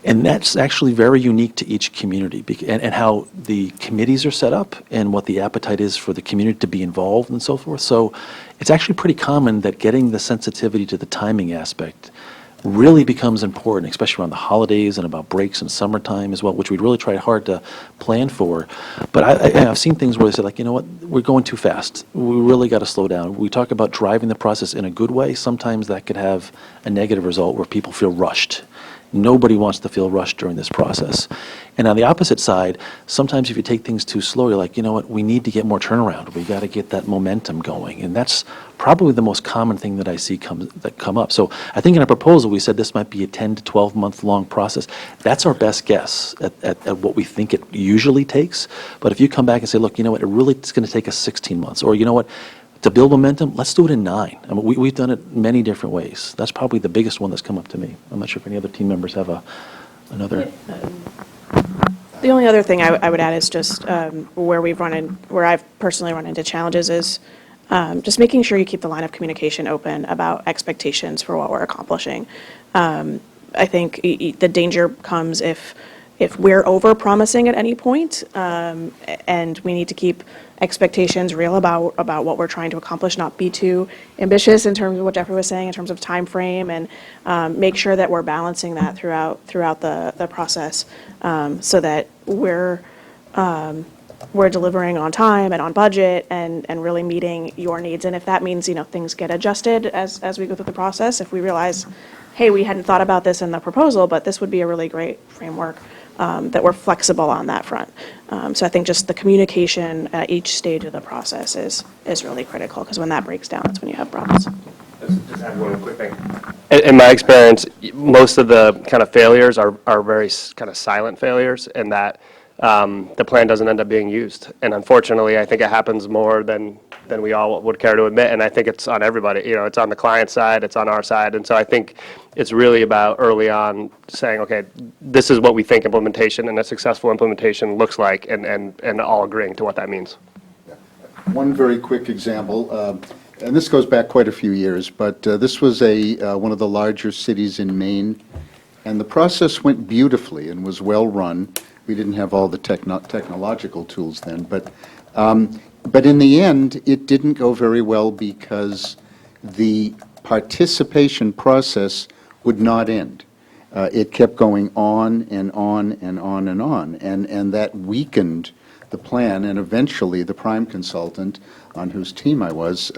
And that's actually very unique to each community, and how the committees are set up and what the appetite is for the community to be involved and so forth. So it's actually pretty common that getting the sensitivity to the timing aspect really becomes important, especially around the holidays and about breaks and summertime as well, which we really try hard to plan for. But I've seen things where they say, like, you know what, we're going too fast. We really got to slow down. We talk about driving the process in a good way. Sometimes that could have a negative result where people feel rushed. Nobody wants to feel rushed during this process. And on the opposite side, sometimes if you take things too slow, you're like, you know what, we need to get more turnaround. We got to get that momentum going. And that's probably the most common thing that I see come up. So I think in our proposal, we said this might be a 10 to 12 month long process. That's our best guess at what we think it usually takes. But if you come back and say, look, you know what, it's going to take us 16 months. Or you know what, to build momentum, let's do it in 9. I mean, we've done it many different ways. That's probably the biggest one that's come up to me. I'm not sure if any other team members have another. The only other thing I would add is just where I've personally run into challenges is just making sure you keep the line of communication open about expectations for what we're accomplishing. I think the danger comes if we're over-promising at any point, and we need to keep expectations real about what we're trying to accomplish, not be too ambitious in terms of what Jeffrey was saying in terms of time frame, and make sure that we're balancing that throughout the process, so that we're we're delivering on time and on budget and really meeting your needs. And if that means, things get adjusted as we go through the process, if we realize, hey, we hadn't thought about this in the proposal, but this would be a really great framework, that we're flexible on that front. So I think just the communication at each stage of the process is really critical, because when that breaks down, that's when you have problems. Just add one quick thing. In my experience, most of the kind of failures are very kind of silent failures, in that the plan doesn't end up being used. And unfortunately, I think it happens more than we all would care to admit, and I think it's on everybody. It's on the client side, it's on our side, and so I think it's really about early on saying, okay, this is what we think implementation and a successful implementation looks like, and all agreeing to what that means. One very quick example, and this goes back quite a few years, but this was one of the larger cities in Maine, and the process went beautifully and was well-run. We didn't have all the technological tools then, but in the end, it didn't go very well because the participation process would not end. It kept going on and on and on and on, and that weakened the plan, and eventually the prime consultant, on whose team I was,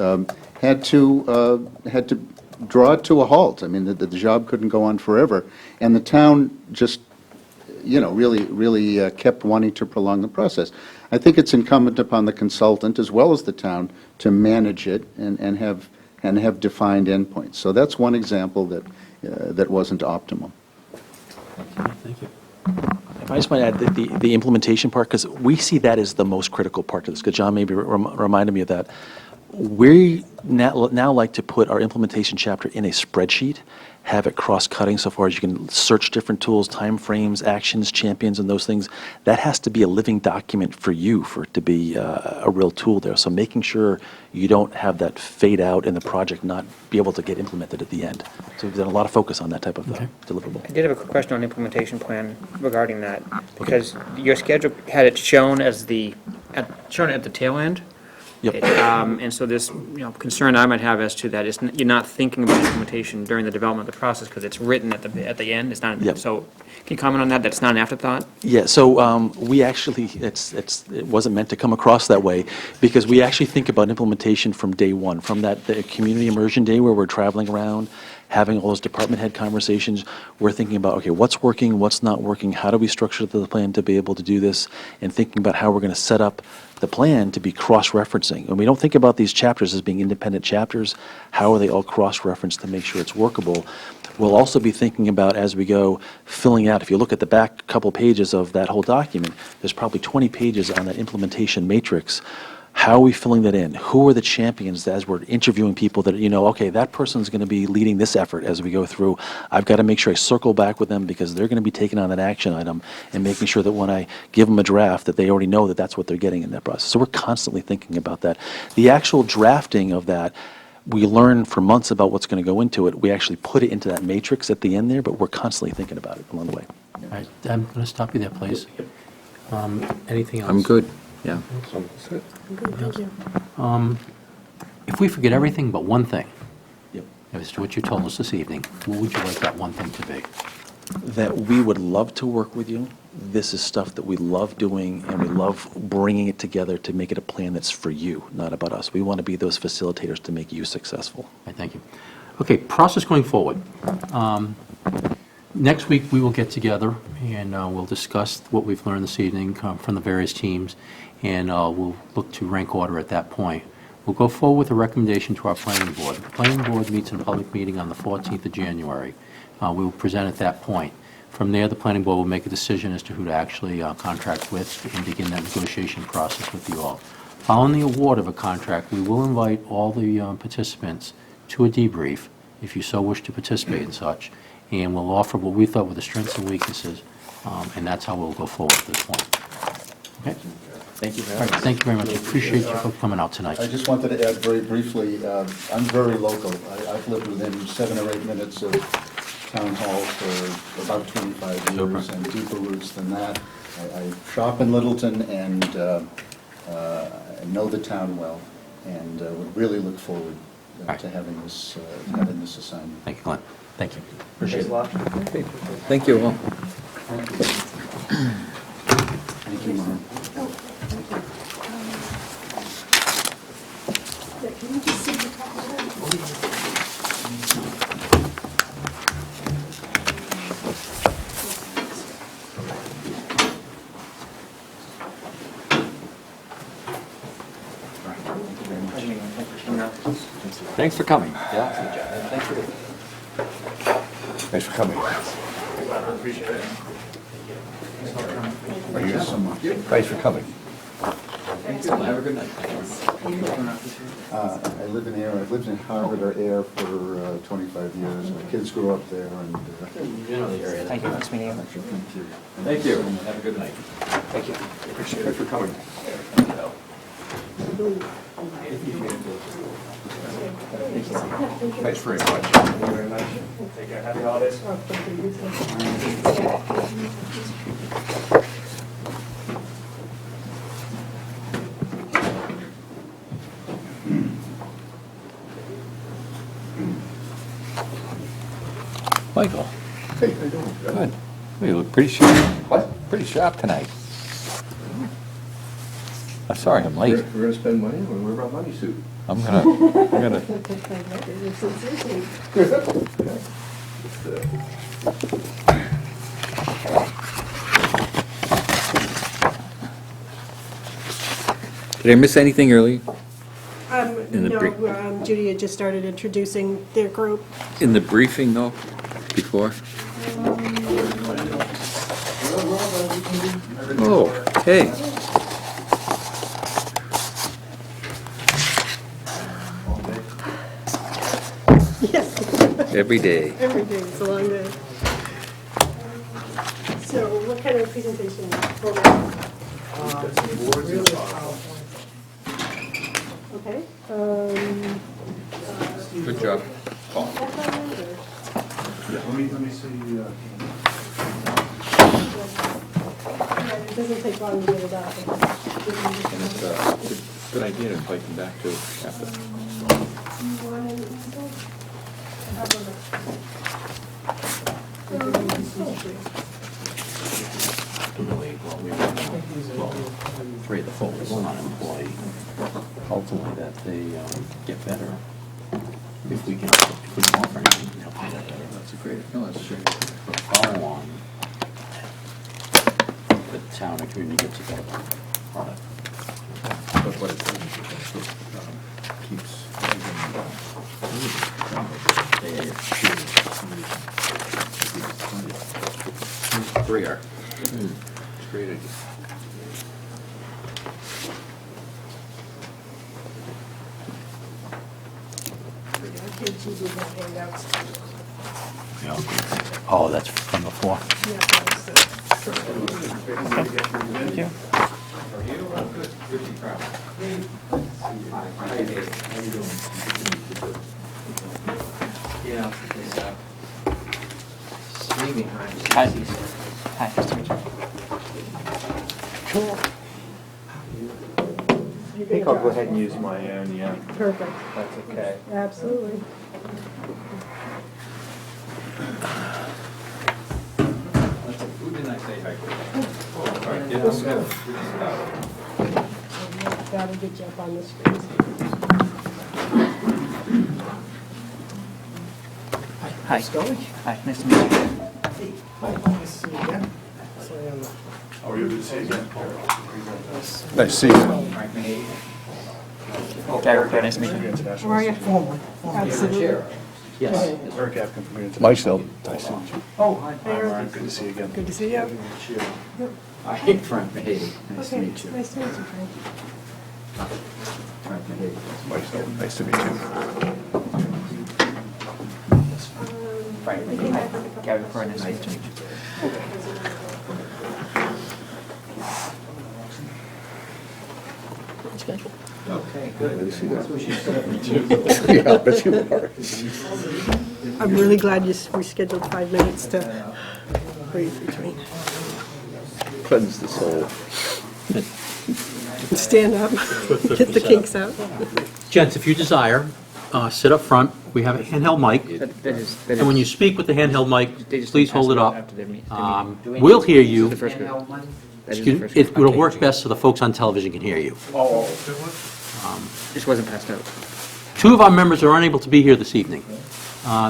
had to draw it to a halt. I mean, the job couldn't go on forever, and the town just, really kept wanting to prolong the process. I think it's incumbent upon the consultant as well as the town to manage it and have defined endpoints. So that's one example that wasn't optimal. Thank you. If I just might add the implementation part, because we see that as the most critical part of this, because John maybe reminded me of that. We now like to put our implementation chapter in a spreadsheet, have it cross-cutting so far as you can search different tools, timeframes, actions, champions, and those things. That has to be a living document for you for it to be a real tool there. So making sure you don't have that fade out and the project not be able to get implemented at the end. So we've done a lot of focus on that type of deliverable. I did have a quick question on the implementation plan regarding that, because your schedule had it shown as shown at the tail end. Yep. And so this, concern I might have as to that is you're not thinking about implementation during the development of the process because it's written at the end. It's not. Yep. So, can you comment on that? That's not an afterthought. Yeah, so we actually, it wasn't meant to come across that way, because we actually think about implementation from day one, from the community immersion day where we're traveling around, having all those department head conversations. We're thinking about, okay, what's working, what's not working, how do we structure the plan to be able to do this, and thinking about how we're going to set up the plan to be cross-referencing. And we don't think about these chapters as being independent chapters. How are they all cross-referenced to make sure it's workable? We'll also be thinking about, as we go, filling out. If you look at the back couple pages of that whole document, there's probably 20 pages on that implementation matrix. How are we filling that in? Who are the champions as we're interviewing people that, okay, that person's going to be leading this effort as we go through. I've got to make sure I circle back with them because they're going to be taking on that action item and making sure that when I give them a draft that they already know that that's what they're getting in that process. So we're constantly thinking about that. The actual drafting of that, we learn for months about what's going to go into it. We actually put it into that matrix at the end there, but we're constantly thinking about it along the way. All right, I'm going to stop you there, please. Anything else? I'm good, yeah. Good, thank you. If we forget everything but one thing, Yep. as to what you told us this evening, what would you like that one thing to be? That we would love to work with you. This is stuff that we love doing, and we love bringing it together to make it a plan that's for you, not about us. We want to be those facilitators to make you successful. All right, thank you. Okay, process going forward. Next week, we will get together, and we'll discuss what we've learned this evening from the various teams, and we'll look to rank order at that point. We'll go forward with a recommendation to our planning board. The planning board meets in a public meeting on the 14th of January. We will present at that point. From there, the planning board will make a decision as to who to actually contract with and begin that negotiation process with you all. Following the award of a contract, we will invite all the participants to a debrief, if you so wish to participate in such, and we'll offer what we thought were the strengths and weaknesses, and that's how we'll go forward at this point. Okay? Thank you very All right, thank you very much. I appreciate you for coming out tonight. I just wanted to add very briefly, I'm very local. I've lived within 7 or 8 minutes of town hall for about 25 years and deeper roots than that. I shop in Littleton and I know the town well and would really look forward to having this assignment. Thank you, Glenn. Thank you. Appreciate it. Thank you all. Thank you, Norm. Thanks for coming. Thanks for coming. Thanks for coming. Have a good night. I live in Air, I've lived in Harvard or Air for 25 years. My kids grew up there and. Thank you, nice meeting you. Thank you. Have a good night. Thank you. Appreciate it for coming. Thanks very much. Take care, happy holidays. Michael, Hey, how you doing? good. You look pretty sharp. What? Pretty sharp tonight. I'm sorry I'm late. We're gonna spend money, we're gonna wear our money suit. I'm gonna, Did I miss anything early? In the brief. No, Judy had just started introducing their group. In the briefing, though, before? Oh, hey. Yes, Every day. every day, it's a long day. So what kind of presentation format? Okay. Good job, Paul. Let me see. It doesn't take long to get it out. And it's a good idea to invite them back too after. Three of the folks are not employed. Hopefully that they get better. If we can offer anything to help them get better. That's a great, no, that's true. Follow on. The town and community gets a better product. But what it does is it keeps Three are. It's a great idea. Oh, that's from before. Thank you. Hi. Hi, nice to meet you. I think I'll go ahead and use my own, yeah. Perfect, That's okay. absolutely. Who didn't I say hi Got to get you up on the screen. Hi. Hi, nice to meet you. Nice to see you again. Oh, you're good to see you again. Nice to see you. Derek, very nice to meet you. How are you? Absolutely. Yes. Eric Apkin from Greenwich. Mike Snell. Nice to meet you. Oh, hi. Good to see you again. Good to see you. Hi, Frank Mahady. Nice to Okay, meet you. nice to meet you, Frank. Frank Mahady. Mike Snell. Nice to meet you. Frank, hi. Gary, very nice to meet you. Okay, good. Good to see that. Yeah, I bet you are. I'm really glad you rescheduled 5 minutes to breathe between. Cleanse the soul. Stand up, get the kinks out. Gents, if you desire, sit up front. We have a handheld mic. And when you speak with the handheld mic, please hold it up. We'll hear you. Excuse me, it will work best so the folks on television can hear you. This wasn't passed out. 2 of our members are unable to be here this evening.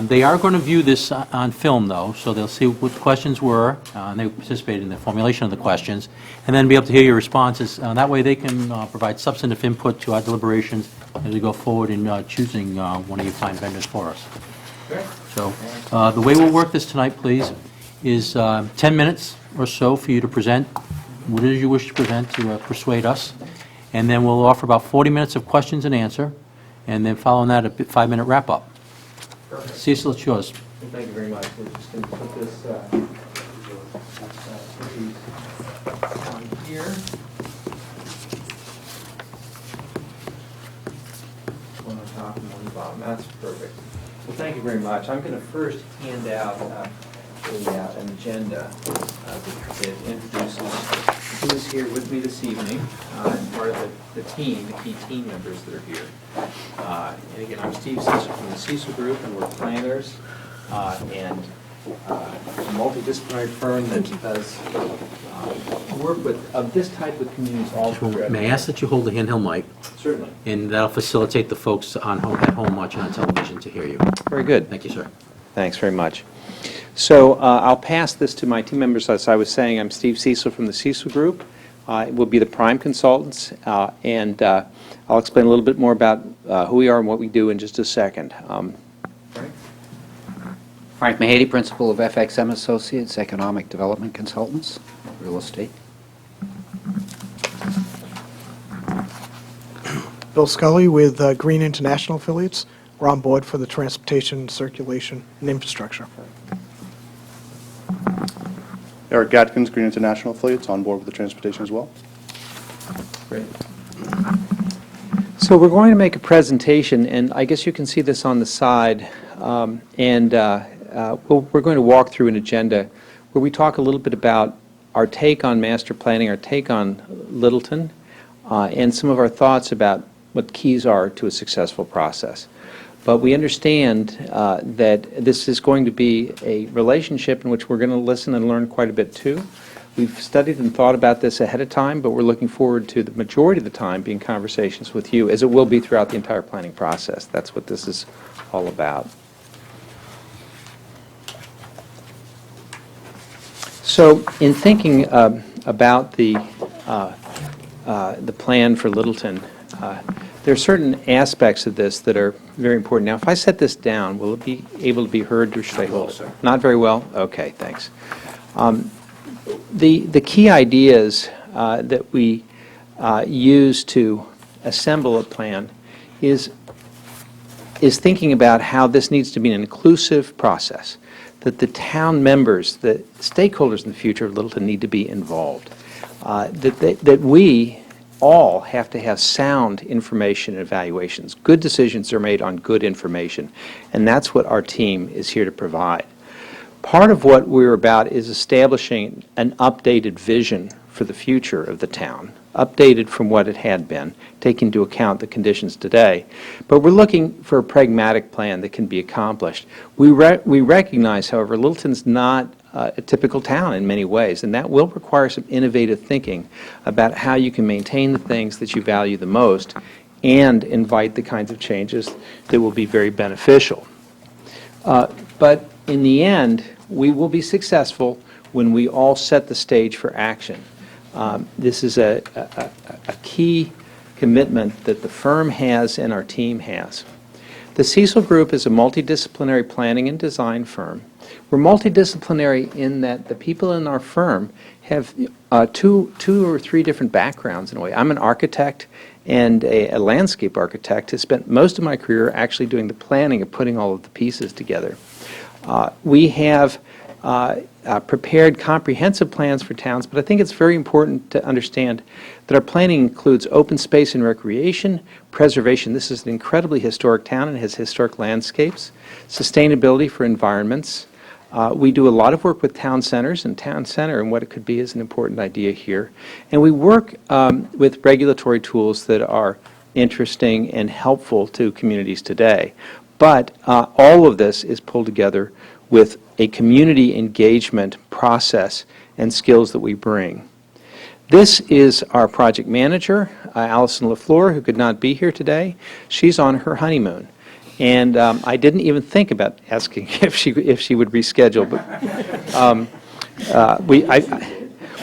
They are going to view this on film, though, so they'll see what the questions were, and they participate in the formulation of the questions, and then be able to hear your responses. That way, they can provide substantive input to our deliberations as we go forward in choosing one of you fine vendors for us. So the way we'll work this tonight, please, is 10 minutes or so for you to present what it is you wish to present to persuade us, and then we'll offer about 40 minutes of questions and answer, and then following that, a 5-minute wrap-up. Cecil, it's yours. Thank you very much. We're just going to put this on here. One on top and one on the bottom. That's perfect. Well, thank you very much. I'm going to first hand out an agenda that introduces who is here with me this evening, and part of the team, the key team members that are here. And again, I'm Steve Cecil from the Cecil Group, and we're planners and a multidisciplinary firm that does work of this type with communities all throughout. May I ask that you hold the handheld mic? Certainly. And that'll facilitate the folks at home watching on television to hear you. Very good. Thank you, sir. Thanks very much. So I'll pass this to my team members. As I was saying, I'm Steve Cecil from the Cecil Group. We'll be the prime consultants, and I'll explain a little bit more about who we are and what we do in just a second. Frank Mahady, principal of FXM Associates, Economic Development Consultants, Real Estate. Bill Scully with Green International Affiliates. We're on board for the transportation, circulation, and infrastructure. Eric Gatkins, Green International Affiliates, on board with the transportation as well. Great. So we're going to make a presentation, and I guess you can see this on the side, we're going to walk through an agenda where we talk a little bit about our take on master planning, our take on Littleton, and some of our thoughts about what keys are to a successful process. But we understand that this is going to be a relationship in which we're going to listen and learn quite a bit too. We've studied and thought about this ahead of time, but we're looking forward to the majority of the time being conversations with you, as it will be throughout the entire planning process. That's what this is all about. So in thinking about the plan for Littleton, there are certain aspects of this that are very important. Now, if I set this down, will it be able to be heard, or should I hold it? Not very well? Okay, thanks. The key ideas that we use to assemble a plan is thinking about how this needs to be an inclusive process, that the town members, the stakeholders in the future of Littleton need to be involved, that we all have to have sound information and evaluations. Good decisions are made on good information, and that's what our team is here to provide. Part of what we're about is establishing an updated vision for the future of the town, updated from what it had been, taking into account the conditions today. But we're looking for a pragmatic plan that can be accomplished. We recognize, however, Littleton's not a typical town in many ways, and that will require some innovative thinking about how you can maintain the things that you value the most and invite the kinds of changes that will be very beneficial. But in the end, we will be successful when we all set the stage for action. This is a key commitment that the firm has and our team has. The Cecil Group is a multidisciplinary planning and design firm. We're multidisciplinary in that the people in our firm have two or three different backgrounds in a way. I'm an architect and a landscape architect who spent most of my career actually doing the planning of putting all of the pieces together. We have prepared comprehensive plans for towns, but I think it's very important to understand that our planning includes open space and recreation, preservation. This is an incredibly historic town and has historic landscapes, sustainability for environments. We do a lot of work with town centers, and town center and what it could be is an important idea here. And we work with regulatory tools that are interesting and helpful to communities today. But all of this is pulled together with a community engagement process and skills that we bring. This is our project manager, Allison LaFleur, who could not be here today. She's on her honeymoon. And I didn't even think about asking if she would reschedule, but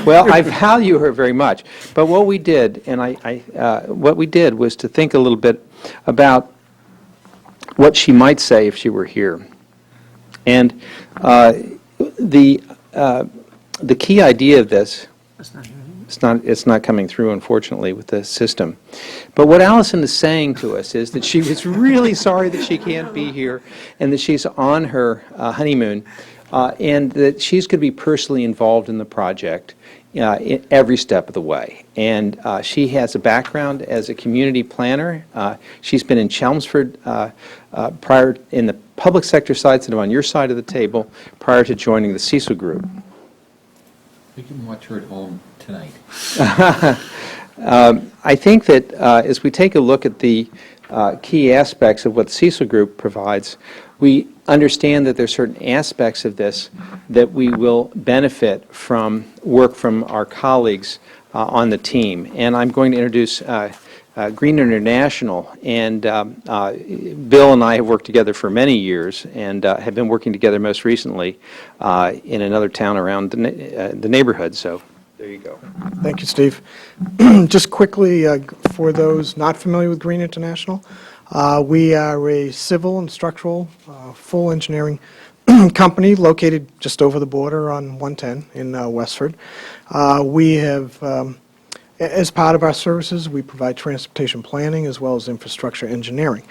well, I value her very much. But what we did, what we did was to think a little bit about what she might say if she were here. And the key idea of this, it's not coming through, unfortunately, with the system. But what Allison is saying to us is that she was really sorry that she can't be here and that she's on her honeymoon, and that she's going to be personally involved in the project in every step of the way. And she has a background as a community planner. She's been in Chelmsford prior in the public sector side, sort of on your side of the table, prior to joining the Cecil Group. You can watch her at home tonight. I think that as we take a look at the key aspects of what the Cecil Group provides, we understand that there are certain aspects of this that we will benefit from work from our colleagues on the team. And I'm going to introduce Green International, and Bill and I have worked together for many years and have been working together most recently in another town around the neighborhood, so there you go. Thank you, Steve. Just quickly, for those not familiar with Green International, we are a civil and structural full engineering company located just over the border on 110 in Westford. We have, as part of our services, we provide transportation planning as well as infrastructure engineering.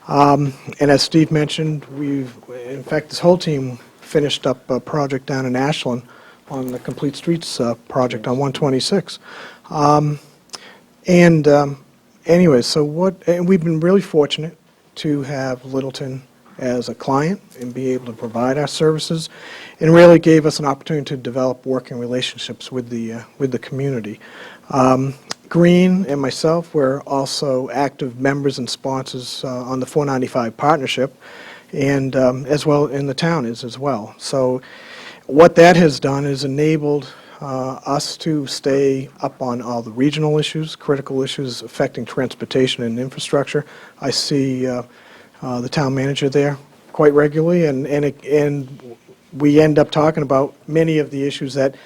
And as Steve mentioned, in fact, this whole team finished up a project down in Ashland on the Complete Streets project on 126. Anyway, so and we've been really fortunate to have Littleton as a client and be able to provide our services, and really gave us an opportunity to develop working relationships with the community. Green and myself were also active members and sponsors on the 495 partnership, and as well in the town is as well. So what that has done is enabled us to stay up on all the regional issues, critical issues affecting transportation and infrastructure. I see the town manager there quite regularly, and we end up talking about many of the issues that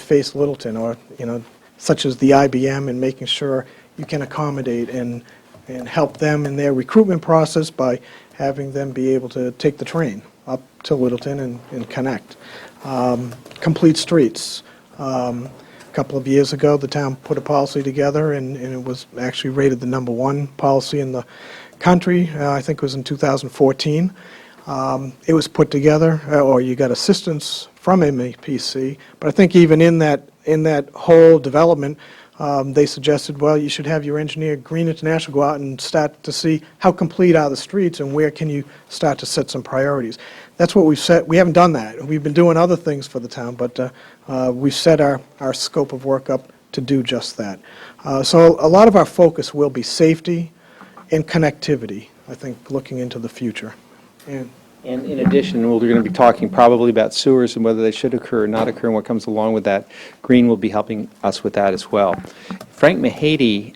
face Littleton, or such as the IBM, and making sure you can accommodate and help them in their recruitment process by having them be able to take the train up to Littleton and connect. Complete Streets. A couple of years ago, the town put a policy together, and it was actually rated the #1 policy in the country. I think it was in 2014. It was put together, or you got assistance from MAPC, but I think even in that whole development, they suggested, well, you should have your engineer, Green International, go out and start to see how complete are the streets and where can you start to set some priorities. That's what we've set. We haven't done that. We've been doing other things for the town, but we've set our scope of work up to do just that. So a lot of our focus will be safety and connectivity, I think, looking into the future. And in addition, we're going to be talking probably about sewers and whether they should occur or not occur and what comes along with that. Green will be helping us with that as well. Frank Mahady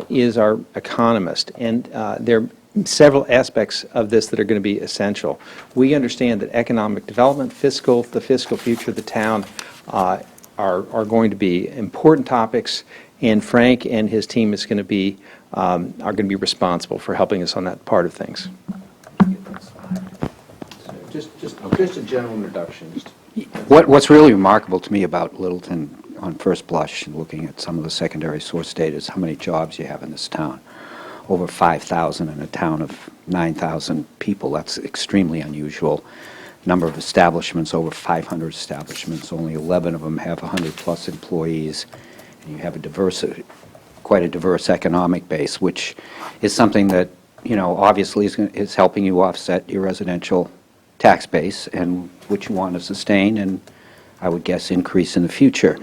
is our economist, and there are several aspects of this that are going to be essential. We understand that economic development, the fiscal future of the town are going to be important topics, and Frank and his team is going to be are going to be responsible for helping us on that part of things. Just a general introduction. What's really remarkable to me about Littleton on first blush, looking at some of the secondary source data, is how many jobs you have in this town. Over 5,000 in a town of 9,000 people. That's extremely unusual. Number of establishments, over 500 establishments. Only 11 of them have 100-plus employees. And you have quite a diverse economic base, which is something that, obviously is helping you offset your residential tax base, and which you want to sustain and, I would guess, increase in the future.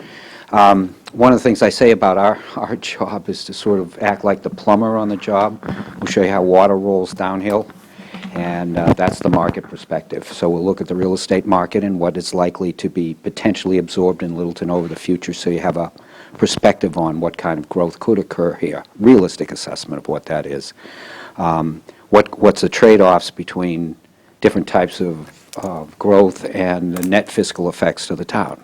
One of the things I say about our job is to sort of act like the plumber on the job. We'll show you how water rolls downhill, and that's the market perspective. So we'll look at the real estate market and what is likely to be potentially absorbed in Littleton over the future, so you have a perspective on what kind of growth could occur here, realistic assessment of what that is. what's the trade-offs between different types of growth and the net fiscal effects to the town.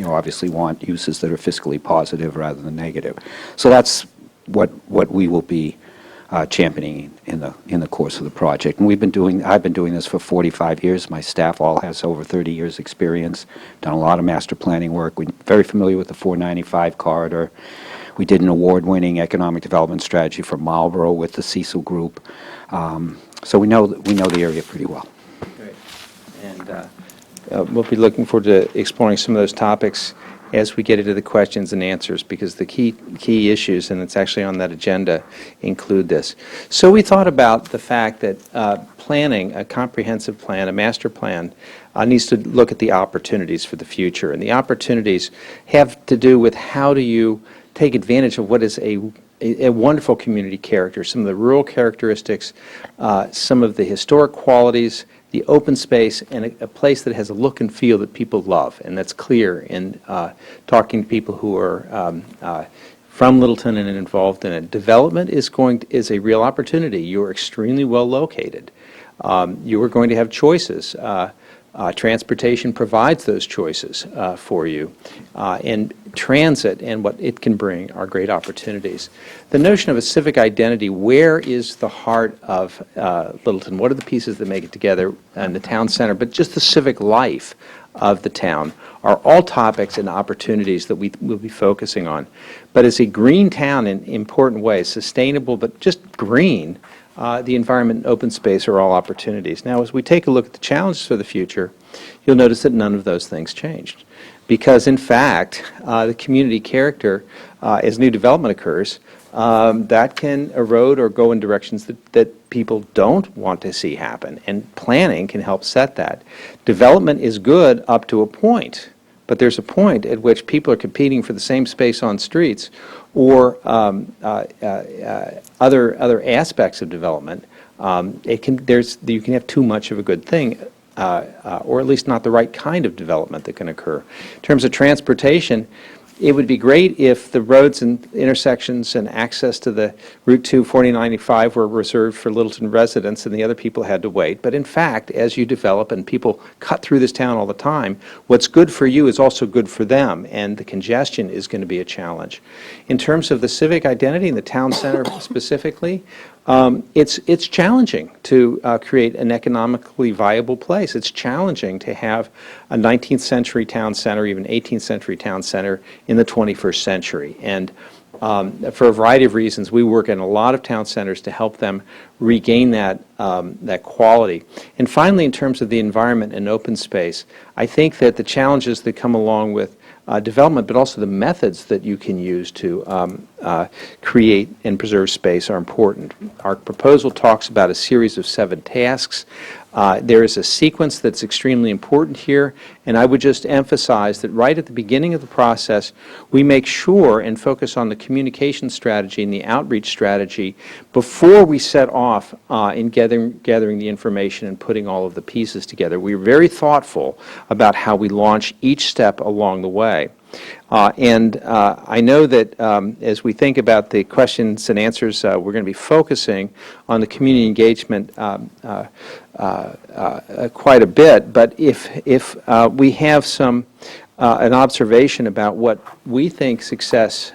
Obviously want uses that are fiscally positive rather than negative. So that's what we will be championing in the course of the project. And I've been doing this for 45 years. My staff all has over 30 years experience, done a lot of master planning work. We're very familiar with the 495 corridor. We did an award-winning economic development strategy for Marlborough with the Cecil Group. So we know the area pretty well. Great. And we'll be looking forward to exploring some of those topics as we get into the questions and answers, because the key issues, and it's actually on that agenda, include this. So we thought about the fact that planning, a comprehensive plan, a master plan, needs to look at the opportunities for the future. And the opportunities have to do with how do you take advantage of what is a wonderful community character, some of the rural characteristics, some of the historic qualities, the open space, and a place that has a look and feel that people love, and that's clear in talking to people who are from Littleton and involved in it. Development is a real opportunity. You are extremely well located. You are going to have choices. Transportation provides those choices for you, and transit and what it can bring are great opportunities. The notion of a civic identity, where is the heart of Littleton? What are the pieces that make it together in the town center, but just the civic life of the town, are all topics and opportunities that we will be focusing on. But as a green town in important ways, sustainable but just green, the environment and open space are all opportunities. Now, as we take a look at the challenges for the future, you'll notice that none of those things changed. Because, in fact, the community character, as new development occurs, that can erode or go in directions that people don't want to see happen. And planning can help set that. Development is good up to a point, but there's a point at which people are competing for the same space on streets or other aspects of development. You can have too much of a good thing, or at least not the right kind of development that can occur. In terms of transportation, it would be great if the roads and intersections and access to the Route 2 4095 were reserved for Littleton residents and the other people had to wait. But in fact, as you develop and people cut through this town all the time, what's good for you is also good for them, and the congestion is going to be a challenge. In terms of the civic identity in the town center specifically, it's challenging to create an economically viable place. It's challenging to have a 19th century town center, even 18th century town center in the 21st century. And for a variety of reasons, we work in a lot of town centers to help them regain that quality. And finally, in terms of the environment and open space, I think that the challenges that come along with development, but also the methods that you can use to create and preserve space are important. Our proposal talks about a series of 7 tasks. There is a sequence that's extremely important here, and I would just emphasize that right at the beginning of the process, we make sure and focus on the communication strategy and the outreach strategy before we set off in gathering the information and putting all of the pieces together. We're very thoughtful about how we launch each step along the way. I know that as we think about the questions and answers, we're going to be focusing on the community engagement quite a bit. But if we have an observation about what we think success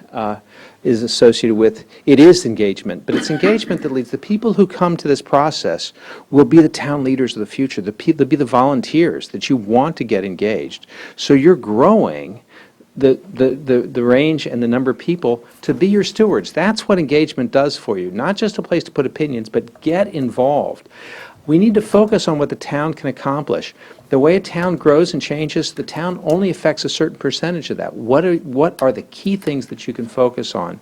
is associated with, it is engagement. But it's engagement that leads. The people who come to this process will be the town leaders of the future. They'll be the volunteers that you want to get engaged. So you're growing the range and the number of people to be your stewards. That's what engagement does for you. Not just a place to put opinions, but get involved. We need to focus on what the town can accomplish. The way a town grows and changes, the town only affects a certain percentage of that. What are the key things that you can focus on?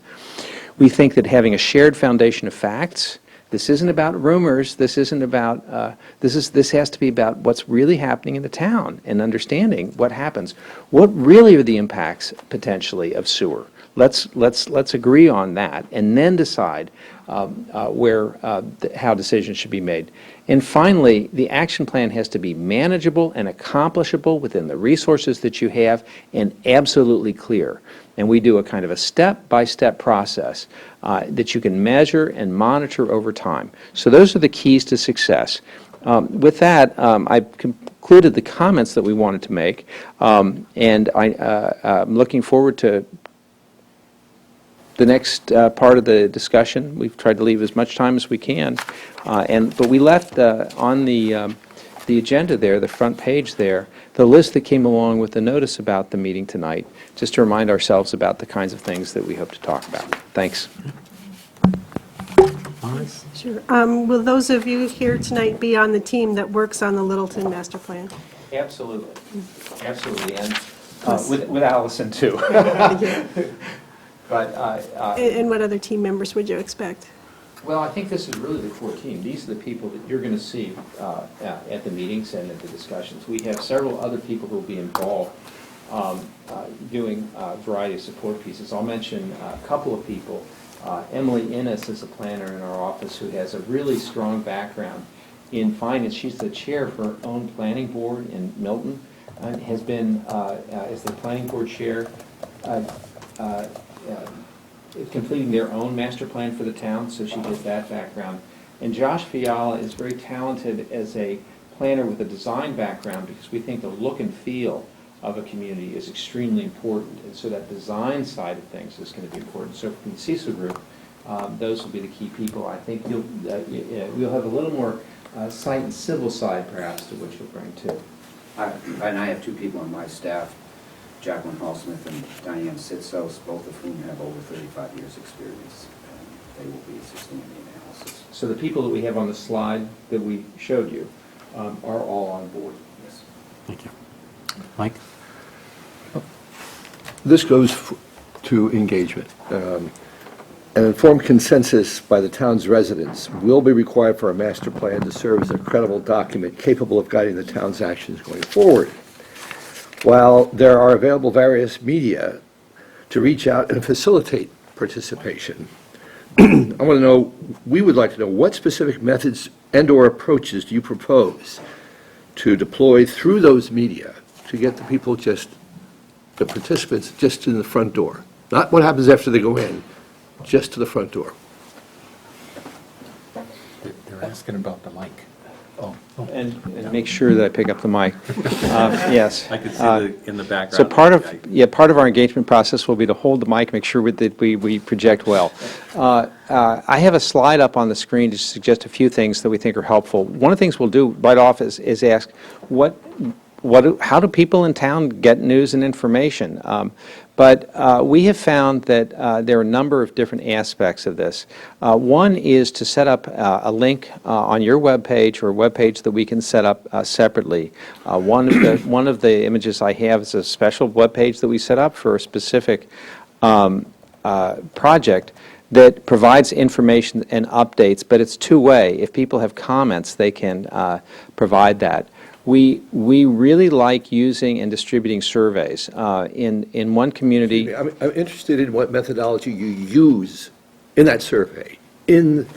We think that having a shared foundation of facts, this isn't about rumors, this isn't about, this has to be about what's really happening in the town and understanding what happens. What really are the impacts, potentially, of sewer? Let's agree on that and then decide how decisions should be made. And finally, the action plan has to be manageable and accomplishable within the resources that you have and absolutely clear. And we do a kind of a step-by-step process that you can measure and monitor over time. So those are the keys to success. With that, I've concluded the comments that we wanted to make, and I'm looking forward to the next part of the discussion. We've tried to leave as much time as we can, but we left on the agenda there, the front page there, the list that came along with the notice about the meeting tonight, just to remind ourselves about the kinds of things that we hope to talk about. Thanks. Sure. Will those of you here tonight be on the team that works on the Littleton Master Plan? Absolutely. Absolutely. And with Allison, too. But, And what other team members would you expect? well, I think this is really the core team. These are the people that you're going to see at the meetings and at the discussions. We have several other people who will be involved doing a variety of support pieces. I'll mention a couple of people. Emily Innes is a planner in our office who has a really strong background in finance. She's the chair of her own planning board in Milton and has been, as the planning board chair, completing their own master plan for the town, so she has that background. And Josh Fiala is very talented as a planner with a design background, because we think the look and feel of a community is extremely important, and so that design side of things is going to be important. So from the CISO group, those will be the key people. I think we'll have a little more site and civil side, perhaps, to what you'll bring too. And I have two people on my staff, Jacqueline Hallsmith and Diane Sitsos, both of whom have over 35 years' experience. And they will be assisting in the analysis. So the people that we have on the slide that we showed you are all on board. Yes. Thank you. Mike? This goes to engagement. An informed consensus by the town's residents will be required for a master plan to serve as a credible document capable of guiding the town's actions going forward. While there are available various media to reach out and facilitate participation, we would like to know what specific methods and/or approaches do you propose to deploy through those media to get the people the participants just in the front door? Not what happens after they go in, just to the front door. They're asking about the mic. And make sure that I pick up the mic. Yes. I could see in the background. So part of our engagement process will be to hold the mic, make sure that we project well. I have a slide up on the screen to suggest a few things that we think are helpful. One of the things we'll do right off is ask how do people in town get news and information? But we have found that there are a number of different aspects of this. One is to set up a link on your webpage or a webpage that we can set up separately. One of the images I have is a special webpage that we set up for a specific project that provides information and updates, but it's two-way. If people have comments, they can provide that. We really like using and distributing surveys. In one community... I'm interested in what methodology you use in that survey, in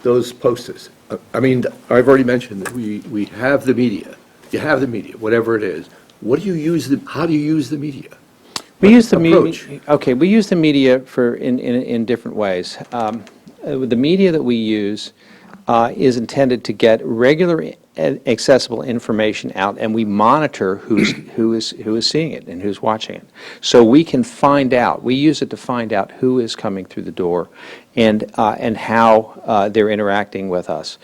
those posters. I mean, I've already mentioned that we have the media. You have the media, whatever it is. What do you use? How do you use the media? We use the media. Okay, we use the media in different ways. The media that we use is intended to get regular accessible information out, and we monitor who is seeing it and who's watching it. So we can find out. We use it to find out who is coming through the door and how they're interacting with us.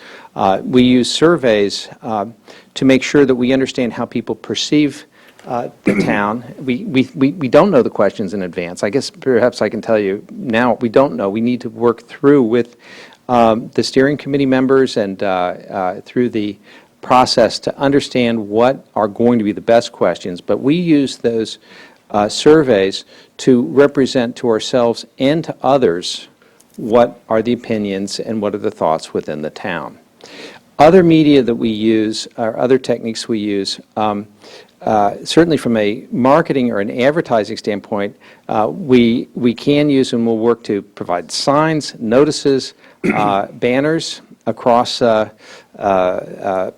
We use surveys to make sure that we understand how people perceive the town. We don't know the questions in advance. I guess perhaps I can tell you now we don't know. We need to work through with the steering committee members and through the process to understand what are going to be the best questions. But we use those surveys to represent to ourselves and to others what are the opinions and what are the thoughts within the town. Other media that we use, or other techniques we use, certainly from a marketing or an advertising standpoint, we can use and will work to provide signs, notices, banners across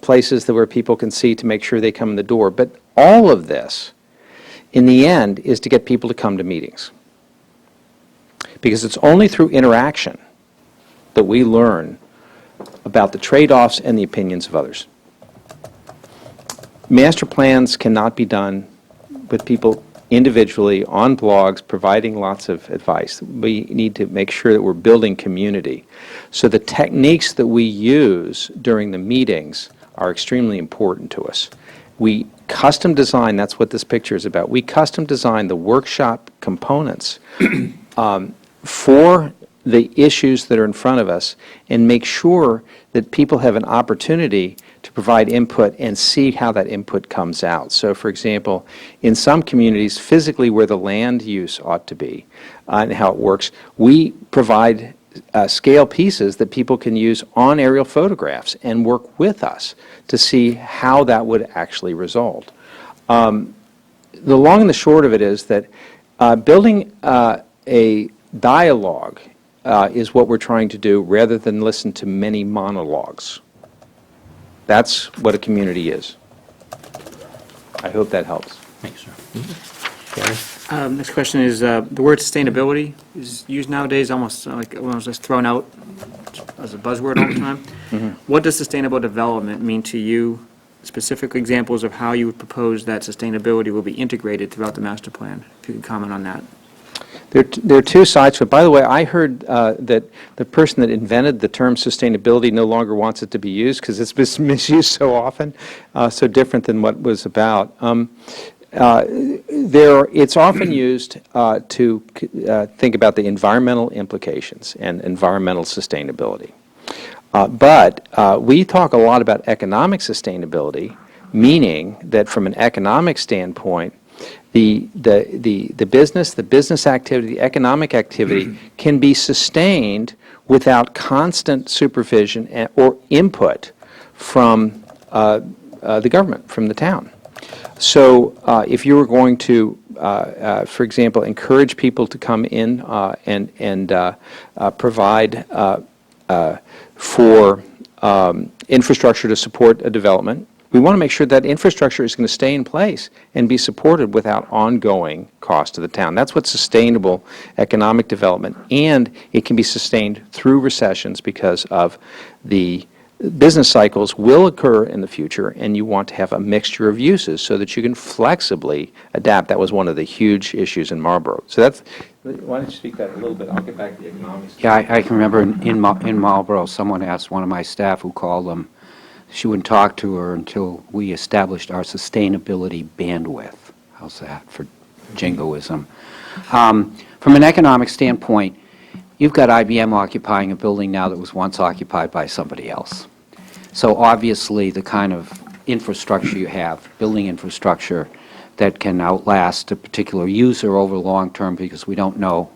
places where people can see to make sure they come in the door. But all of this, in the end, is to get people to come to meetings. Because it's only through interaction that we learn about the trade-offs and the opinions of others. Master plans cannot be done with people individually on blogs providing lots of advice. We need to make sure that we're building community. So the techniques that we use during the meetings are extremely important to us. We custom design, that's what this picture is about, we custom design the workshop components for the issues that are in front of us and make sure that people have an opportunity to provide input and see how that input comes out. So, for example, in some communities, physically where the land use ought to be and how it works, we provide scale pieces that people can use on aerial photographs and work with us to see how that would actually result. The long and the short of it is that building a dialogue is what we're trying to do rather than listen to many monologues. That's what a community is. I hope that helps. Thanks, sir. Gary? Next question is, the word sustainability is used nowadays almost like it was just thrown out as a buzzword all the time. What does sustainable development mean to you? Specific examples of how you would propose that sustainability will be integrated throughout the master plan, if you could comment on that. There are two sides to it. By the way, I heard that the person that invented the term sustainability no longer wants it to be used because it's been misused so often, so different than what it was about. It's often used to think about the environmental implications and environmental sustainability. But we talk a lot about economic sustainability, meaning that from an economic standpoint, the business activity, the economic activity can be sustained without constant supervision or input from the government, from the town. So if you were going to, for example, encourage people to come in and provide for infrastructure to support a development, we want to make sure that infrastructure is going to stay in place and be supported without ongoing cost to the town. That's what sustainable economic development, and it can be sustained through recessions because of the business cycles will occur in the future, and you want to have a mixture of uses so that you can flexibly adapt. That was one of the huge issues in Marlborough. So that's, why don't you speak that a little bit? I'll get back to the economics. Yeah, I can remember in Marlborough, someone asked one of my staff who called them, she wouldn't talk to her until we established our sustainability bandwidth. How's that for jingoism? From an economic standpoint, you've got IBM occupying a building now that was once occupied by somebody else. So obviously the kind of infrastructure you have, building infrastructure that can outlast a particular user over long term, because we don't know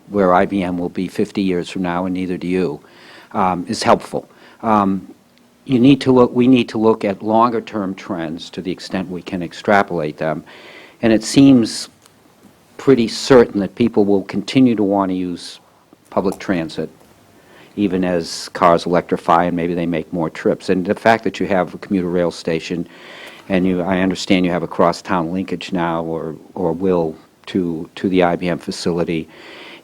where IBM will be 50 years from now, and neither do you, is helpful. We need to look at longer term trends to the extent we can extrapolate them, and it seems pretty certain that people will continue to want to use public transit even as cars electrify and maybe they make more trips. And the fact that you have a commuter rail station, and I understand you have a cross-town linkage now or will to the IBM facility,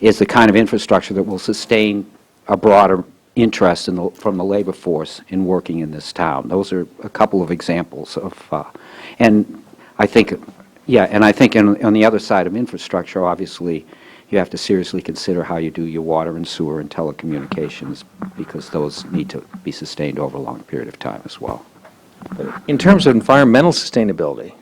is the kind of infrastructure that will sustain a broader interest from the labor force in working in this town. Those are a couple of examples of, and I think, on the other side of infrastructure, obviously, you have to seriously consider how you do your water and sewer and telecommunications, because those need to be sustained over a long period of time as well. In terms of environmental sustainability,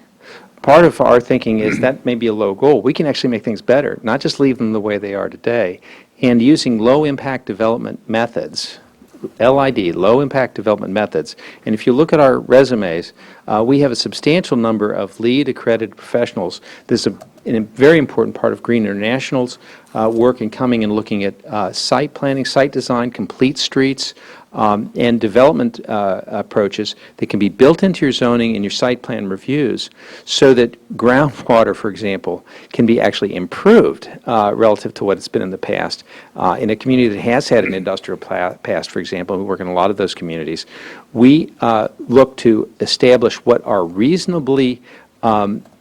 part of our thinking is that may be a low goal. We can actually make things better, not just leave them the way they are today. And using low-impact development methods, LID, low-impact development methods, and if you look at our resumes, we have a substantial number of LEED accredited professionals. There's a very important part of Green International's work in coming and looking at site planning, site design, complete streets, and development approaches that can be built into your zoning and your site plan reviews so that groundwater, for example, can be actually improved relative to what it's been in the past. In a community that has had an industrial past, for example, we work in a lot of those communities, we look to establish what are reasonably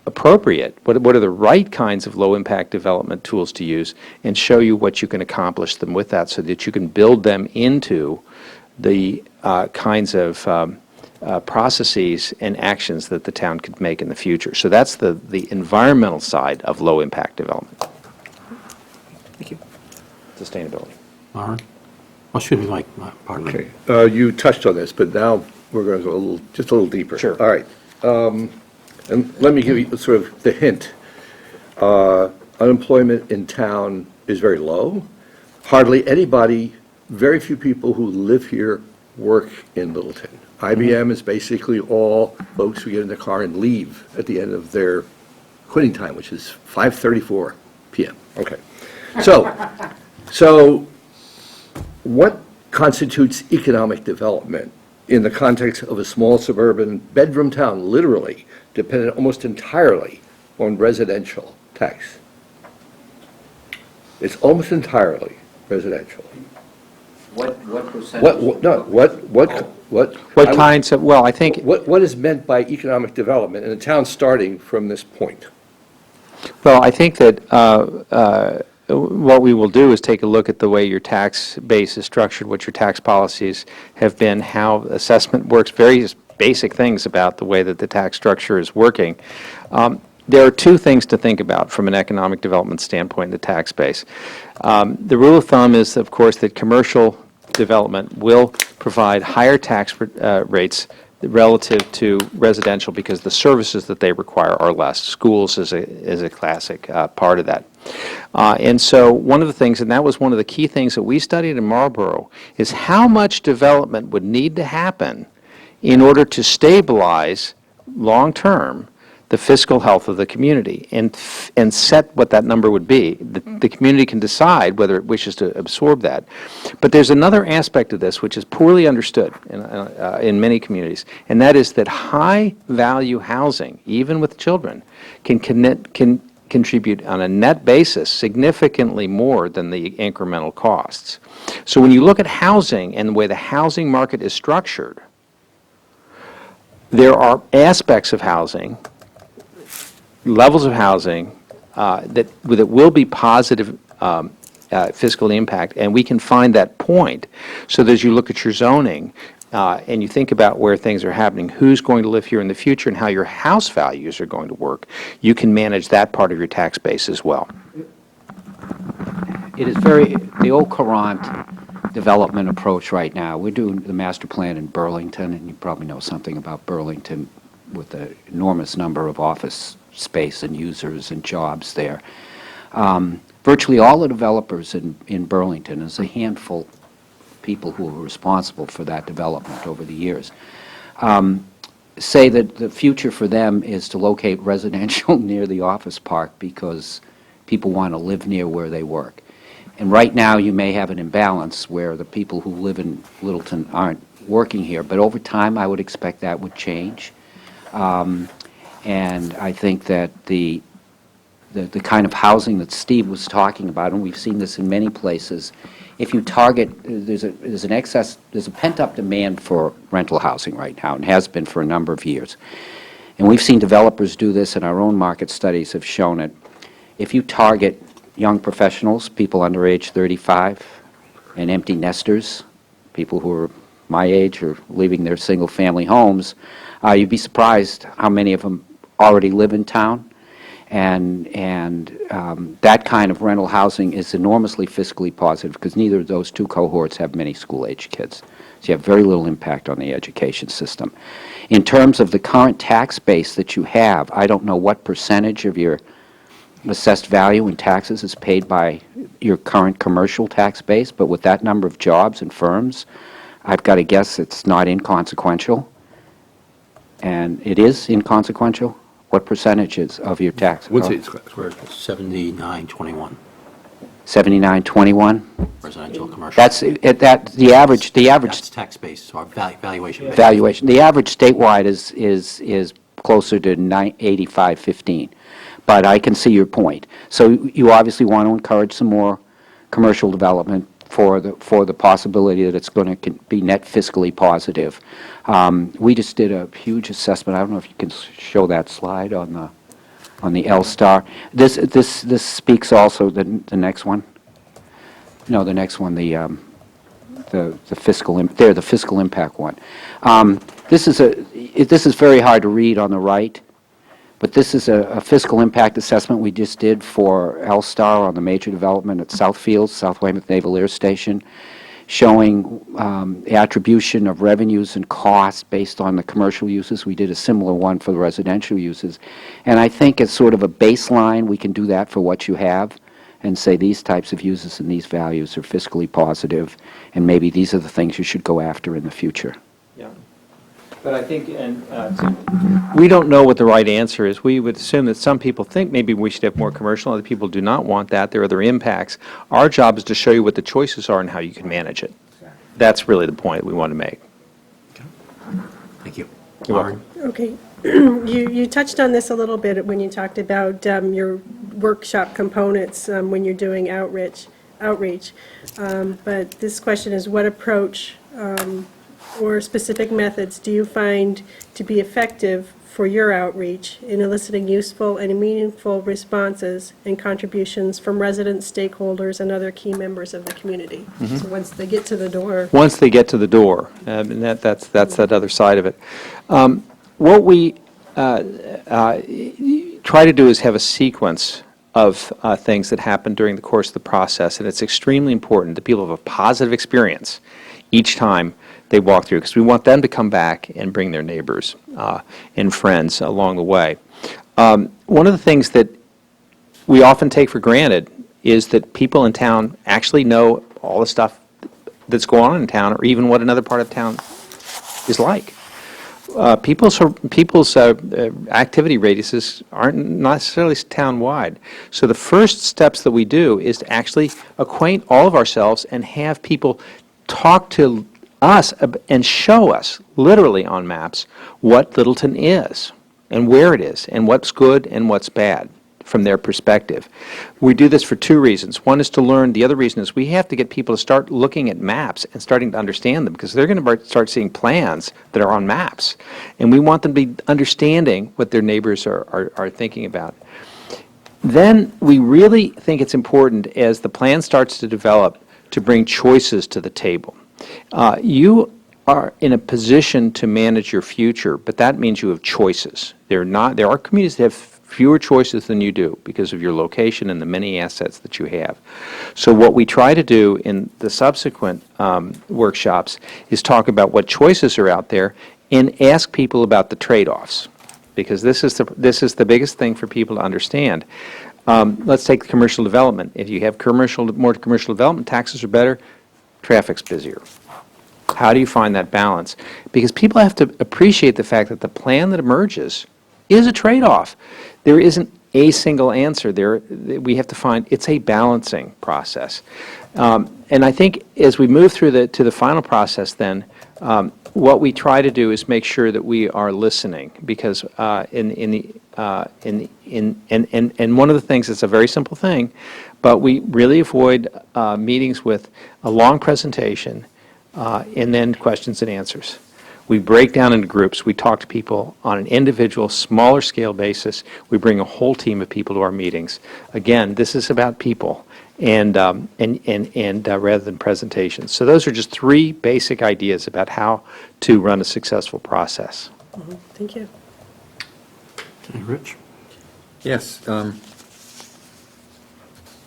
appropriate, what are the right kinds of low-impact development tools to use, and show you what you can accomplish them with that so that you can build them into the kinds of processes and actions that the town could make in the future. So that's the environmental side of low-impact development. Thank you. Sustainability. Maren? Oh, should be Mike, pardon me. Okay, you touched on this, but now we're going to go just a little deeper. Sure. All right. And let me give you sort of the hint. Unemployment in town is very low. Hardly anybody, very few people who live here work in Littleton. IBM is basically all folks who get in the car and leave at the end of their quitting time, which is 5:34 p.m. Okay. So what constitutes economic development in the context of a small suburban bedroom town, literally dependent almost entirely on residential tax? It's almost entirely residential. What percentage? What kinds of, well, I think, What is meant by economic development in a town starting from this point? well, I think that what we will do is take a look at the way your tax base is structured, what your tax policies have been, how assessment works, various basic things about the way that the tax structure is working. There are two things to think about from an economic development standpoint in the tax base. The rule of thumb is, of course, that commercial development will provide higher tax rates relative to residential because the services that they require are less. Schools is a classic part of that. And so one of the things, and that was one of the key things that we studied in Marlborough, is how much development would need to happen in order to stabilize long-term the fiscal health of the community and set what that number would be. The community can decide whether it wishes to absorb that. But there's another aspect of this which is poorly understood in many communities, and that is that high-value housing, even with children, can contribute on a net basis significantly more than the incremental costs. So when you look at housing and the way the housing market is structured, there are aspects of housing, levels of housing that will be positive fiscal impact, and we can find that point so that as you look at your zoning and you think about where things are happening, who's going to live here in the future and how your house values are going to work, you can manage that part of your tax base as well. It is the old Courant development approach right now. We're doing the master plan in Burlington, and you probably know something about Burlington with the enormous number of office space and users and jobs there. Virtually all the developers in Burlington, there's a handful of people who are responsible for that development over the years, say that the future for them is to locate residential near the office park because people want to live near where they work. And right now you may have an imbalance where the people who live in Littleton aren't working here, but over time I would expect that would change. And I think that the kind of housing that Steve was talking about, and we've seen this in many places, if you target, there's a pent-up demand for rental housing right now, and has been for a number of years. And we've seen developers do this, and our own market studies have shown it. If you target young professionals, people under age 35, and empty nesters, people who are my age or leaving their single-family homes, you'd be surprised how many of them already live in town. And that kind of rental housing is enormously fiscally positive because neither of those two cohorts have many school-age kids. So you have very little impact on the education system. In terms of the current tax base that you have, I don't know what percentage of your assessed value in taxes is paid by your current commercial tax base, but with that number of jobs and firms, I've got to guess it's not inconsequential. And it is inconsequential, What percentages of your tax? We're at 79-21, 79-21? residential, commercial. That's, the average, That's tax-based, so our valuation. based. valuation. The average statewide is closer to 85-15. But I can see your point. So you obviously want to encourage some more commercial development for the possibility that it's going to be net fiscally positive. We just did a huge assessment. I don't know if you can show that slide on the L-Star. This speaks also, the next one. No, the next one, the fiscal, the fiscal impact one. This is very hard to read on the right, but this is a fiscal impact assessment we just did for L-Star on the major development at Southfield, South Weymouth Naval Air Station, showing the attribution of revenues and costs based on the commercial uses. We did a similar one for the residential uses. And I think as sort of a baseline, we can do that for what you have and say these types of uses and these values are fiscally positive, and maybe these are the things you should go after in the future. Yeah. But I think, we don't know what the right answer is. We would assume that some people think maybe we should have more commercial, other people do not want that. There are other impacts. Our job is to show you what the choices are and how you can manage it. That's really the point we want to make. Thank you. You're welcome. Okay. You touched on this a little bit when you talked about your workshop components when you're doing outreach. But this question is, what approach or specific methods do you find to be effective for your outreach in eliciting useful and meaningful responses and contributions from residents, stakeholders, and other key members of the community? So once they get to the door. Once they get to the door, and that's that other side of it. What we try to do is have a sequence of things that happen during the course of the process, and it's extremely important that people have a positive experience each time they walk through, because we want them to come back and bring their neighbors and friends along the way. One of the things that we often take for granted is that people in town actually know all the stuff that's going on in town, or even what another part of town is like. People's activity radiuses aren't necessarily town-wide. So the first steps that we do is to actually acquaint all of ourselves and have people talk to us and show us, literally on maps, what Littleton is and where it is and what's good and what's bad from their perspective. We do this for two reasons. One is to learn. The other reason is we have to get people to start looking at maps and starting to understand them, because they're going to start seeing plans that are on maps. And we want them to be understanding what their neighbors are thinking about. Then we really think it's important, as the plan starts to develop, to bring choices to the table. You are in a position to manage your future, but that means you have choices. There are communities that have fewer choices than you do because of your location and the many assets that you have. So what we try to do in the subsequent workshops is talk about what choices are out there and ask people about the trade-offs, because this is the biggest thing for people to understand. Let's take commercial development. If you have more commercial development, taxes are better, traffic's busier. How do you find that balance? Because people have to appreciate the fact that the plan that emerges is a trade-off. There isn't a single answer. We have to find, it's a balancing process. And I think as we move through to the final process then, what we try to do is make sure that we are listening, because and one of the things, it's a very simple thing, but we really avoid meetings with a long presentation and then questions and answers. We break down into groups. We talk to people on an individual, smaller scale basis. We bring a whole team of people to our meetings. Again, this is about people, and rather than presentations. So those are just three basic ideas about how to run a successful process. Thank you. Rich? Yes.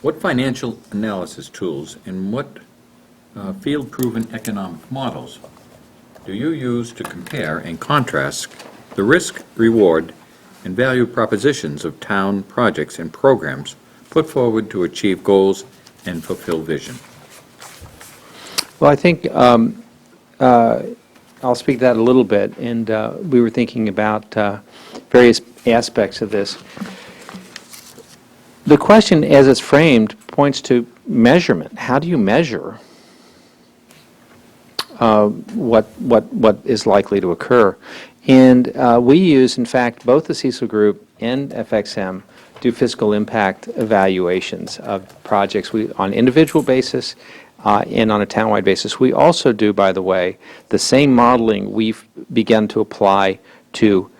What financial analysis tools and what field-proven economic models do you use to compare and contrast the risk, reward, and value propositions of town projects and programs put forward to achieve goals and fulfill vision? Well, I think I'll speak to that a little bit, and we were thinking about various aspects of this. The question, as it's framed, points to measurement. How do you measure what is likely to occur? And we use, in fact, both the Cecil Group and FXM do fiscal impact evaluations of projects on individual basis and on a townwide basis. We also do, by the way, the same modeling we've begun to apply to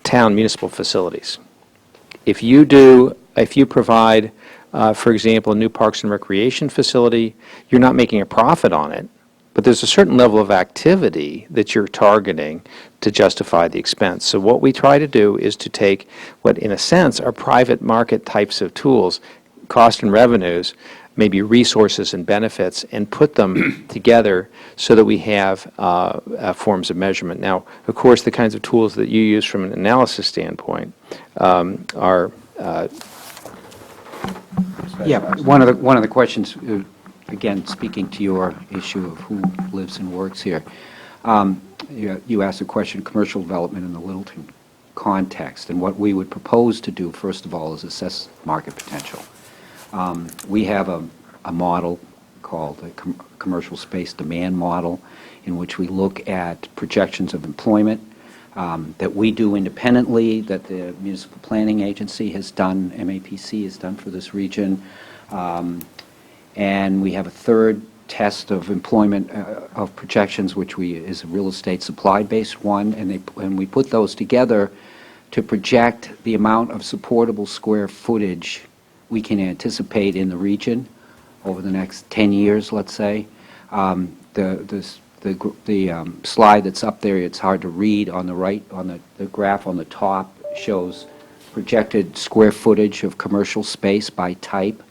town municipal facilities. If you provide, for example, a new Parks and Recreation facility, you're not making a profit on it, but there's a certain level of activity that you're targeting to justify the expense. So what we try to do is to take what, in a sense, are private market types of tools, cost and revenues, maybe resources and benefits, and put them together so that we have forms of measurement. Now, of course, the kinds of tools that you use from an analysis standpoint are... Yeah, one of the questions, again, speaking to your issue of who lives and works here, you asked a question, commercial development in the Littleton context, and what we would propose to do, first of all, is assess market potential. We have a model called the commercial space demand model, in which we look at projections of employment that we do independently, that the Municipal Planning Agency has done, MAPC has done for this region. And we have a third test of employment of projections, which is a real estate supply-based one, and we put those together to project the amount of supportable square footage we can anticipate in the region over the next 10 years, let's say. The slide that's up there, it's hard to read on the right, on the graph on the top shows projected square footage of commercial space by type.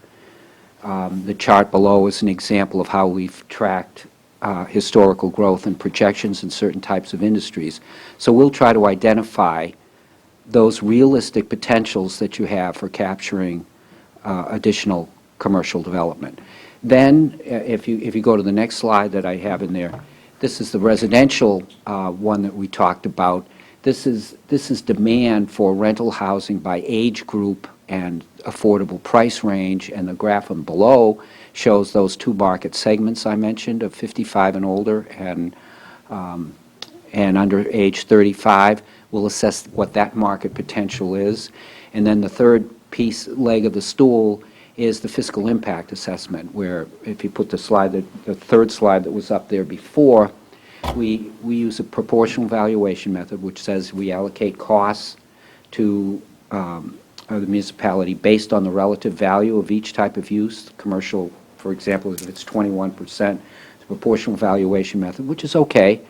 The chart below is an example of how we've tracked historical growth and projections in certain types of industries. So we'll try to identify those realistic potentials that you have for capturing additional commercial development. Then, if you go to the next slide that I have in there, this is the residential one that we talked about. This is demand for rental housing by age group and affordable price range, and the graph on below shows those two market segments I mentioned of 55 and older and under age 35. We'll assess what that market potential is. And then the third leg of the stool is the fiscal impact assessment, where if you put the third slide that was up there before, we use a proportional valuation method, which says we allocate costs to the municipality based on the relative value of each type of use. Commercial, for example, if it's 21%, the proportional valuation method, which is okay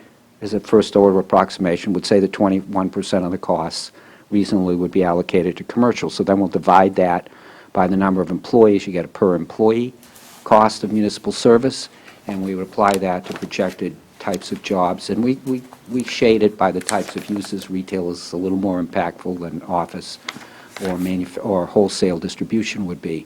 as a first order approximation, would say that 21% of the costs reasonably would be allocated to commercial. So then we'll divide that by the number of employees. You get a per employee cost of municipal service, and we would apply that to projected types of jobs. And we shade it by the types of uses. Retail is a little more impactful than office or wholesale distribution would be.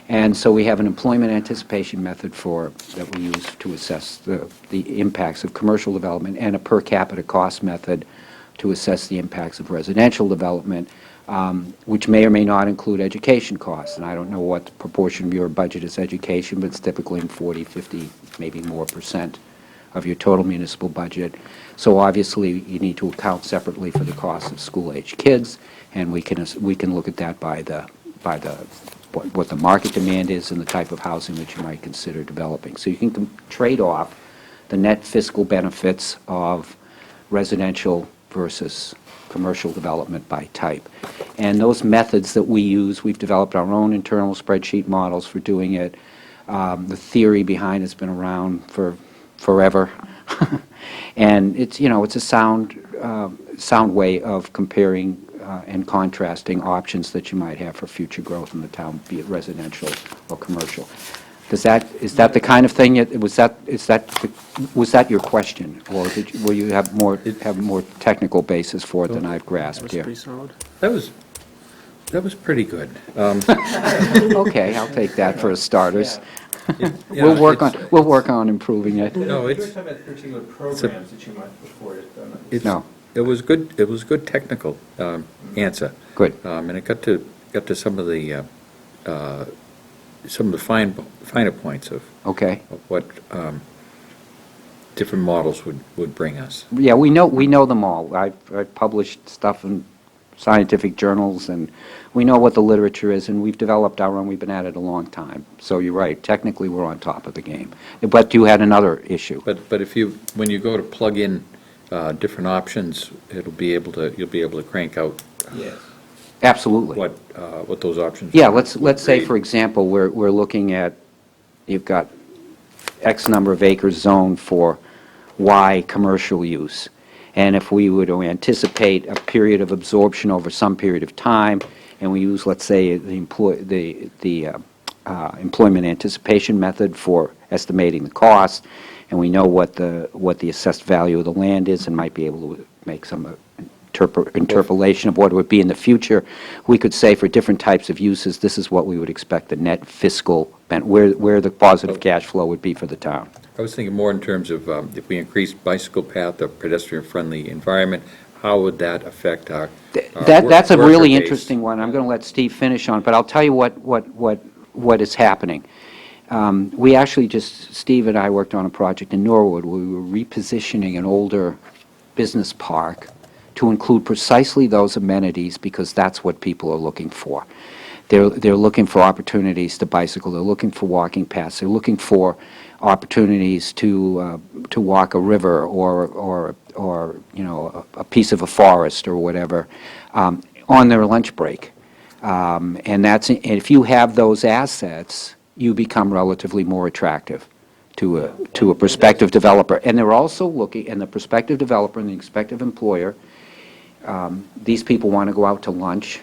And so we have an employment anticipation method that we use to assess the impacts of commercial development, and a per capita cost method to assess the impacts of residential development, which may or may not include education costs. And I don't know what the proportion of your budget is education, but it's typically in 40, 50, maybe more % of your total municipal budget. So obviously, you need to account separately for the cost of school-age kids, and we can look at that by what the market demand is and the type of housing that you might consider developing. So you can trade off the net fiscal benefits of residential versus commercial development by type. And those methods that we use, we've developed our own internal spreadsheet models for doing it. The theory behind it's been around for forever. And it's a sound way of comparing and contrasting options that you might have for future growth in the town, be it residential or commercial. Is that the kind of thing? Was that your question, or will you have more technical basis for it than I've grasped here? That was pretty good. Okay, I'll take that for starters. We'll work on improving it. No, it's... You're talking about particular programs that you might afford it. No. It was good, it was good technical answer. Good. And it got to some of the finer points of Okay. what different models would bring us. Yeah, we know them all. I've published stuff in scientific journals, and we know what the literature is, and we've developed our own. We've been at it a long time. So you're right, technically, we're on top of the game. But you had another issue. But when you go to plug in different options, you'll be able to crank out Absolutely. what those options. Yeah, would let's say, create. for example, we're looking at, you've got X number of acres zoned for Y commercial use. And if we were to anticipate a period of absorption over some period of time, and we use, let's say, the employment anticipation method for estimating the cost, and we know what the assessed value of the land is and might be able to make some interpolation of what it would be in the future, we could say for different types of uses, this is what we would expect the net fiscal, where the positive cash flow would be for the town. I was thinking more in terms of if we increase bicycle path or pedestrian-friendly environment, how would that affect our That's a worker really base? interesting one. I'm going to let Steve finish on, but I'll tell you what is happening. We actually Steve and I worked on a project in Norwood where we were repositioning an older business park to include precisely those amenities because that's what people are looking for. They're looking for opportunities to bicycle. They're looking for walking paths. They're looking for opportunities to walk a river or a piece of a forest or whatever on their lunch break. And if you have those assets, you become relatively more attractive to a prospective developer. And they're also looking, and the prospective developer and the prospective employer, these people want to go out to lunch,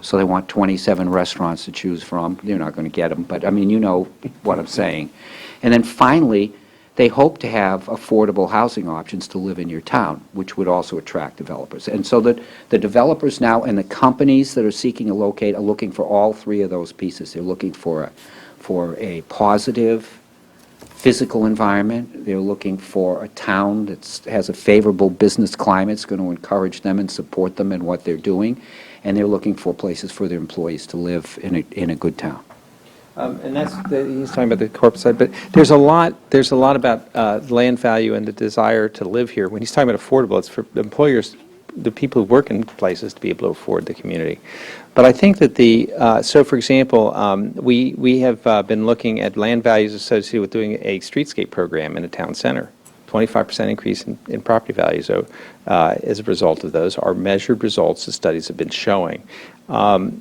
so they want 27 restaurants to choose from. They're not going to get them, but I mean, you know what I'm saying. And then finally, they hope to have affordable housing options to live in your town, which would also attract developers. And so the developers now and the companies that are seeking to locate are looking for all three of those pieces. They're looking for a positive physical environment. They're looking for a town that has a favorable business climate. It's going to encourage them and support them in what they're doing. And they're looking for places for their employees to live in a good town. And he's talking about the corporate side, but there's a lot about land value and the desire to live here. When he's talking about affordable, it's for the employers, the people who work in places to be able to afford the community. But I think that so for example, we have been looking at land values associated with doing a streetscape program in a town center. 25% increase in property values as a result of those are measured results the studies have been showing. So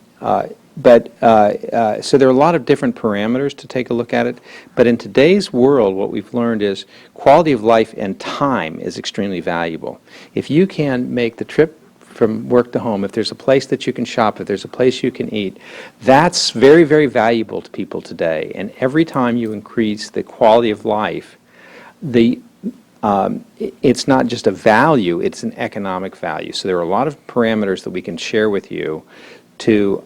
there are a lot of different parameters to take a look at it, but in today's world what we've learned is quality of life and time is extremely valuable. If you can make the trip from work to home, if there's a place that you can shop, if there's a place you can eat, that's very, very valuable to people today. And every time you increase the quality of life, it's not just a value, it's an economic value. So there are a lot of parameters that we can share with you to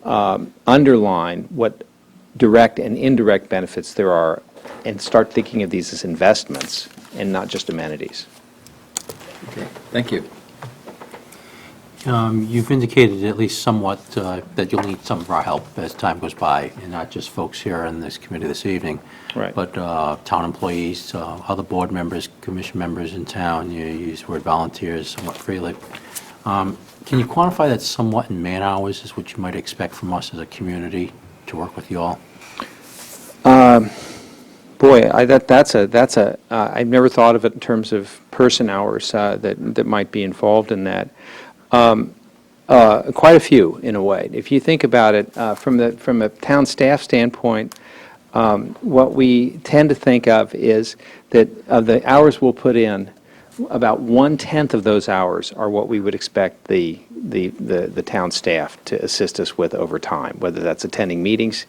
underline what direct and indirect benefits there are and start thinking of these as investments and not just amenities. Okay, thank you. You've indicated at least somewhat that you'll need some of our help as time goes by, and not just folks here in this committee this evening, Right. but town employees, other board members, commission members in town. You use the word volunteers somewhat freely. Can you quantify that somewhat in man-hours is what you might expect from us as a community to work with you all? Boy, I've never thought of it in terms of person hours that might be involved in that. Quite a few, in a way. If you think about it, from a town staff standpoint, what we tend to think of is that of the hours we'll put in, about 1/10 of those hours are what we would expect the town staff to assist us with over time, whether that's attending meetings,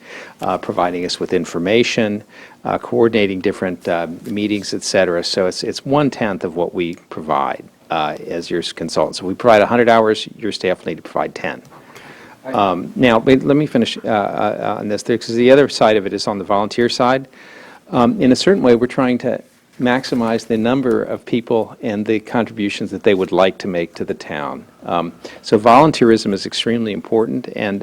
providing us with information, coordinating different meetings, et cetera. So it's 1/10 of what we provide as your consultant. So we provide 100 hours, your staff will need to provide 10. Now, let me finish on this, because the other side of it is on the volunteer side. In a certain way, we're trying to maximize the number of people and the contributions that they would like to make to the town. So volunteerism is extremely important, and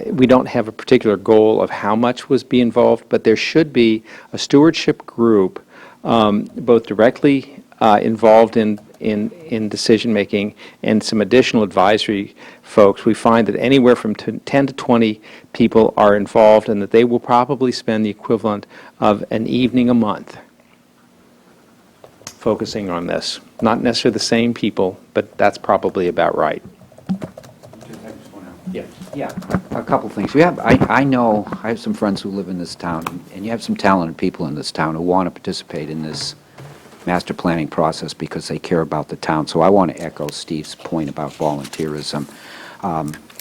we don't have a particular goal of how much was be involved, but there should be a stewardship group, both directly involved in decision-making and some additional advisory folks. We find that anywhere from 10 to 20 people are involved, and that they will probably spend the equivalent of an evening a month focusing on this. Not necessarily the same people, but that's probably about right. Yeah, a couple things. I know, I have some friends who live in this town, and you have some talented people in this town who want to participate in this master planning process because they care about the town. So I want to echo Steve's point about volunteerism.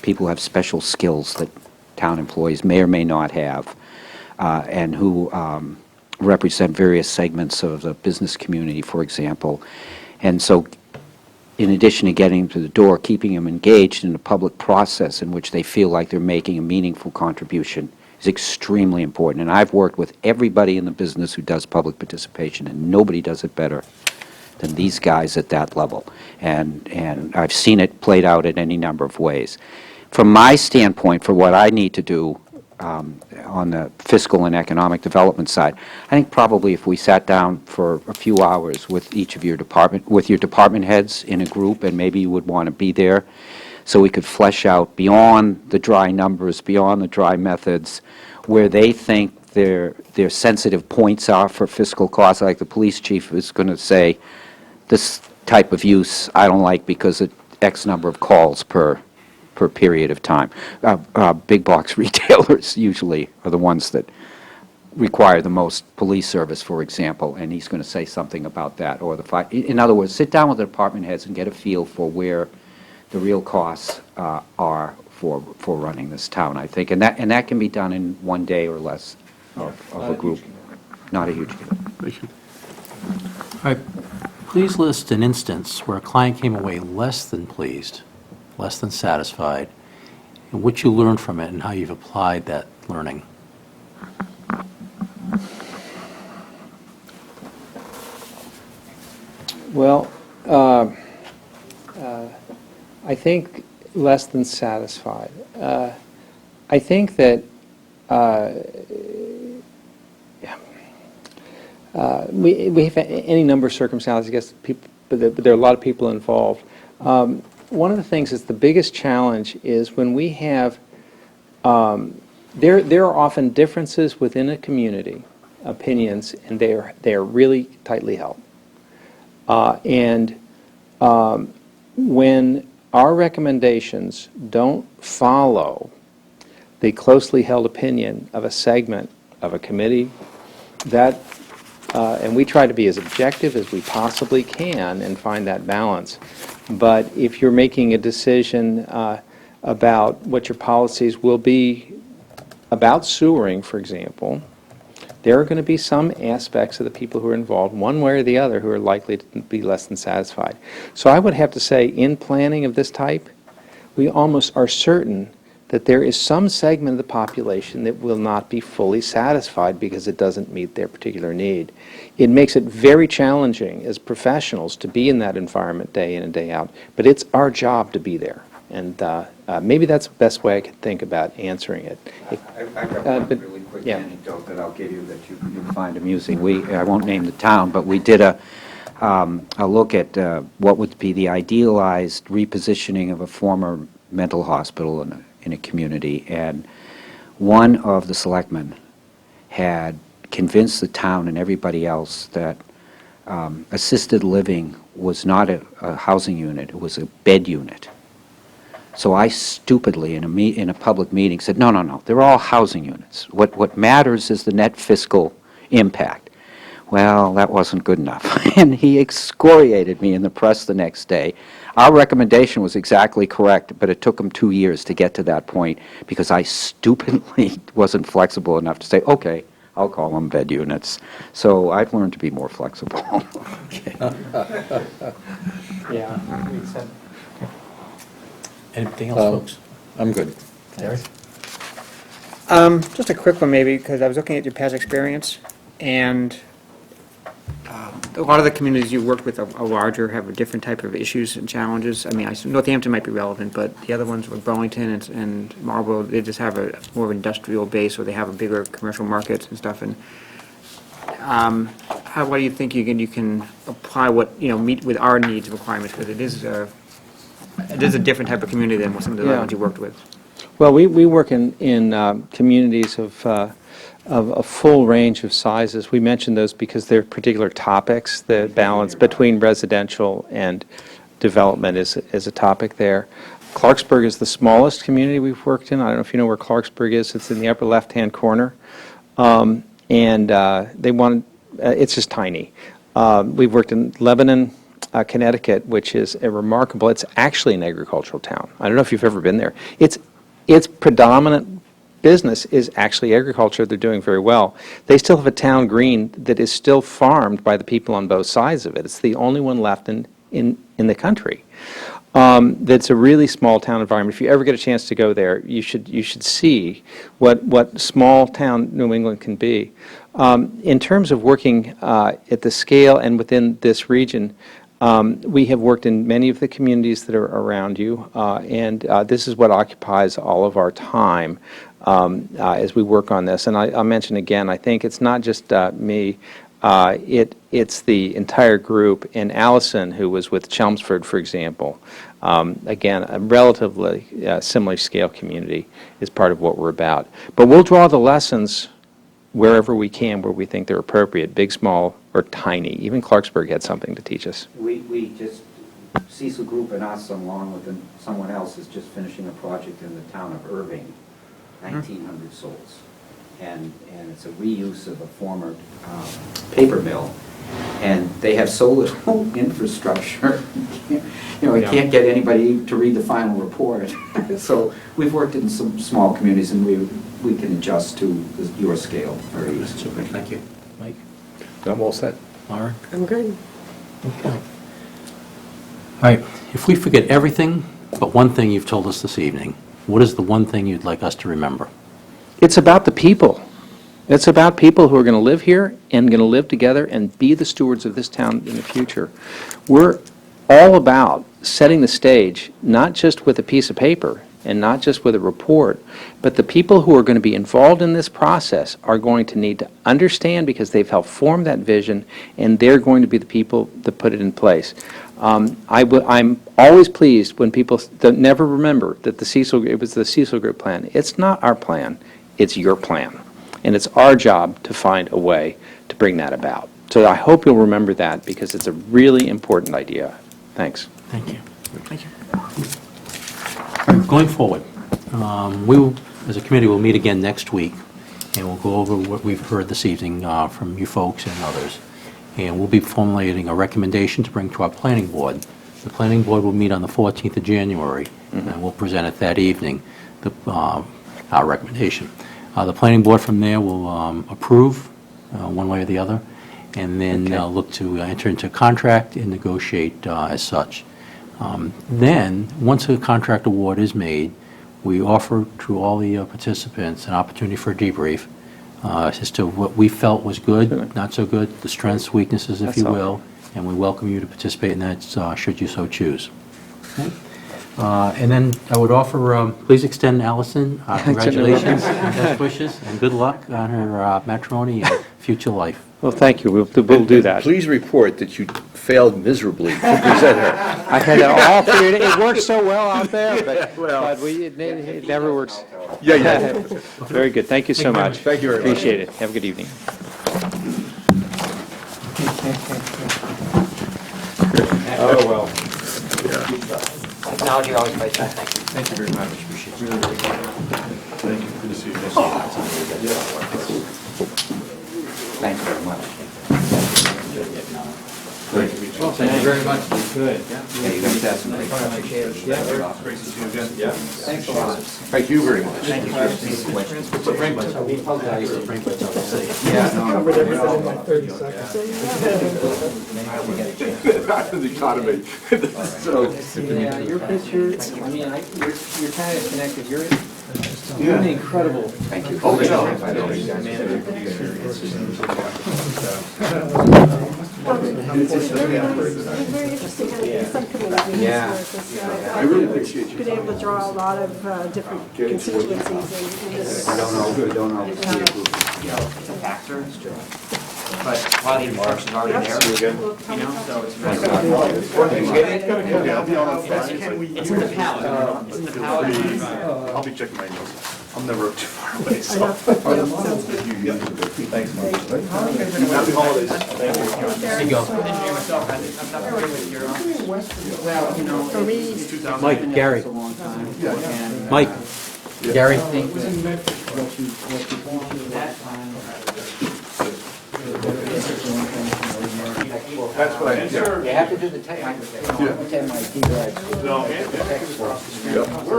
People have special skills that town employees may or may not have, and who represent various segments of the business community, for example. And so in addition to getting them to the door, keeping them engaged in a public process in which they feel like they're making a meaningful contribution is extremely important. And I've worked with everybody in the business who does public participation, and nobody does it better than these guys at that level. And I've seen it played out in any number of ways. From my standpoint, for what I need to do on the fiscal and economic development side, I think probably if we sat down for a few hours with each of your department heads in a group, and maybe you would want to be there, so we could flesh out beyond the dry numbers, beyond the dry methods, where they think their sensitive points are for fiscal costs. Like the police chief is going to say, this type of use I don't like because of X number of calls per period of time. Big box retailers usually are the ones that require the most police service, for example, and he's going to say something about that. Or in other words, sit down with the department heads and get a feel for where the real costs are for running this town, I think. And that can be done in one day or less of a group. Not a huge deal. Thank you. All right. Please list an instance where a client came away less than pleased, less than satisfied, and what you learned from it and how you've applied that learning. Well, I think less than satisfied. I think that we have any number of circumstances, I guess, but there are a lot of people involved. One of the things that's the biggest challenge is when we have, there are often differences within a community, opinions, and they are really tightly held. When our recommendations don't follow the closely held opinion of a segment of a committee, and we try to be as objective as we possibly can and find that balance. But if you're making a decision about what your policies will be about sewering, for example, there are going to be some aspects of the people who are involved, one way or the other, who are likely to be less than satisfied. So I would have to say, in planning of this type, we almost are certain that there is some segment of the population that will not be fully satisfied because it doesn't meet their particular need. It makes it very challenging as professionals to be in that environment day in and day out, but it's our job to be there. And maybe that's the best way I could think about answering it. I've got one really quick anecdote that I'll give you that you'll find amusing. I won't name the town, but we did a look at what would be the idealized repositioning of a former mental hospital in a community, and one of the selectmen had convinced the town and everybody else that assisted living was not a housing unit, it was a bed unit. So I stupidly, in a public meeting, said, no, they're all housing units. What matters is the net fiscal impact. Well, that wasn't good enough. And he excoriated me in the press the next day. Our recommendation was exactly correct, but it took him 2 years to get to that point because I stupidly wasn't flexible enough to say, okay, I'll call them bed units. So I've learned to be more flexible. Yeah. Anything else, folks? I'm good. Larry? Just a quick one maybe, because I was looking at your past experience, and A lot of the communities you work with are larger, have a different type of issues and challenges. I mean, Northampton might be relevant, but the other ones with Burlington and Marlborough, they just have a more of an industrial base, or they have a bigger commercial market and stuff. And what do you think you can apply meet with our needs and requirements? Because it is a different type of community than some of the other ones you worked with. Well, we work in communities of a full range of sizes. We mention those because they're particular topics. The balance between residential and development is a topic there. Clarksburg is the smallest community we've worked in. I don't know if you know where Clarksburg is. It's in the upper left-hand corner. It's just tiny. We've worked in Lebanon, Connecticut, which is it's actually an agricultural town. I don't know if you've ever been there. Its predominant business is actually agriculture. They're doing very well. They still have a town green that is still farmed by the people on both sides of it. It's the only one left in the country. That's a really small town environment. If you ever get a chance to go there, you should see what small town New England can be. In terms of working at the scale and within this region, we have worked in many of the communities that are around you, and this is what occupies all of our time as we work on this. And I'll mention again, I think it's not just me. It's the entire group. And Allison, who was with Chelmsford, for example, again, a relatively similar scale community is part of what we're about. But we'll draw the lessons wherever we can, where we think they're appropriate, big, small, or tiny. Even Clarksburg had something to teach us. We just, Cecil Group and us, along with someone else, is just finishing a project in the town of Irving, 1,900 souls. And it's a reuse of a former paper mill. And they have so little infrastructure, you can't get anybody to read the final report. So we've worked in some small communities, and we can adjust to your scale very easily. Super, thank you. Mike? I'm all set. Laura? I'm good. Okay. All right, if we forget everything but one thing you've told us this evening, what is the one thing you'd like us to remember? It's about the people. It's about people who are going to live here and going to live together and be the stewards of this town in the future. We're all about setting the stage, not just with a piece of paper and not just with a report, but the people who are going to be involved in this process are going to need to understand, because they've helped form that vision, and they're going to be the people that put it in place. I'm always pleased when people never remember that it was the Cecil Group plan. It's not our plan. It's your plan. And it's our job to find a way to bring that about. So I hope you'll remember that, because it's a really important idea. Thanks. Thank you. Thank you. Going forward, as a committee, will meet again next week, and we'll go over what we've heard this evening from you folks and others. And we'll be formulating a recommendation to bring to our planning board. The planning board will meet on the 14th of January, and we'll present it that evening, our recommendation. The planning board from there will approve one way or the other, and then look to enter into contract and negotiate as such. Then, once a contract award is made, we offer to all the participants an opportunity for a debrief as to what we felt was good, not so good, the strengths, weaknesses, if you will, and we welcome you to participate in that should you so choose. Okay. And then I would offer, please extend Allison congratulations and best wishes, and good luck on her matrimony and future life. Well, thank you. We'll do that. Please report that you failed miserably to present her. I had all three. It works so well out there, but it never works. Yeah. Very good. Thank you so much. Thank you very much. Appreciate it. Have a good evening. Oh, well. Technology always plays that. Thank you. Thank you very much. Appreciate it. Thank you. Good to see you. Thanks very much. Well, thank you very much. Good. Yeah, you guys have some great stuff. Great to see you again. Yeah. Thanks a lot. Thank you very much. Thank you for your questions. Yeah, covered everything in like 30 seconds. The economy. So, yeah, your picture, I mean, you're kind of connected. You're Really incredible. Thank you. Very interesting kind of subcommittee meetings Yeah. where it's, I really appreciate you. been able to draw a lot of different constituencies in this. I don't know. It's a factor, but while the instruction's already there, you know, so it's very. It's in the palette, it's in the palette. I'll be checking my emails. I'm never too far away, I so. know. Yeah, sounds good. Thanks, Mark. Happy holidays. Thank you. There you go. Engineer myself, I'm not familiar with your office. Well, you know, For me, Mike, Gary. a long time. And Mike, Gary. I think that what you that time. That's what I did. You have to do the text. I looked at my T-Rex.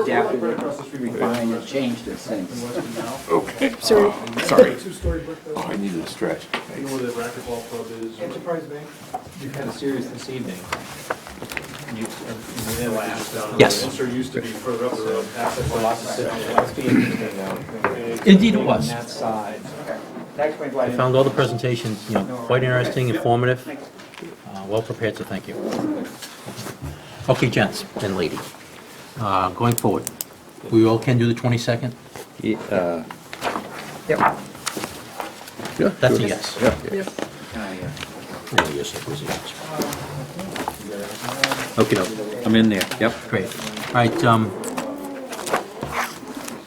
Adapted it, refined it, changed it since. Okay. sorry. Sorry. Oh, I needed a stretch. You know where the racquetball club is? Enterprise Bank, you've had a series this evening. Yes. There used to be further up the road. Let's be interesting now. Indeed it was. On that side. That explains why I I didn't. found all the presentations, quite interesting, informative, well prepared, so thank you. Okay, gents and ladies, going forward, we all can do the 22nd? Yep. Yeah. That's a yes. Yeah. Oh, yes, that was a yes. Okay, I'm in there, yep. great. All right,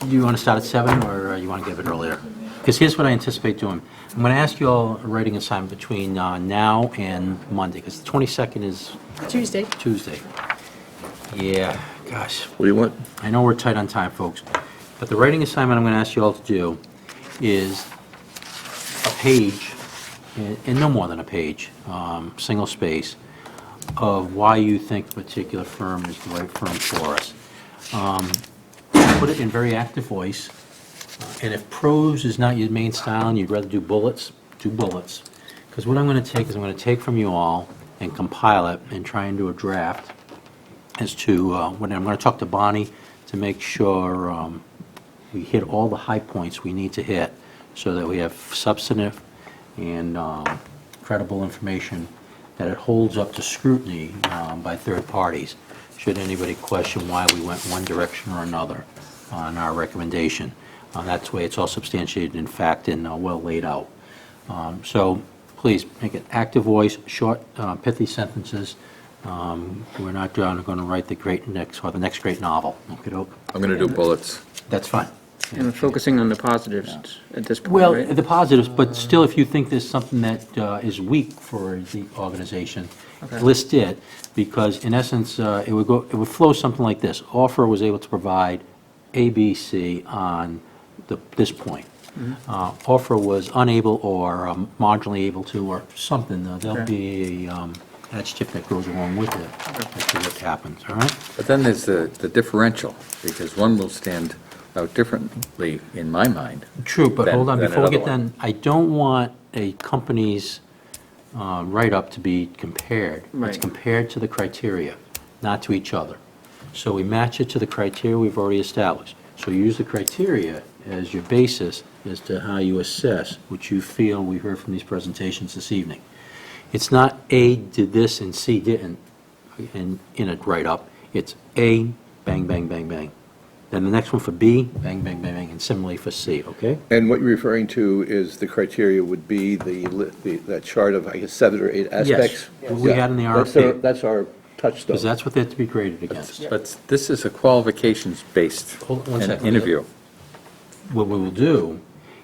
you want to start at 7, or you want to give it earlier? Because here's what I anticipate doing. I'm going to ask you all a writing assignment between now and Monday, because the 22nd is Tuesday. Tuesday. Yeah, gosh. What do you want? I know we're tight on time, folks, but the writing assignment I'm going to ask you all to do is a page, and no more than a page, single space, of why you think a particular firm is the right firm for us. Put it in very active voice, and if prose is not your main style and you'd rather do bullets, do bullets. Because what I'm going to take is I'm going to take from you all and compile it and try and do a draft as to, when I'm going to talk to Bonnie to make sure we hit all the high points we need to hit so that we have substantive and credible information that it holds up to scrutiny by third parties, should anybody question why we went one direction or another on our recommendation. That's the way it's all substantiated in fact and well laid out. So please make it active voice, short, pithy sentences. We're not going to write the next great novel. Okey-doke. I'm going to do bullets. That's fine. And we're focusing on the positives at this point, Well, right? the positives, but still, if you think there's something that is weak for the organization, Okay. list it, because in essence, it would flow something like this. Offer was able to provide A, B, C on this point. Offer was unable or marginally able to, or something. There'll Okay. be a adjective that goes along with it as to what happens, all right? But then there's the differential, because one will stand out differently in my mind. True, but than- hold on, than before we another get one. done, I don't want a company's write-up to be compared. It's Right. compared to the criteria, not to each other. So we match it to the criteria we've already established. So you use the criteria as your basis as to how you assess what you feel we heard from these presentations this evening. It's not A did this and C didn't in a write-up. It's A, bang, bang, bang, bang. Then the next one for B, bang, bang, bang, bang, and similarly for C, okay? And what you're referring to is the criteria would be that chart of, I guess, 7 or 8 aspects? What we had in the That's RFP. That's our touchstone. Because that's what they're to be graded against. But this is a qualifications-based Hold on one second. interview. What we will do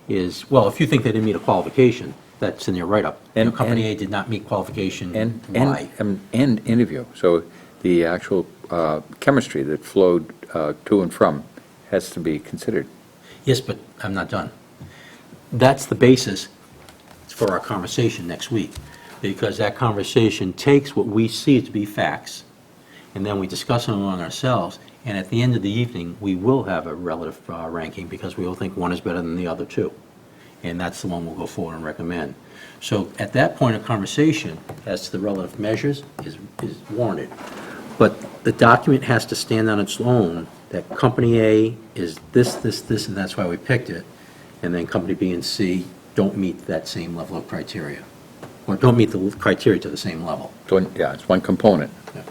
is, well, if you think they didn't meet a qualification, that's in your write-up. And- Company A and- did not meet qualification And Y. interview. So the actual chemistry that flowed to and from has to be considered. Yes, but I'm not done. That's the basis for our conversation next week, because that conversation takes what we see to be facts, and then we discuss them among ourselves, and at the end of the evening, we will have a relative ranking, because we all think one is better than the other two. And that's the one we'll go forward and recommend. So at that point of conversation, as to the relative measures, is warranted. But the document has to stand on its own that company A is this, this, this, and that's why we picked it, and then company B and C don't meet that same level of criteria, or don't meet the criteria to the same level. Yeah, it's one component. Yeah.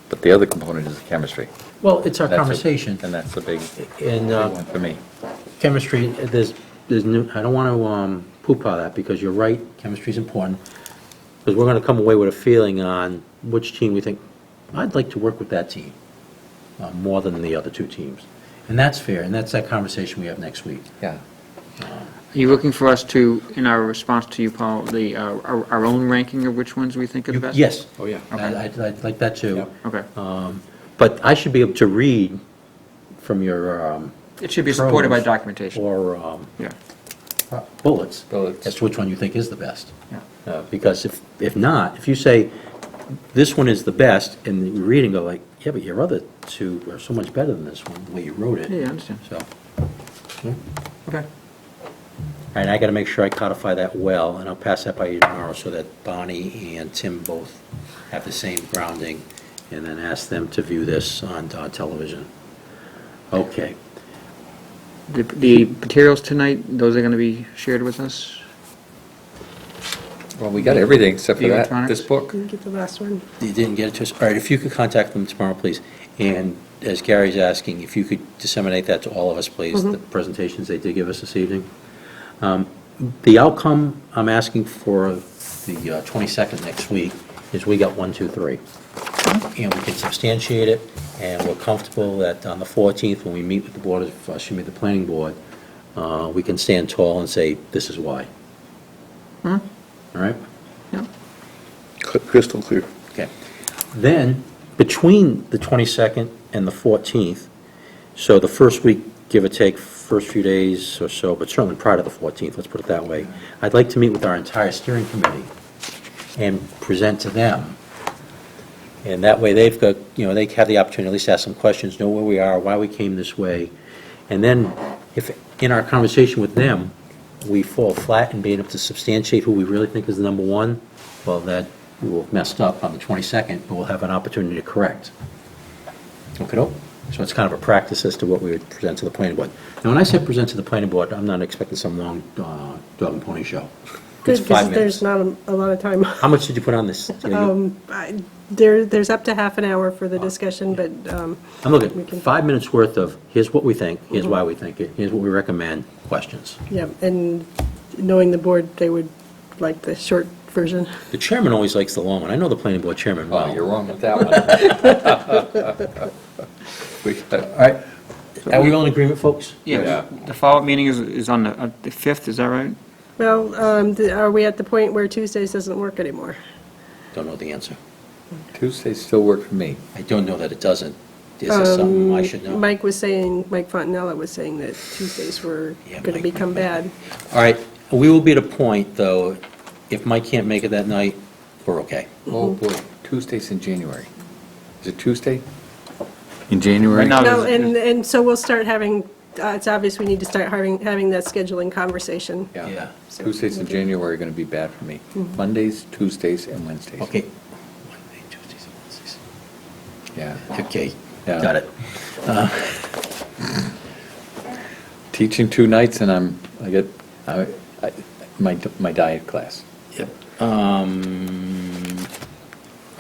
But the other component is the chemistry. Well, it's our That's a- conversation. And that's the big And one for me. chemistry, there's no, I don't want to poo-pah that, because you're right, chemistry's important, because we're going to come away with a feeling on which team we think, I'd like to work with that team more than the other two teams. And that's fair, and that's that conversation we have next week. Yeah. Are you looking for us to, in our response to you, Paul, our own ranking of which ones we think are the best? Yes. Oh, yeah. Okay. I'd like that too. Okay. But I should be able to read from your It should be supported by pros documentation. or Yeah. bullets as to which one you think is the best. Because if not, if you say, this one is the best, and you read and go like, yeah, but your other two are so much better than this one, the way you wrote it. Yeah, I understand. So, yeah. Okay. And I got to make sure I codify that well, and I'll pass that by you tomorrow so that Bonnie and Tim both have the same grounding, and then ask them to view this on television. Okay. The materials tonight, those are going to be shared with us? Well, we got everything except for The that, electronics? this book. Didn't get the last one. You didn't get it to us? All right, if you could contact them tomorrow, please. And as Gary's asking, if you could disseminate that to all of us, please, the presentations they did give us this evening. The outcome I'm asking for the 22nd next week is we got 1, 2, 3. And we can substantiate it, and we're comfortable that on the 14th, when we meet with the board, the planning board, we can stand tall and say, this is why. All right? Crystal clear. Okay. Then, between the 22nd and the 14th, so the first week, give or take, first few days or so, but certainly prior to the 14th, let's put it that way, I'd like to meet with our entire steering committee and present to them. And that way, they've got, they have the opportunity to at least ask some questions, know where we are, why we came this way. And then, if in our conversation with them, we fall flat in being able to substantiate who we really think is the number one, well, that we will have messed up on the 22nd, but we'll have an opportunity to correct. Okay, so it's kind of a practice as to what we would present to the planning board. Now, when I say present to the planning board, I'm not expecting some long dog and pony show. Good, It's 5 because there's minutes. not a lot of time. How much did you put on this? There's up to half an hour for the discussion, but I'm we looking, can- 5 minutes worth of, here's what we think, here's why we think it, here's what we recommend, questions. yeah, and knowing the board, they would like the short version. The chairman always likes the long one. I know the planning board chairman well. Oh, you're wrong with that one. All right, are we all in agreement, folks? Yeah. The follow-up meeting is on the 5th, is that right? Well, are we at the point where Tuesdays doesn't work anymore? Don't know the answer. Tuesdays still work for me. I don't know that it doesn't. Is this something I should know? Mike Fontanella was saying that Tuesdays were going to Mike become bad. All right, we will be at a point, though, if Mike can't make it that night, we're okay. Oh, boy, Tuesdays in January. Is it Tuesday? In January? Right now, No, there's- and so we'll start having, it's obvious we need to start having that scheduling conversation. Yeah. Tuesdays in January are going to be bad for me. Mondays, Tuesdays, and Wednesdays. Okay. Monday, Tuesdays, and Wednesdays. Yeah. Okay, Yeah. got it. Teaching 2 nights, and I get my diet class. Yep. All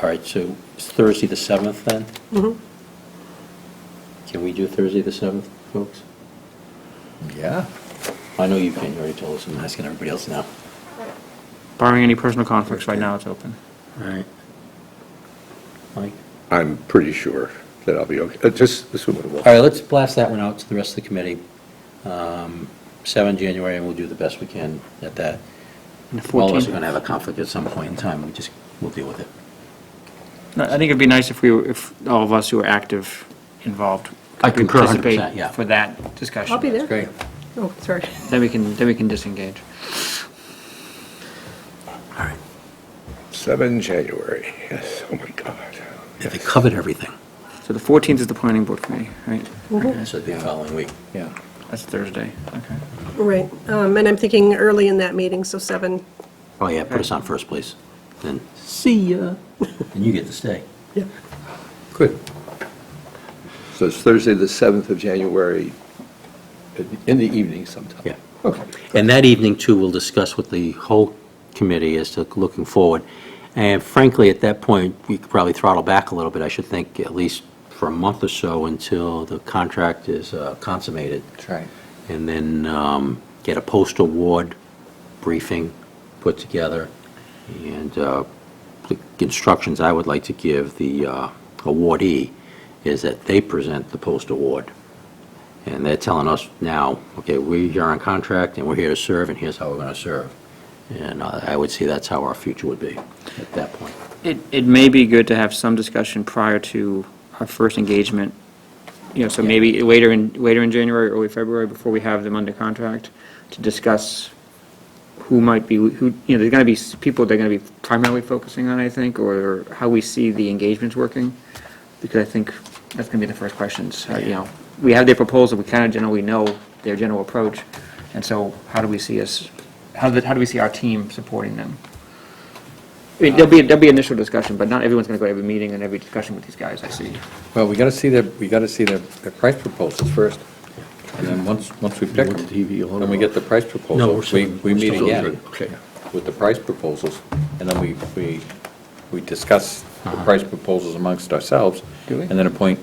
right, so it's Thursday the 7th then? Mhm. Can we do Thursday the 7th, folks? Yeah. I know you can, you already told us, I'm asking everybody else now. Barring any personal conflicts, right now it's open. All right. Mike? I'm pretty sure that I'll be okay. Just assume it will. All right, let's blast that one out to the rest of the committee. 7 January, and we'll do the best we can at that. And the All of us 14th. are going to have a conflict at some point in time, we'll deal with it. No, I think it'd be nice if if all of us who are active, involved, I could concur 100%, participate yeah. for that discussion. I'll be there. Great. Oh, sorry. Then we can disengage. All right. 7 January, yes, oh my God. Yeah, they covered everything. So the 14th is the planning board committee, right? So it'll be the following week. Yeah. That's Thursday, okay. Right, and I'm thinking early in that meeting, so 7. Oh, yeah, put us on first, please. Then, see ya, and you get to stay. Yeah. Good. So it's Thursday, the 7th of January, in the evening sometime? Yeah. Okay. And that evening, too, we'll discuss with the whole committee as to looking forward. And frankly, at that point, we could probably throttle back a little bit, I should think, at least for a month or so until the contract is consummated. That's right. And then get a post-award briefing put together. And the instructions I would like to give the awardee is that they present the post-award. And they're telling us now, okay, we are on contract and we're here to serve, and here's how we're going to serve. And I would say that's how our future would be at that point. It may be good to have some discussion prior to our first engagement, so maybe later in January, early February, before we have them under contract, to discuss who might be, there's going to be people they're going to be primarily focusing on, I think, or how we see the engagements working, because I think that's going to be the first questions. We have their proposal, we kind of generally know their general approach, and so how do we see our team supporting them? I mean, there'll be initial discussion, but not everyone's going to go to every meeting and every discussion with these guys, I see. Well, we got to see their price proposals first. And then once we pick them, then we get the price proposals. We meet again with the price proposals, and then we discuss the price proposals amongst ourselves. Do we? And then appoint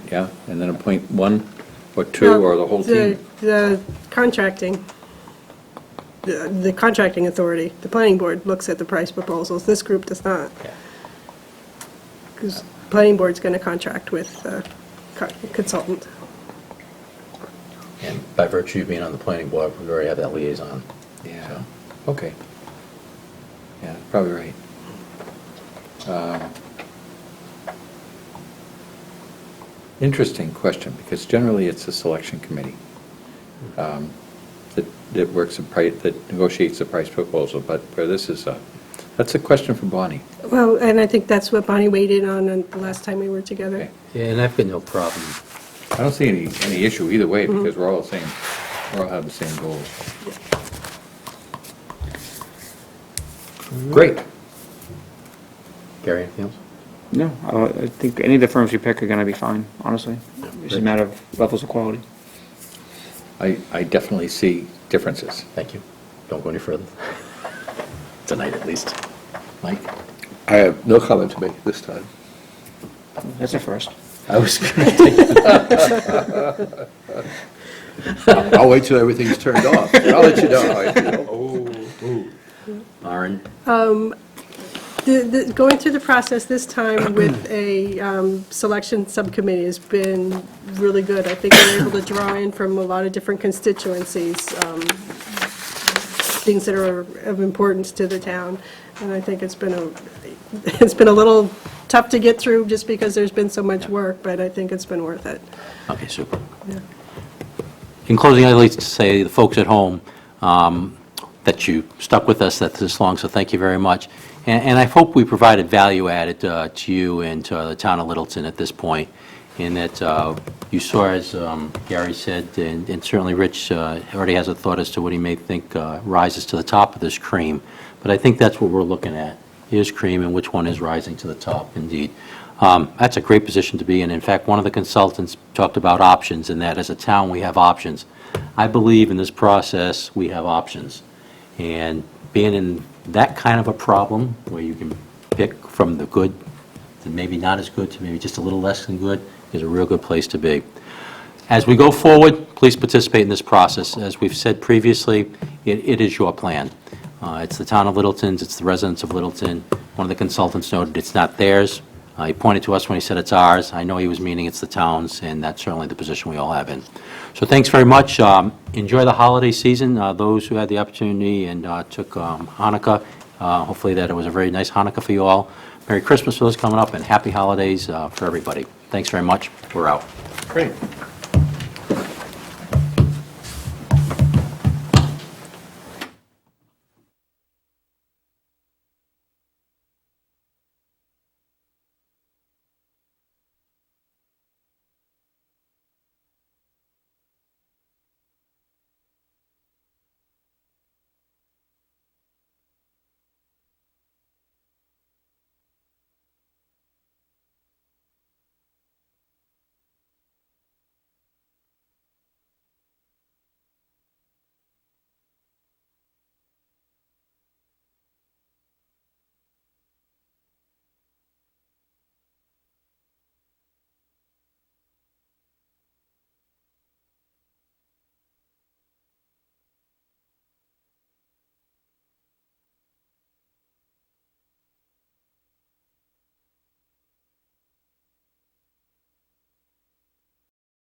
one or two or the whole team. The contracting, the contracting authority, the planning board looks at the price proposals. This group does not. Because planning board's going to contract with the consultant. And by virtue of being on the planning board, we already have that liaison. Yeah, okay. Yeah, probably right. Interesting question, because generally it's a selection committee that works that negotiates the price proposal, but where this is that's a question for Bonnie. Well, and I think that's what Bonnie weighed in on the last time we were together. Okay. Yeah, and I've got no problem. I don't see any issue either way, because we're all have the same goals. Great. Gary, anything else? No, I think any of the firms you pick are going to be fine, honestly. It's a matter of levels of quality. I definitely see differences. Thank you. Don't go any further. Tonight, at least. Mike? I have no comment to make this time. That's a first. I was going to take I'll wait till everything's turned off, and I'll let you know how I feel. Aaron? Going through the process this time with a selection subcommittee has been really good. I think we're able to draw in from a lot of different constituencies, things that are of importance to the town. And I think it's been a little tough to get through just because there's been so much work, but I think it's been worth it. Okay, super. Yeah. In closing, I'd like to say to the folks at home that you stuck with us this long, so thank you very much. And I hope we provided value added to you and to the town of Littleton at this point, in that you saw, as Gary said, and certainly Rich already has a thought as to what he may think rises to the top of this cream. But I think that's what we're looking at. Here's cream, and which one is rising to the top, indeed. That's a great position to be in. In fact, one of the consultants talked about options, and that as a town, we have options. I believe in this process, we have options. And being in that kind of a problem, where you can pick from the good to maybe not as good to maybe just a little less than good, is a real good place to be. As we go forward, please participate in this process. As we've said previously, it is your plan. It's the town of Littleton's, it's the residents of Littleton. One of the consultants noted it's not theirs. He pointed to us when he said it's ours. I know he was meaning it's the town's, and that's certainly the position we all have in. So thanks very much. Enjoy the holiday season. Those who had the opportunity and took Hanukkah, hopefully that it was a very nice Hanukkah for you all. Merry Christmas for those coming up, and happy holidays for everybody. Thanks very much. We're out. Great.